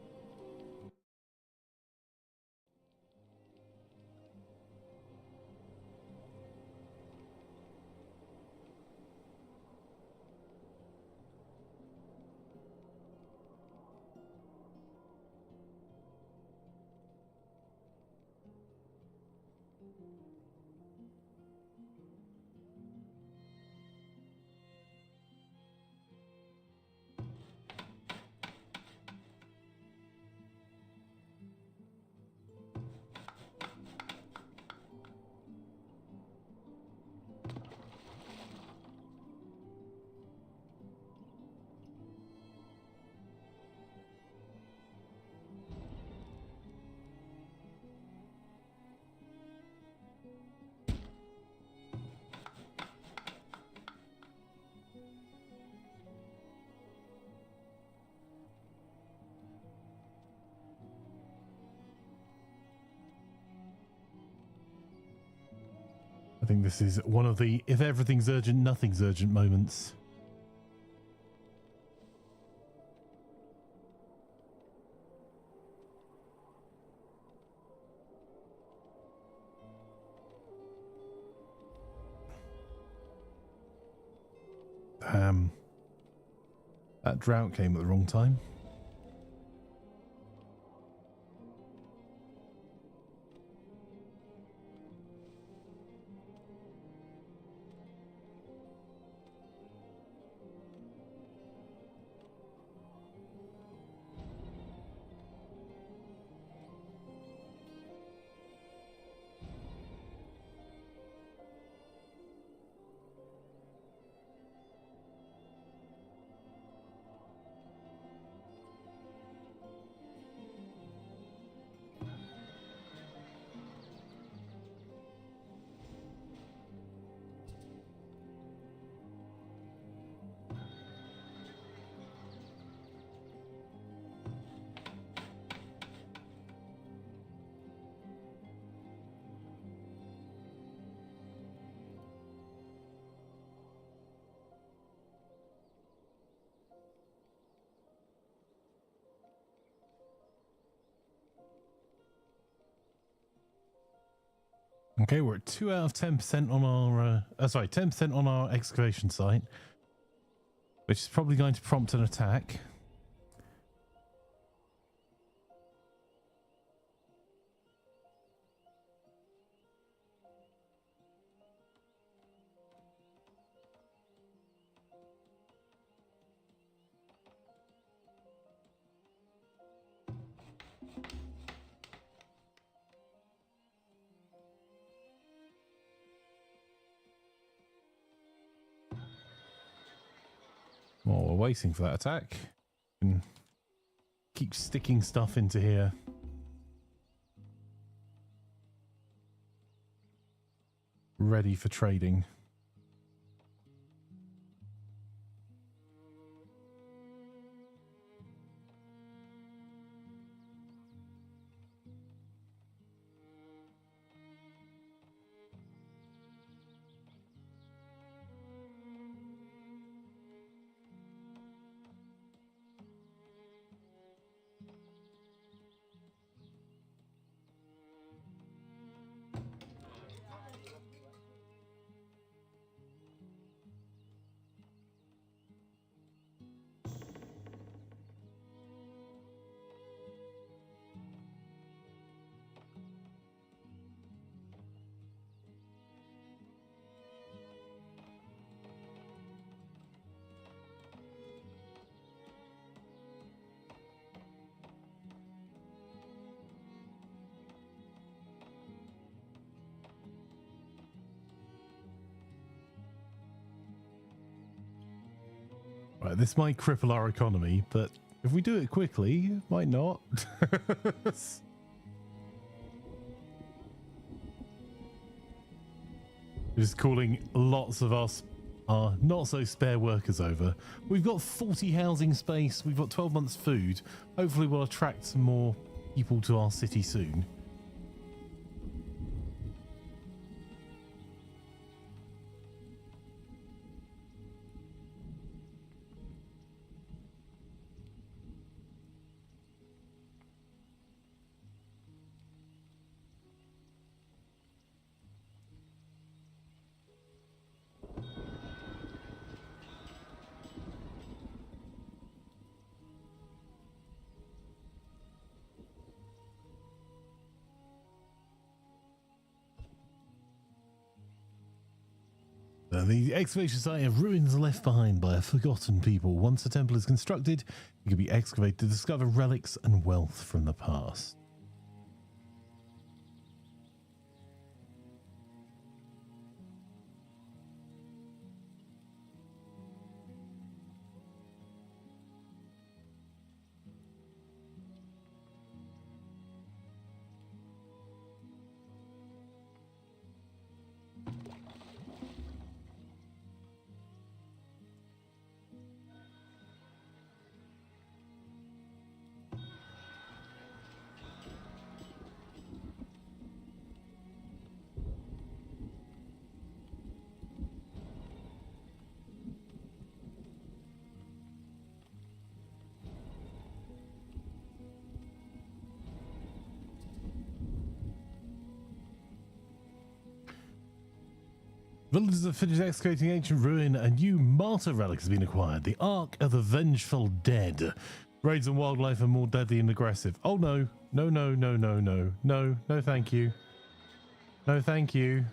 I think this is one of the if everything's urgent, nothing's urgent moments. Damn. That drought came at the wrong time. Okay, we're at 2 out of 10% on our 10% on our excavation site, which is probably going to prompt an attack. While we're waiting for that attack, and keep sticking stuff into here. Ready for trading. Right, this might cripple our economy, but if we do it quickly, it might not. Just calling lots of us not so spare workers over. We've got 40 housing space, we've got 12 months food. Hopefully we'll attract some more people to our city soon. The excavation site of ruins left behind by a forgotten people. Once a temple is constructed, it can be excavated to discover relics and wealth from the past. Villagers have finished excavating ancient ruin. A new martyr relic has been acquired. The Ark of the Vengeful Dead. Raids on wildlife are more deadly and aggressive. Oh no. No, no, no, no, no. No, no thank you. No thank you.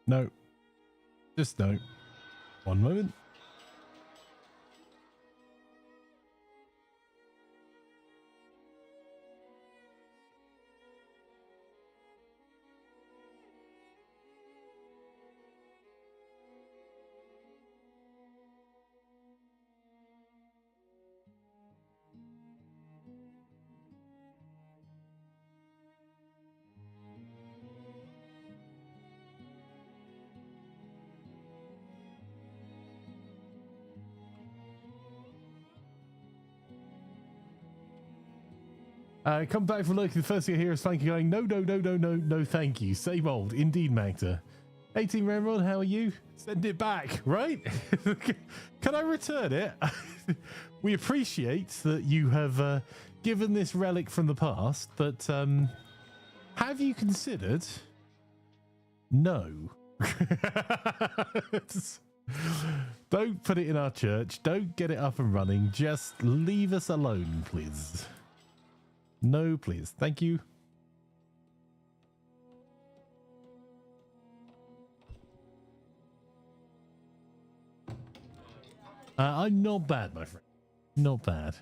No. Just no. One moment. Come back from Loki. The first thing I hear is Flanker going, no, no, no, no, no, no, thank you. Same old. Indeed, Magda. 18 Ramrod, how are you? Send it back, right? Can I return it? We appreciate that you have given this relic from the past, but have you considered? No. Don't put it in our church. Don't get it up and running. Just leave us alone, please. No, please. Thank you. I'm not bad, my friend. Not bad.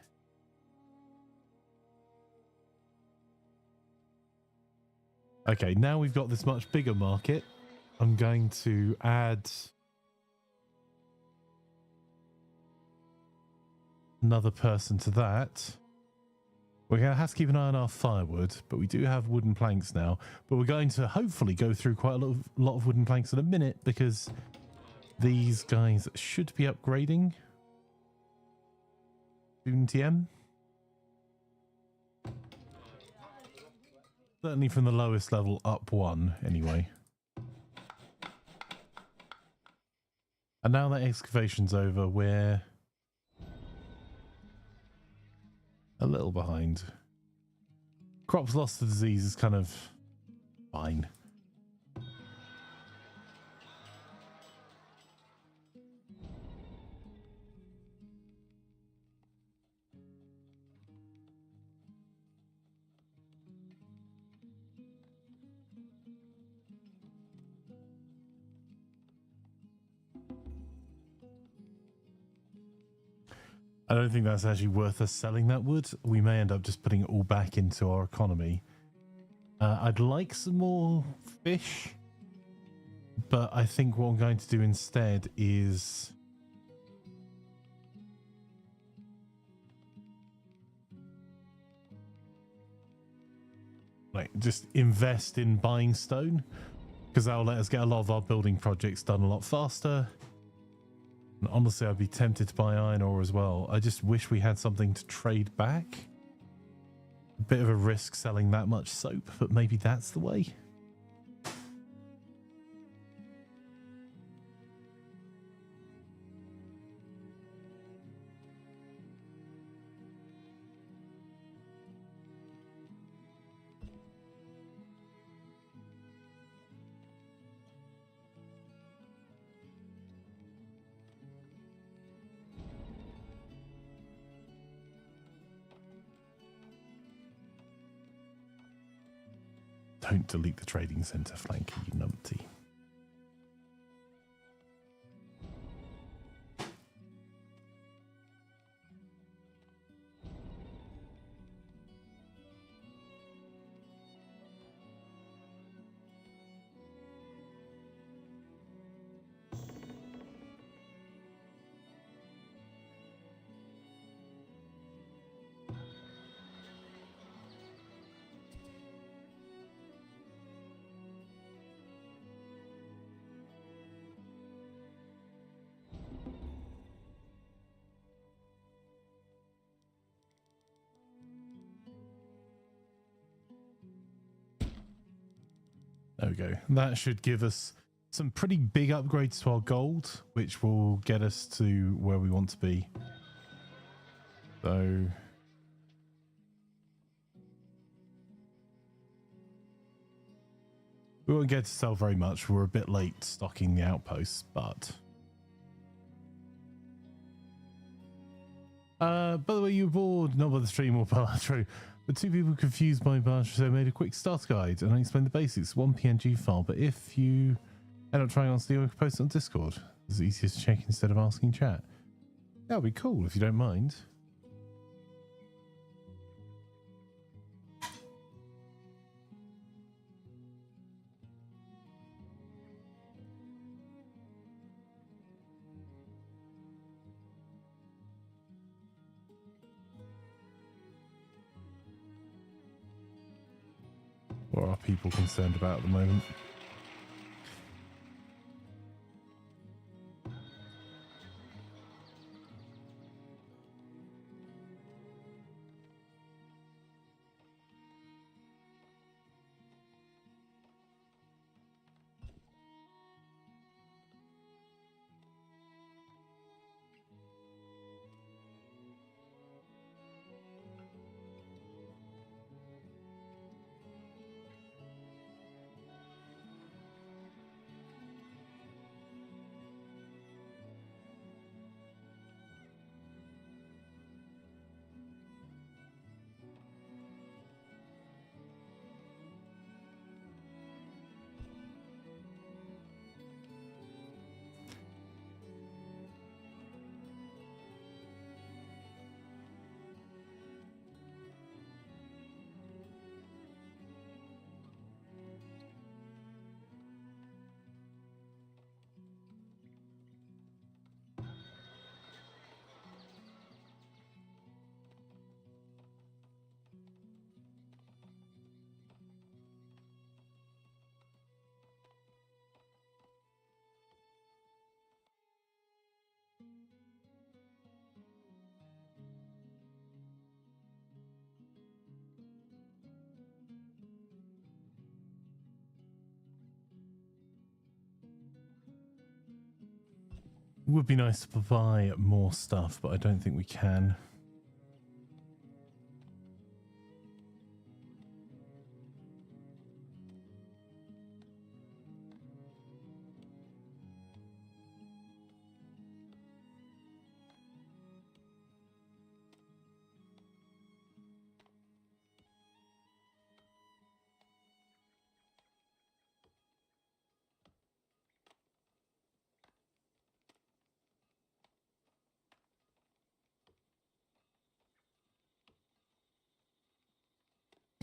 Okay, now we've got this much bigger market. I'm going to add another person to that. We're going to have to keep an eye on our firewood, but we do have wooden planks now. But we're going to hopefully go through quite a lot of wooden planks in a minute, because these guys should be upgrading. Soon, TM. Certainly from the lowest level up one, anyway. And now that excavation's over, we're a little behind. Crops lost to disease is kind of fine. I don't think that's actually worth us selling that wood. We may end up just putting it all back into our economy. I'd like some more fish, but I think what I'm going to do instead is just invest in buying stone, because that will let us get a lot of our building projects done a lot faster. And honestly, I'd be tempted to buy iron ore as well. I just wish we had something to trade back. A bit of a risk selling that much soap, but maybe that's the way. Don't delete the trading center, Flanker, you numpty. There we go. That should give us some pretty big upgrades to our gold, which will get us to where we want to be. So we won't get to sell very much. We're a bit late stocking the outposts, but by the way, you were bored, not by the stream or by the outro. The two people confused by Barge, so I made a quick starter guide and I explained the basics. One PNG file, but if you end up trying on Steam, I can post it on Discord. It's easier to check instead of asking chat. That would be cool if you don't mind. What are people concerned about at the moment? Would be nice to buy more stuff, but I don't think we can.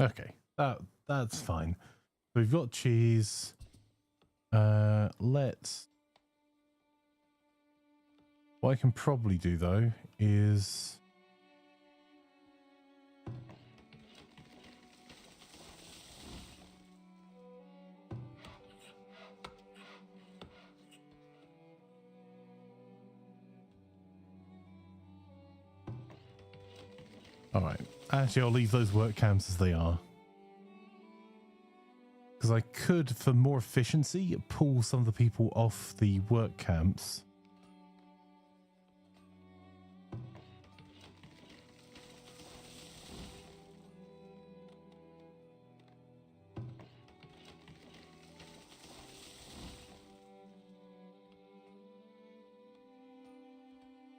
Okay, that's fine. We've got cheese. Let's. What I can probably do though is. All right. Actually, I'll leave those work camps as they are. Because I could, for more efficiency, pull some of the people off the work camps.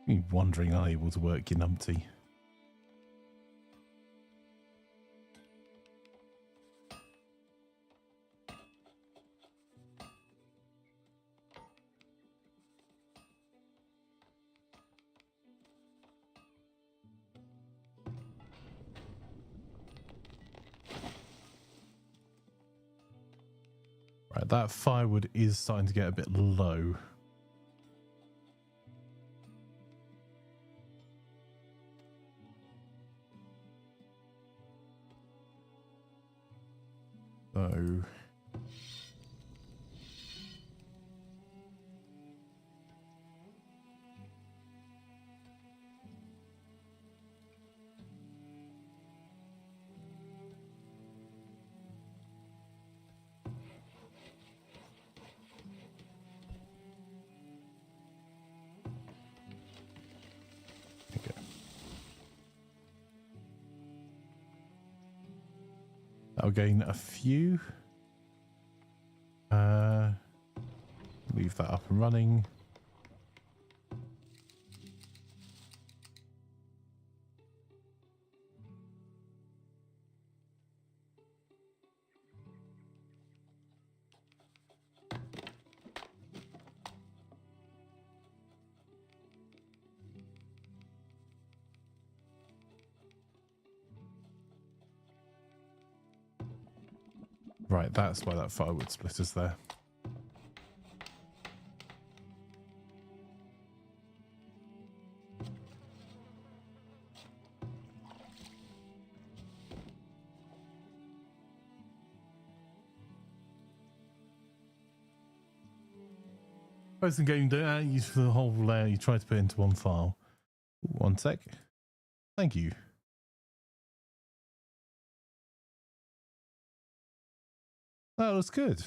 You're wondering, unable to work your numpty. Right, that firewood is starting to get a bit low. So... I'll gain a few. Leave that up and running. Right, that's why that firewood splitter's there. Most of the game don't use for the whole layer. You try to put it into one file. One sec. Thank you. That looks good.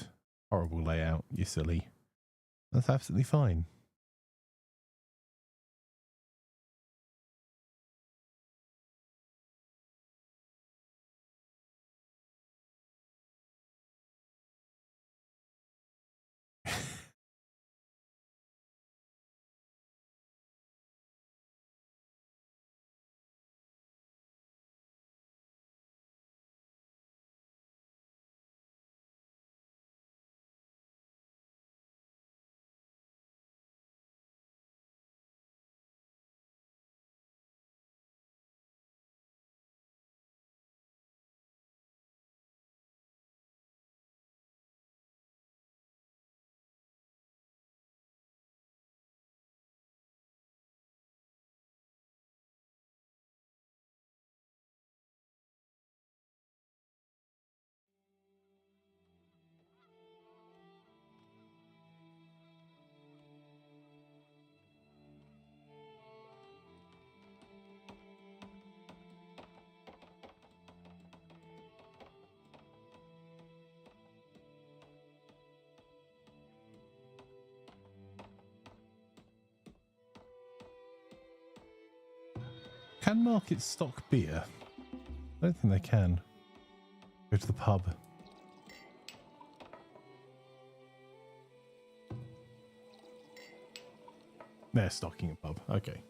Horrible layout, you silly. That's absolutely fine. can markets stock beer? I don't think they can. Go to the pub. They're stocking a pub. Okay.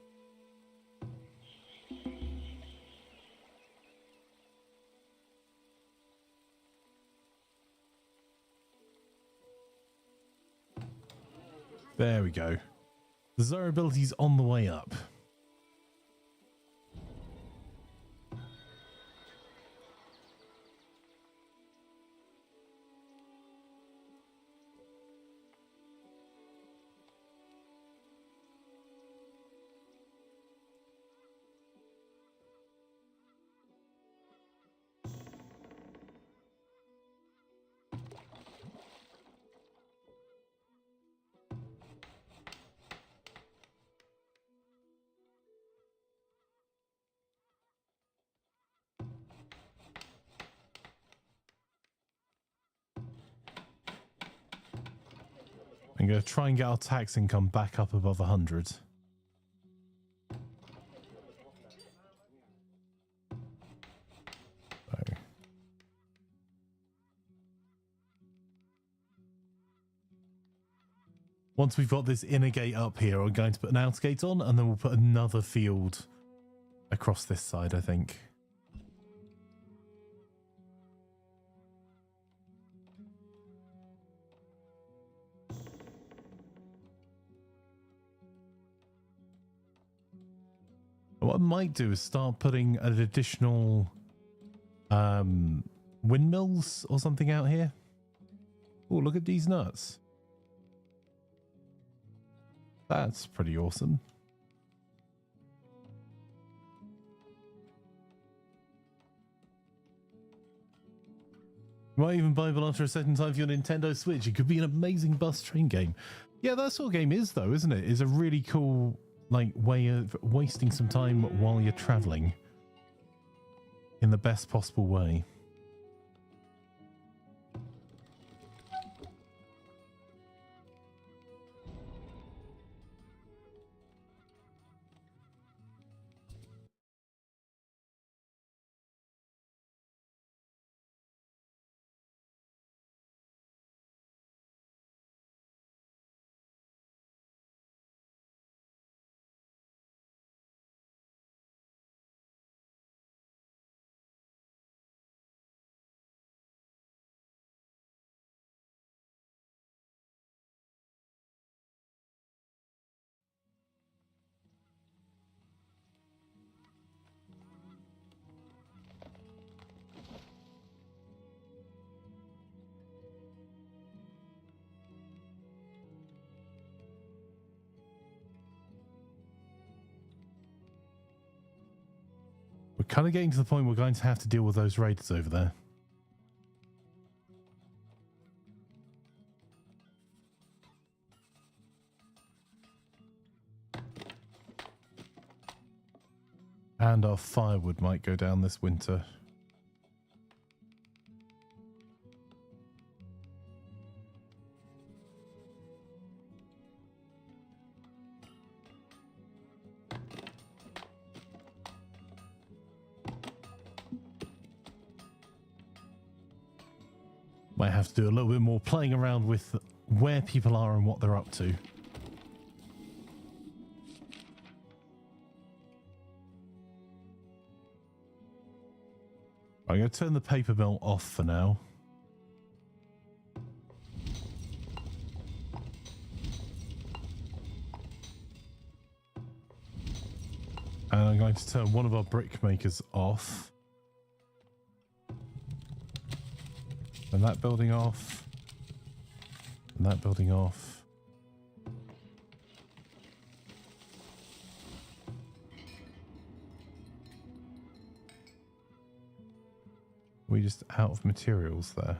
There we go. Desirability's on the way up. I'm going to try and get our tax income back up above 100. So. Once we've got this inner gate up here, I'm going to put an outer gate on, and then we'll put another field across this side, I think. What I might do is start putting an additional windmills or something out here. Oh, look at these nuts. That's pretty awesome. You might even buy one after a certain time for your Nintendo Switch. It could be an amazing bus train game. Yeah, that sort of game is, though, isn't it? It's a really cool like way of wasting some time while you're traveling in the best possible way. We're kind of getting to the point we're going to have to deal with those raiders over there. And our firewood might go down this winter. Might have to do a little bit more playing around with where people are and what they're up to. I'm going to turn the paper mill off for now. And I'm going to turn one of our brick makers off. And that building off. And that building off. We're just out of materials there.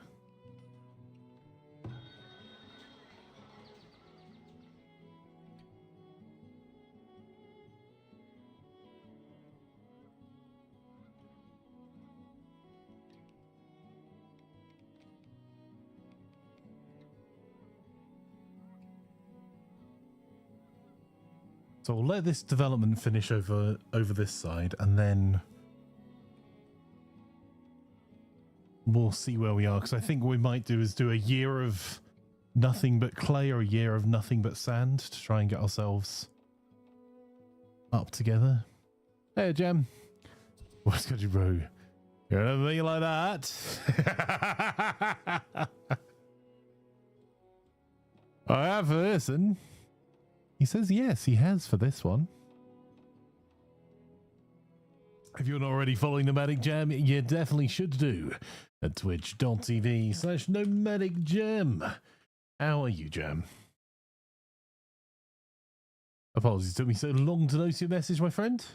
So we'll let this development finish over this side, and then we'll see where we are. Because I think what we might do is do a year of nothing but clay or a year of nothing but sand to try and get ourselves up together. Hey, Gem. What's good, you bro? You're gonna be like that. I have for this, and he says yes, he has for this one. If you're not already following Nomadic Jam, you definitely should do at twitch.tv/Nomadic Jam. How are you, Jam? Apologies, it took me so long to notice your message, my friend.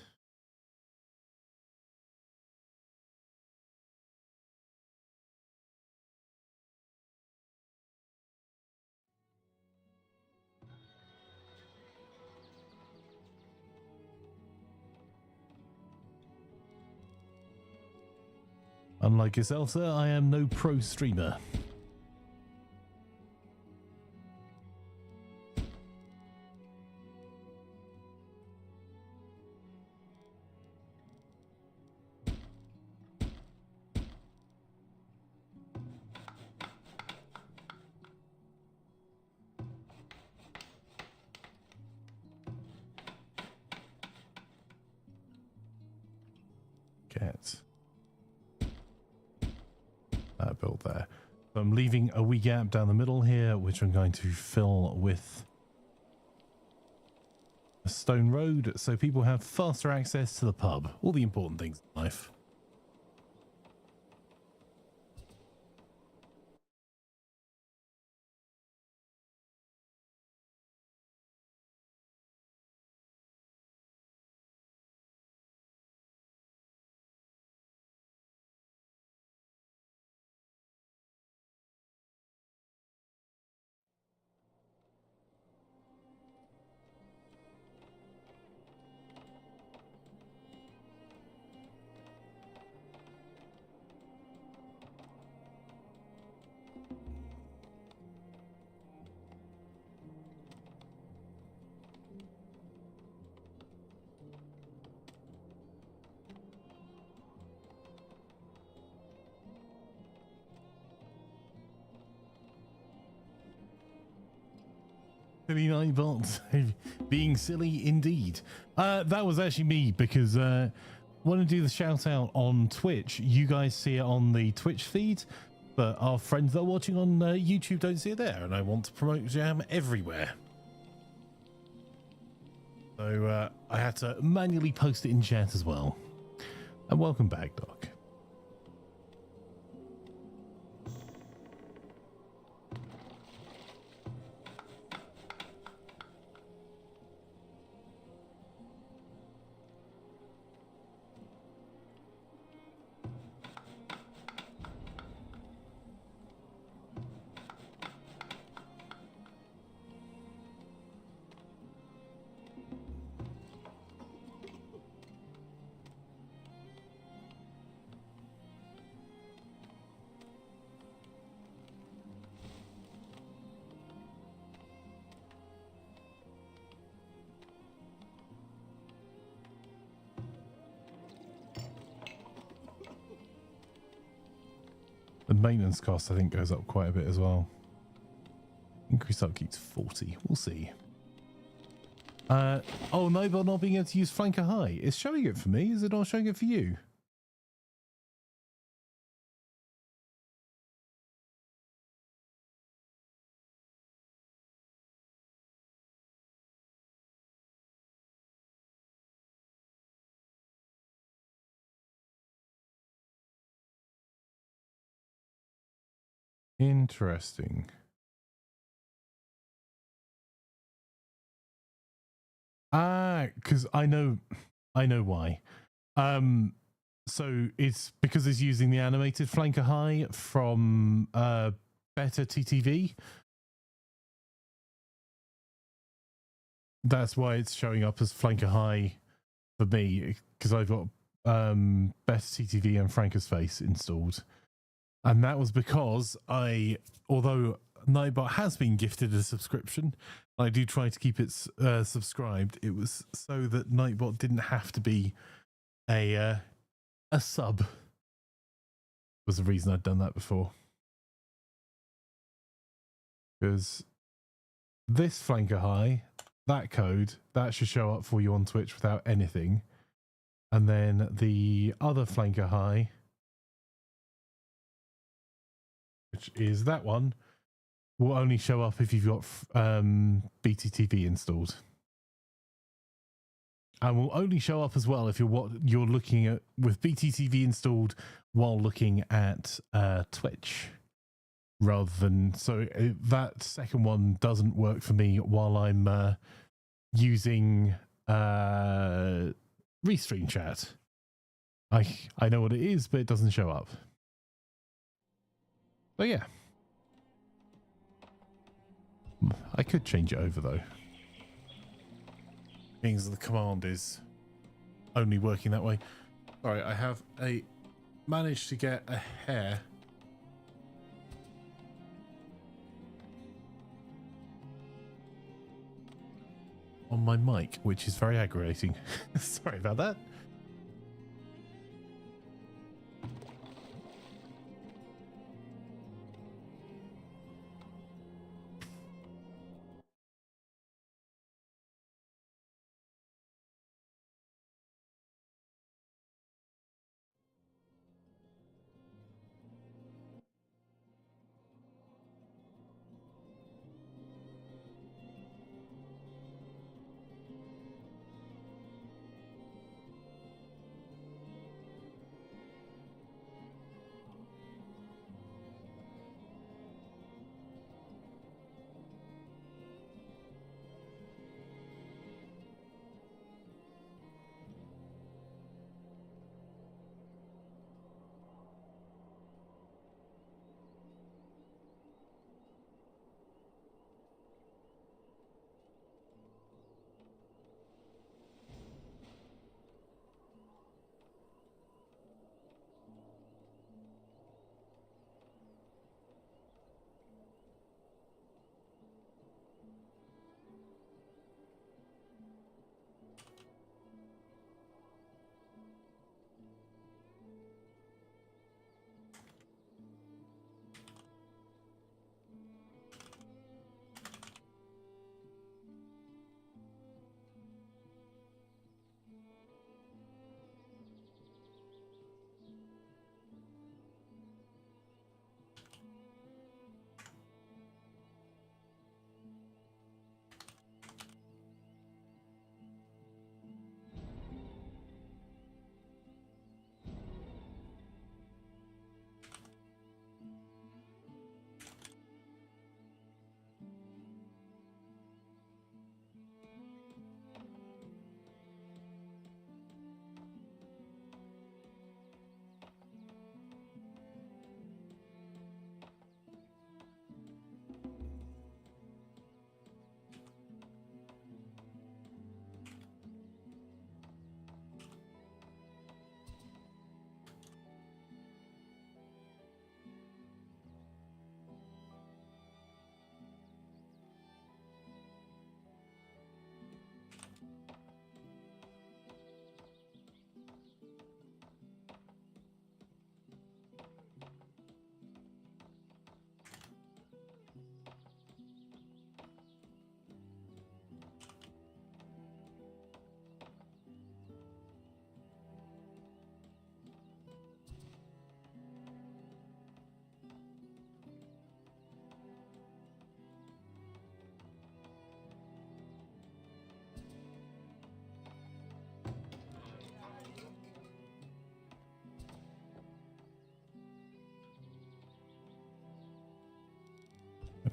Unlike yourself, sir, I am no pro streamer. Get that built there. So I'm leaving a wee gap down the middle here, which I'm going to fill with a stone road so people have faster access to the pub. All the important things in life. Silly 9 bots. Being silly indeed. That was actually me, because want to do the shout out on Twitch. You guys see it on the Twitch feed, but our friends that are watching on YouTube don't see it there, and I want to promote Jam everywhere. So I had to manually post it in chat as well. And welcome back, Doc. The maintenance cost, I think, goes up quite a bit as well. Increased upkeep to 40. We'll see. Oh, no, but not being able to use Flanker High. It's showing it for me. Is it not showing it for you? Interesting. Because I know why. So it's because it's using the animated Flanker High from Better TTV. That's why it's showing up as Flanker High for me, because I've got Better TTV and Franker's Face installed. And that was because although Nightbot has been gifted a subscription, I do try to keep it subscribed. It was so that Nightbot didn't have to be a sub. Was the reason I'd done that before. Because this flanker high, that code, that should show up for you on Twitch without anything. And then the other flanker high, which is that one, will only show up if you've got BTTV installed. And will only show up as well if you're looking at with BTTV installed while looking at Twitch. Rather than, so that second one doesn't work for me while I'm using Restream Chat. I know what it is, but it doesn't show up. But yeah. I could change it over though. Means the command is only working that way. Alright, I have managed to get a hair on my mic, which is very aggravating. Sorry about that.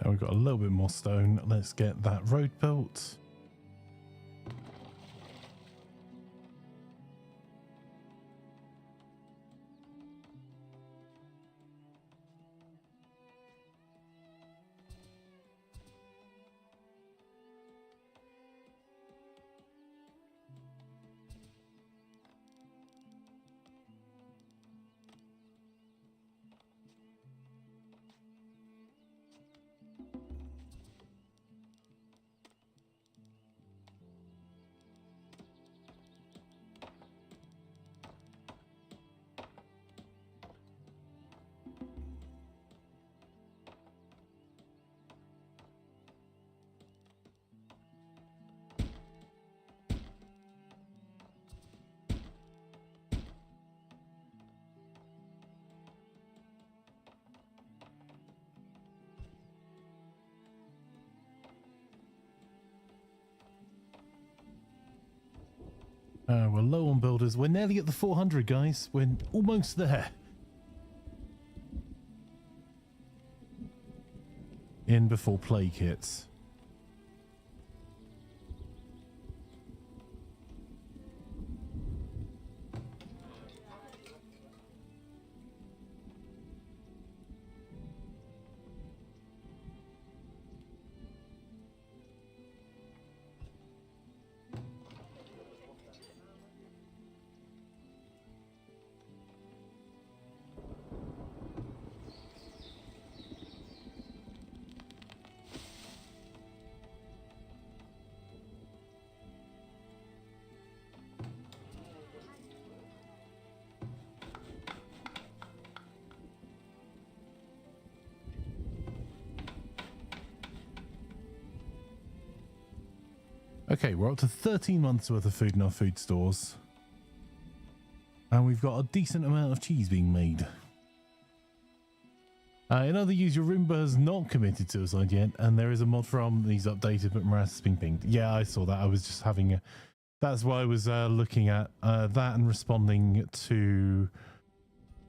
Now we've got a little bit more stone. Let's get that road built. We're low on builders. We're nearly at the 400, guys. We're almost there. In before plague hits. Okay, we're up to 13 months worth of food in our food stores. And we've got a decent amount of cheese being made. In other news, your Roomba has not committed suicide yet, and there is a mod from these updated, but Morass has been pinged. Yeah, I saw that. I was just having a... That's why I was looking at that and responding to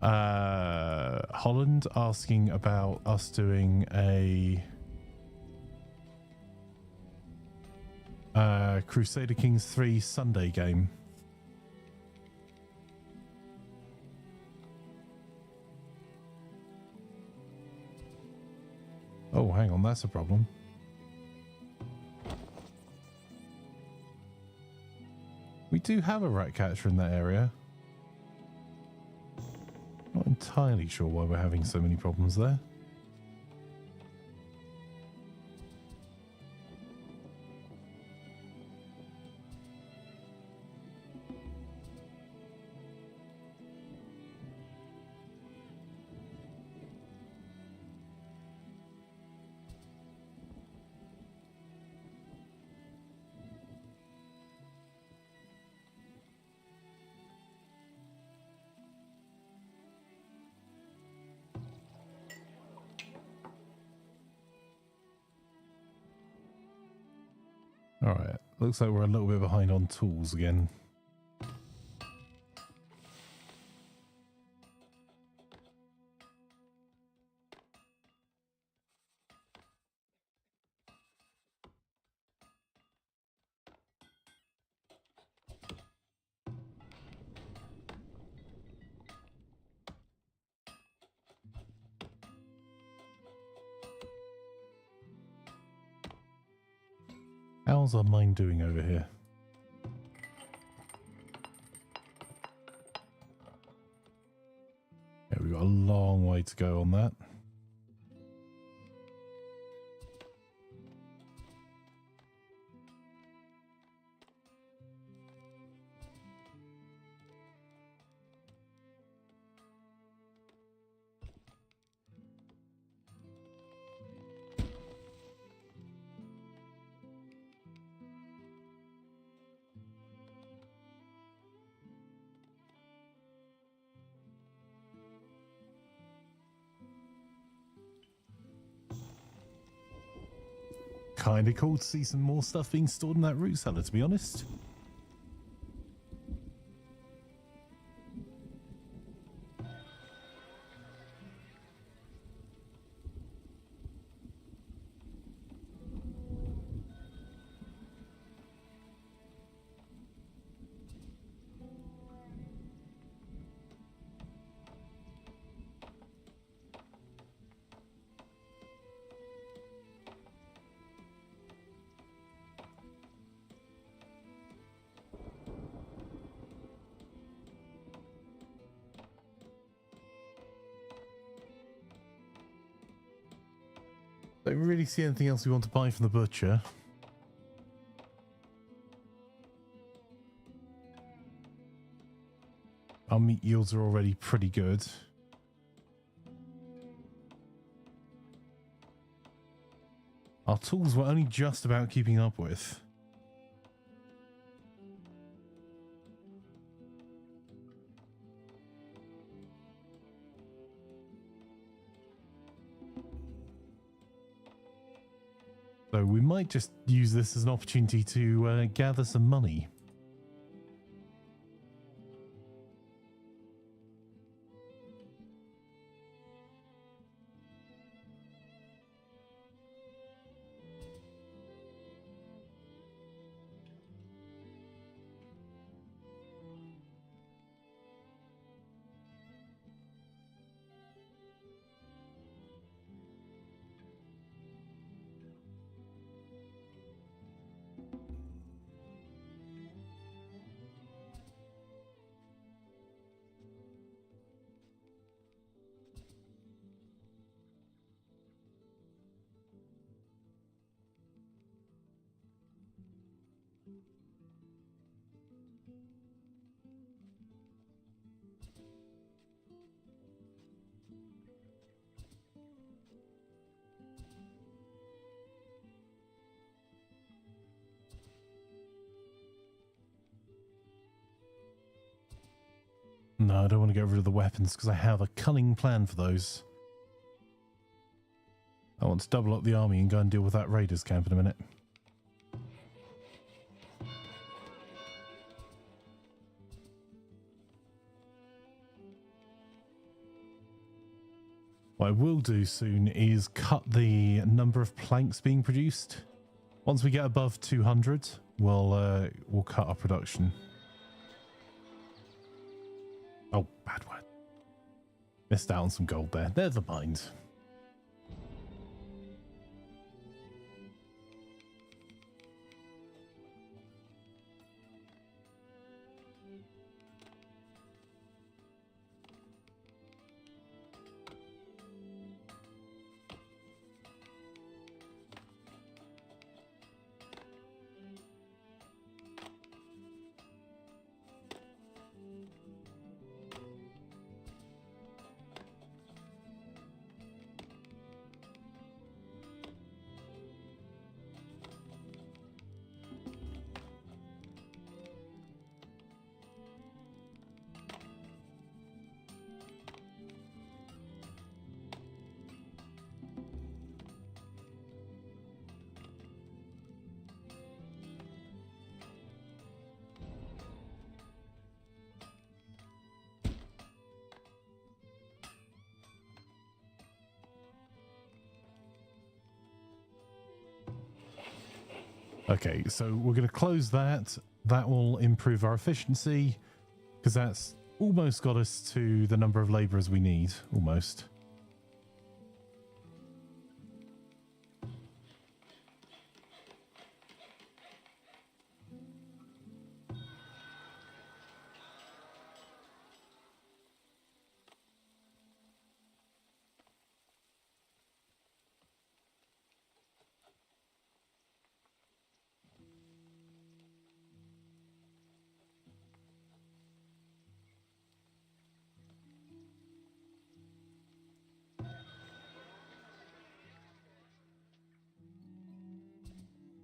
Holland asking about us doing a... Crusader Kings 3 Sunday game. Oh, hang on, that's a problem. We do have a rat catcher in that area. Not entirely sure why we're having so many problems there. All right, looks like we're a little bit behind on tools again. How's our mine doing over here? Yeah, we've got a long way to go on that. Kind of cool to see some more stuff being stored in that root cellar, to be honest. Don't really see anything else we want to buy from the butcher. Our meat yields are already pretty good. Our tools were only just about keeping up with. So we might just use this as an opportunity to gather some money. No, I don't want to get rid of the weapons because I have a cunning plan for those. I want to double up the army and go and deal with that raiders camp in a minute. What I will do soon is cut the number of planks being produced. Once we get above 200, we'll cut our production. Oh, bad word. Missed out on some gold there. Never mind. Okay, so we're going to close that. That will improve our efficiency because that's almost got us to the number of laborers we need. Almost.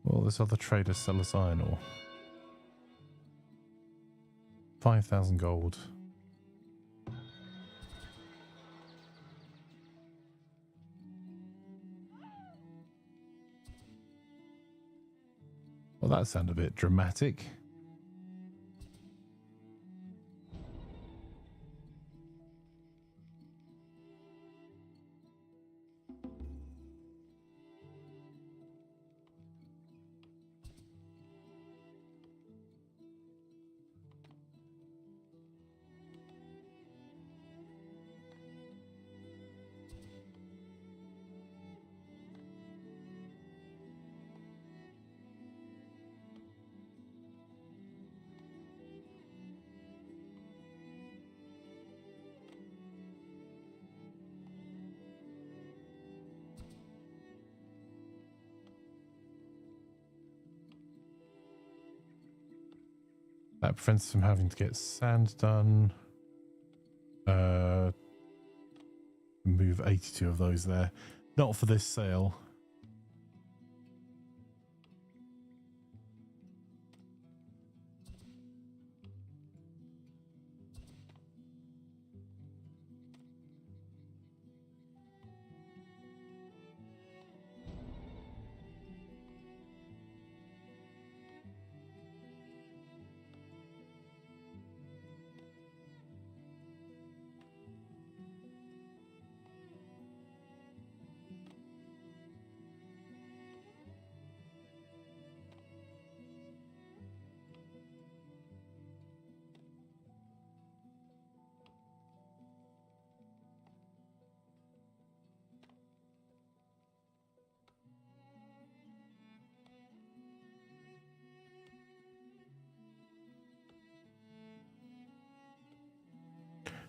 Well, this other trader sell us iron ore. 5,000 gold. Well, that sounded a bit dramatic. That prevents us from having to get sand done. Move 82 of those there. Not for this sale.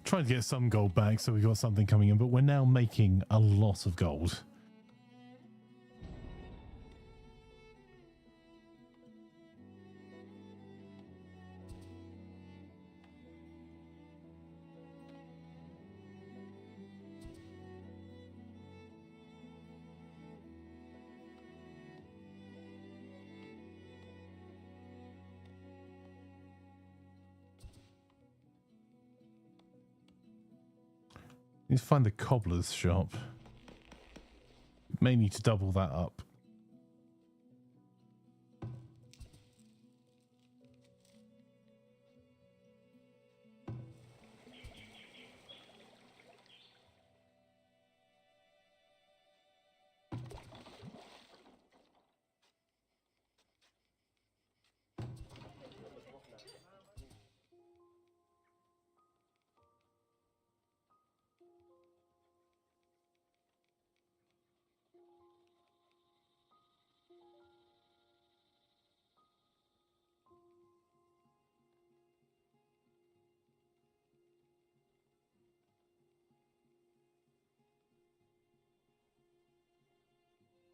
Trying to get some gold back so we've got something coming in, but we're now making a lot of gold. Need to find the cobbler's shop. May need to double that up.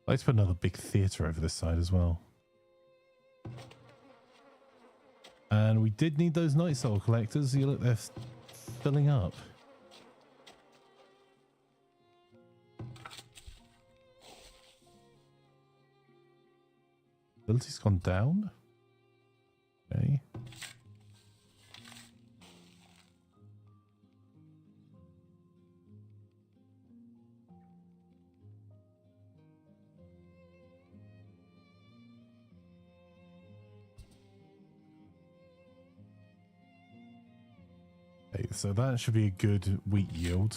Let's put another big theatre over this side as well. And we did need those night soul collectors. You look, they're filling up. Ability's gone down. Okay. Okay, so that should be a good wheat yield.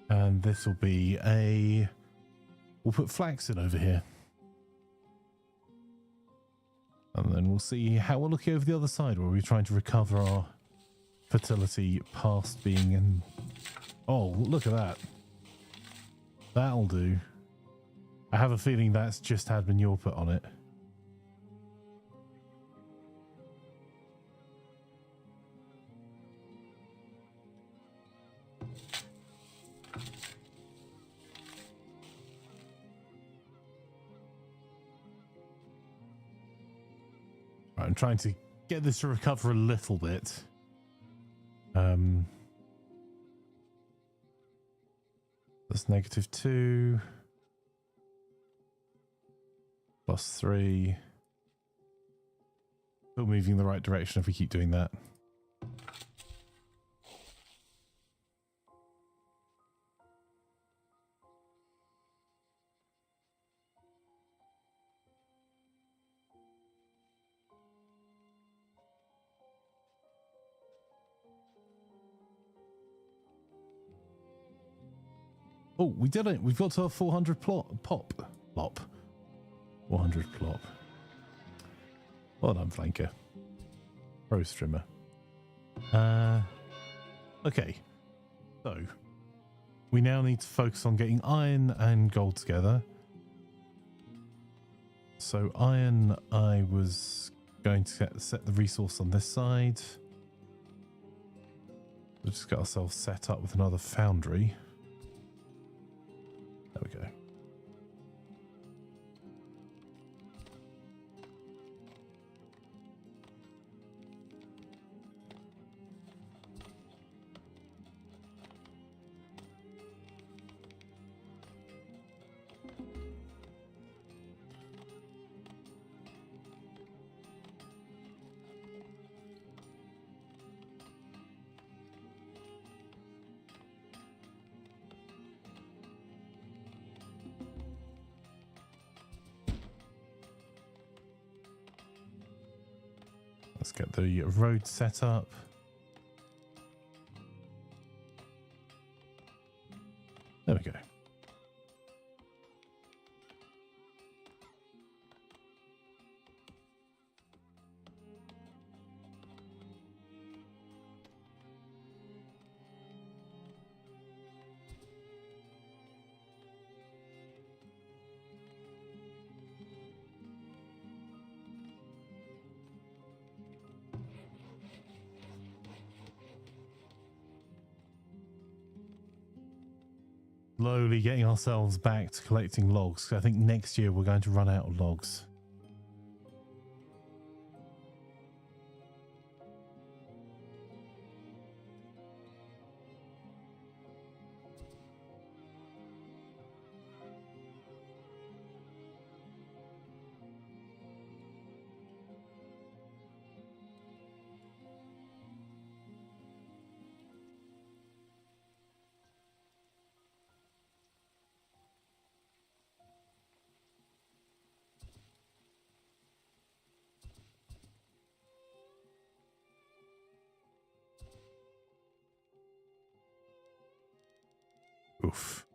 And this will be a... We'll put flax in over here. And then we'll see how we're looking over the other side where we're trying to recover our fertility past being in... Oh, look at that. That'll do. I have a feeling that's just had manure put on it. Right, I'm trying to get this to recover a little bit. That's -2. +3. Still moving in the right direction if we keep doing that. Oh, we did it. We've got to our 400 plop. 400 plop. Well done, Flanker. Pro streamer. Okay. So, we now need to focus on getting iron and gold together. So, iron, I was going to set the resource on this side. We'll just get ourselves set up with another foundry. There we go. Let's get the road set up. There we go. Slowly getting ourselves back to collecting logs. I think next year we're going to run out of logs. Oof.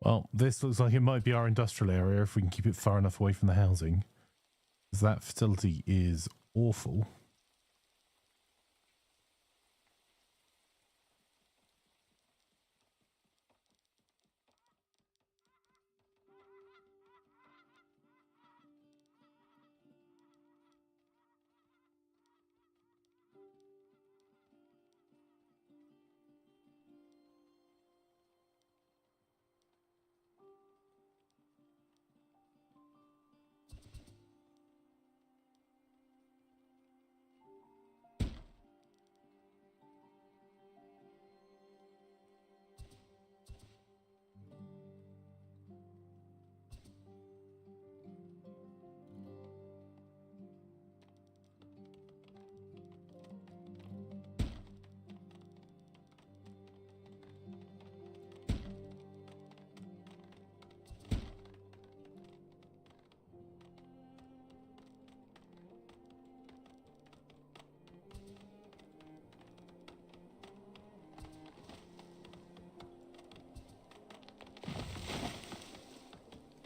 Well, this looks like it might be our industrial area if we can keep it far enough away from the housing. Because that facility is awful.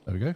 There we go.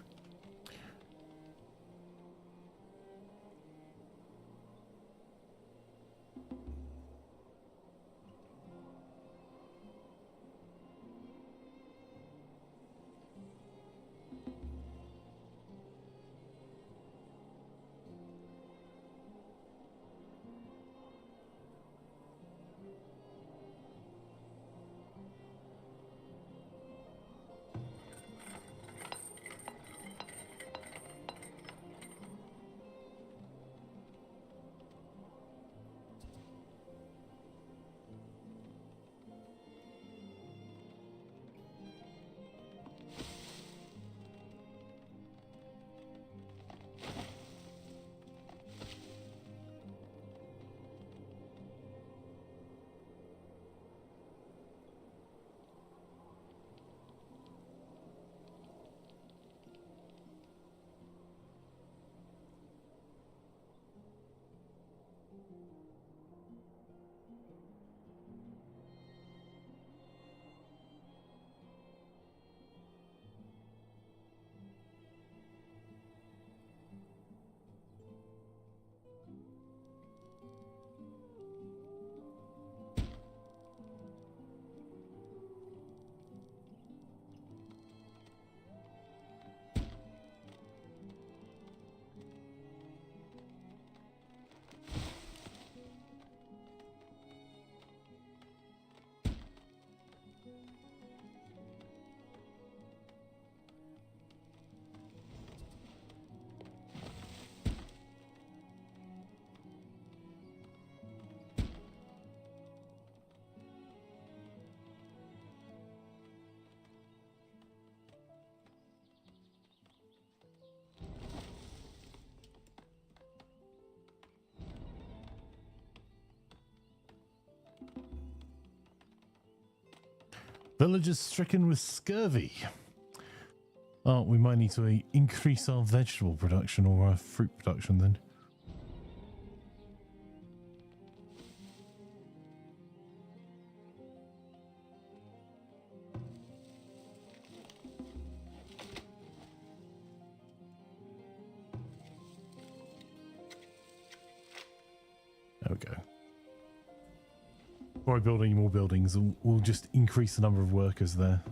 Villagers stricken with scurvy. Oh, we might need to increase our vegetable production or our fruit production then. There we go. Before I build any more buildings, we'll just increase the number of workers there.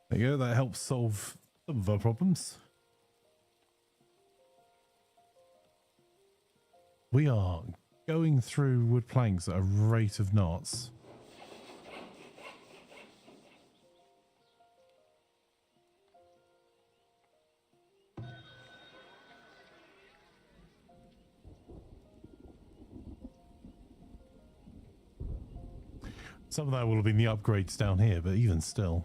There you go, that helps solve some of our problems. We are going through wood planks at a rate of knots. Some of that will have been the upgrades down here, but even still.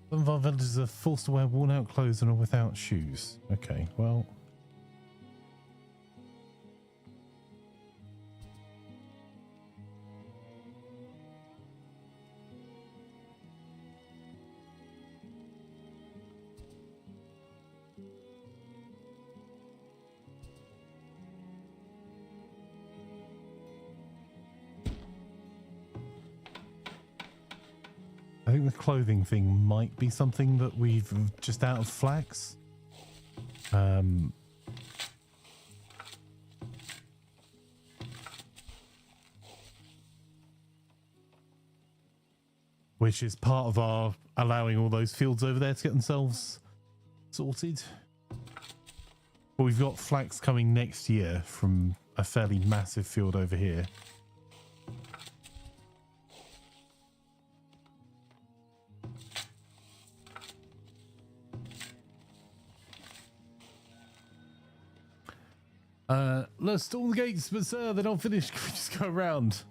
Some of our villagers are forced to wear worn-out clothes and are without shoes. Okay, well... I think the clothing thing might be something that we've just out of flax. Which is part of our allowing all those fields over there to get themselves sorted. But we've got flax coming next year from a fairly massive field over here. Let's storm the gates, but sir, they're not finished. Can we just go around?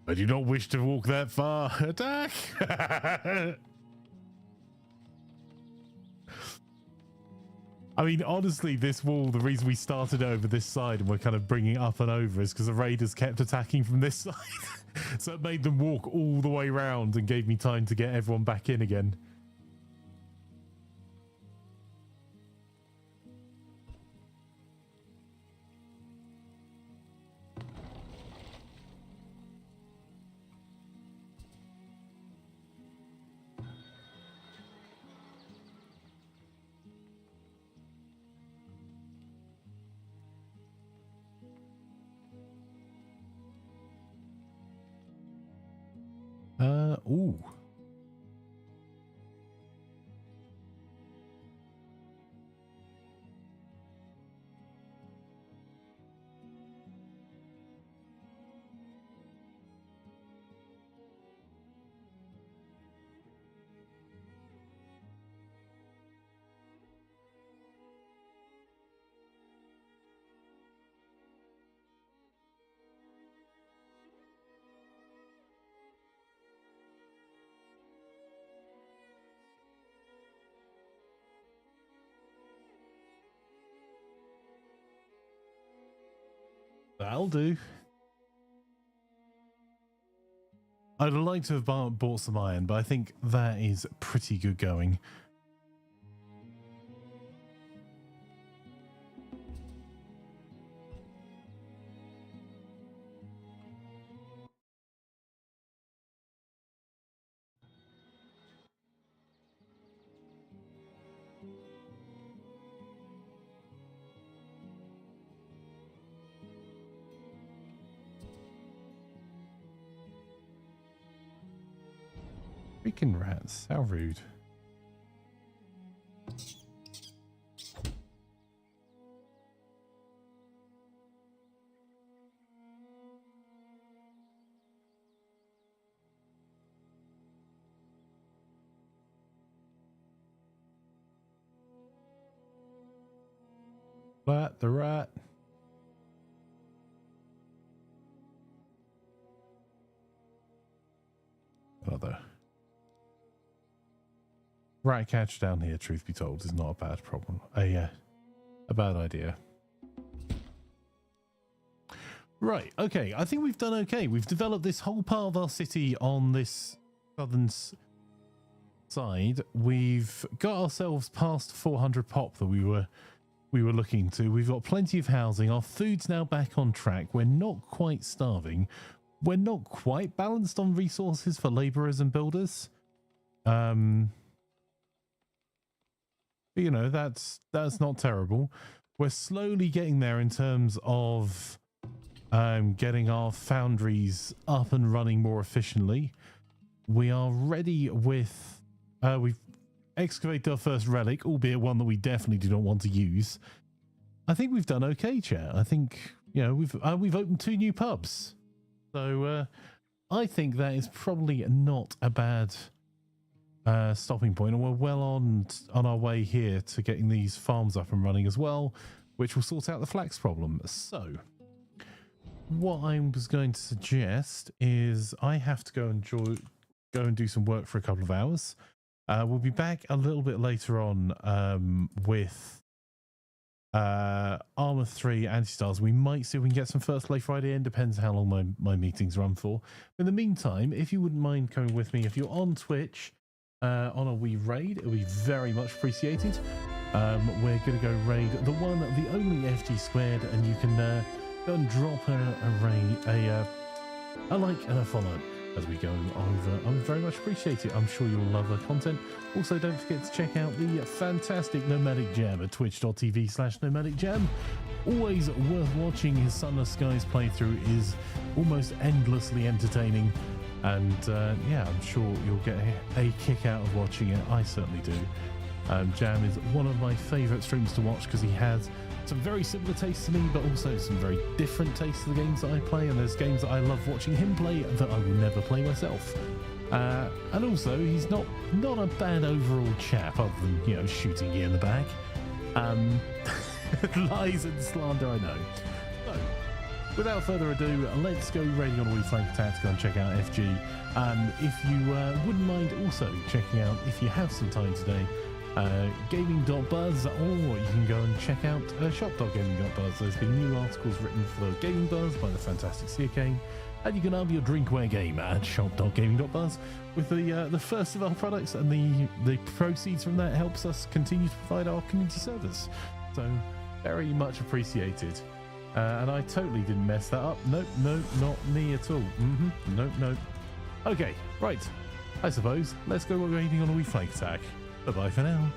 I do not wish to walk that far. Attack! I mean, honestly, this wall, the reason we started over this side and we're kind of bringing it up and over is because the raiders kept attacking from this side. So it made them walk all the way around and gave me time to get everyone back in again. Ooh. That'll do. I'd like to have bought some iron, but I think that is pretty good going. Freaking rats, how rude. That the rat. Another rat catch down here, truth be told, is not a bad problem. A bad idea. Right, okay, I think we've done okay. We've developed this whole part of our city on this southern side. We've got ourselves past 400 pop that we were looking to. We've got plenty of housing. Our food's now back on track. We're not quite starving. We're not quite balanced on resources for laborers and builders. But, you know, that's not terrible. We're slowly getting there in terms of getting our foundries up and running more efficiently. We are ready with we've excavated our first relic, albeit one that we definitely do not want to use. I think we've done okay, chat. I think, you know, we've opened 2 new pubs. So I think that is probably not a bad stopping point, and we're well on our way here to getting these farms up and running as well, which will sort out the flax problem. So what I was going to suggest is I have to go and do some work for a couple of hours. We'll be back a little bit later on with Armor 3 Anti-Stars. We might see if we can get some First Play Friday in. Depends how long my meetings run for. In the meantime, if you wouldn't mind coming with me, if you're on Twitch on a wee raid, it would be very much appreciated. We're going to go raid the one, the only FG Squared, and you can go and drop a like and a follow as we go over. I would very much appreciate it. I'm sure you'll love the content. Also, don't forget to check out the fantastic Nomadic Jam at twitch.tv/nomadicjam. Always worth watching. His Sunless Skies playthrough is almost endlessly entertaining, and yeah, I'm sure you'll get a kick out of watching it. I certainly do. Jam is one of my favourite streams to watch because he has some very similar tastes to me, but also some very different tastes to the games that I play, and there's games that I love watching him play that I will never play myself. And also, he's not a bad overall chap, other than, you know, shooting you in the back. Lies and slander, I know. So, without further ado, let's go raiding on a wee flank attack to go and check out FG. If you wouldn't mind also checking out, if you have some time today, gaming.buzz, or you can go and check out shop.gaming.buzz. There's been new articles written for Gaming Buzz by the fantastic Searcane, and you can have your drinkware game at shop.gaming.buzz with the first of our products, and the proceeds from that helps us continue to provide our community service. So very much appreciated. And I totally didn't mess that up. Nope, not me at all. Nope. Okay, right. I suppose let's go raiding on a wee flank attack. Bye-bye for now.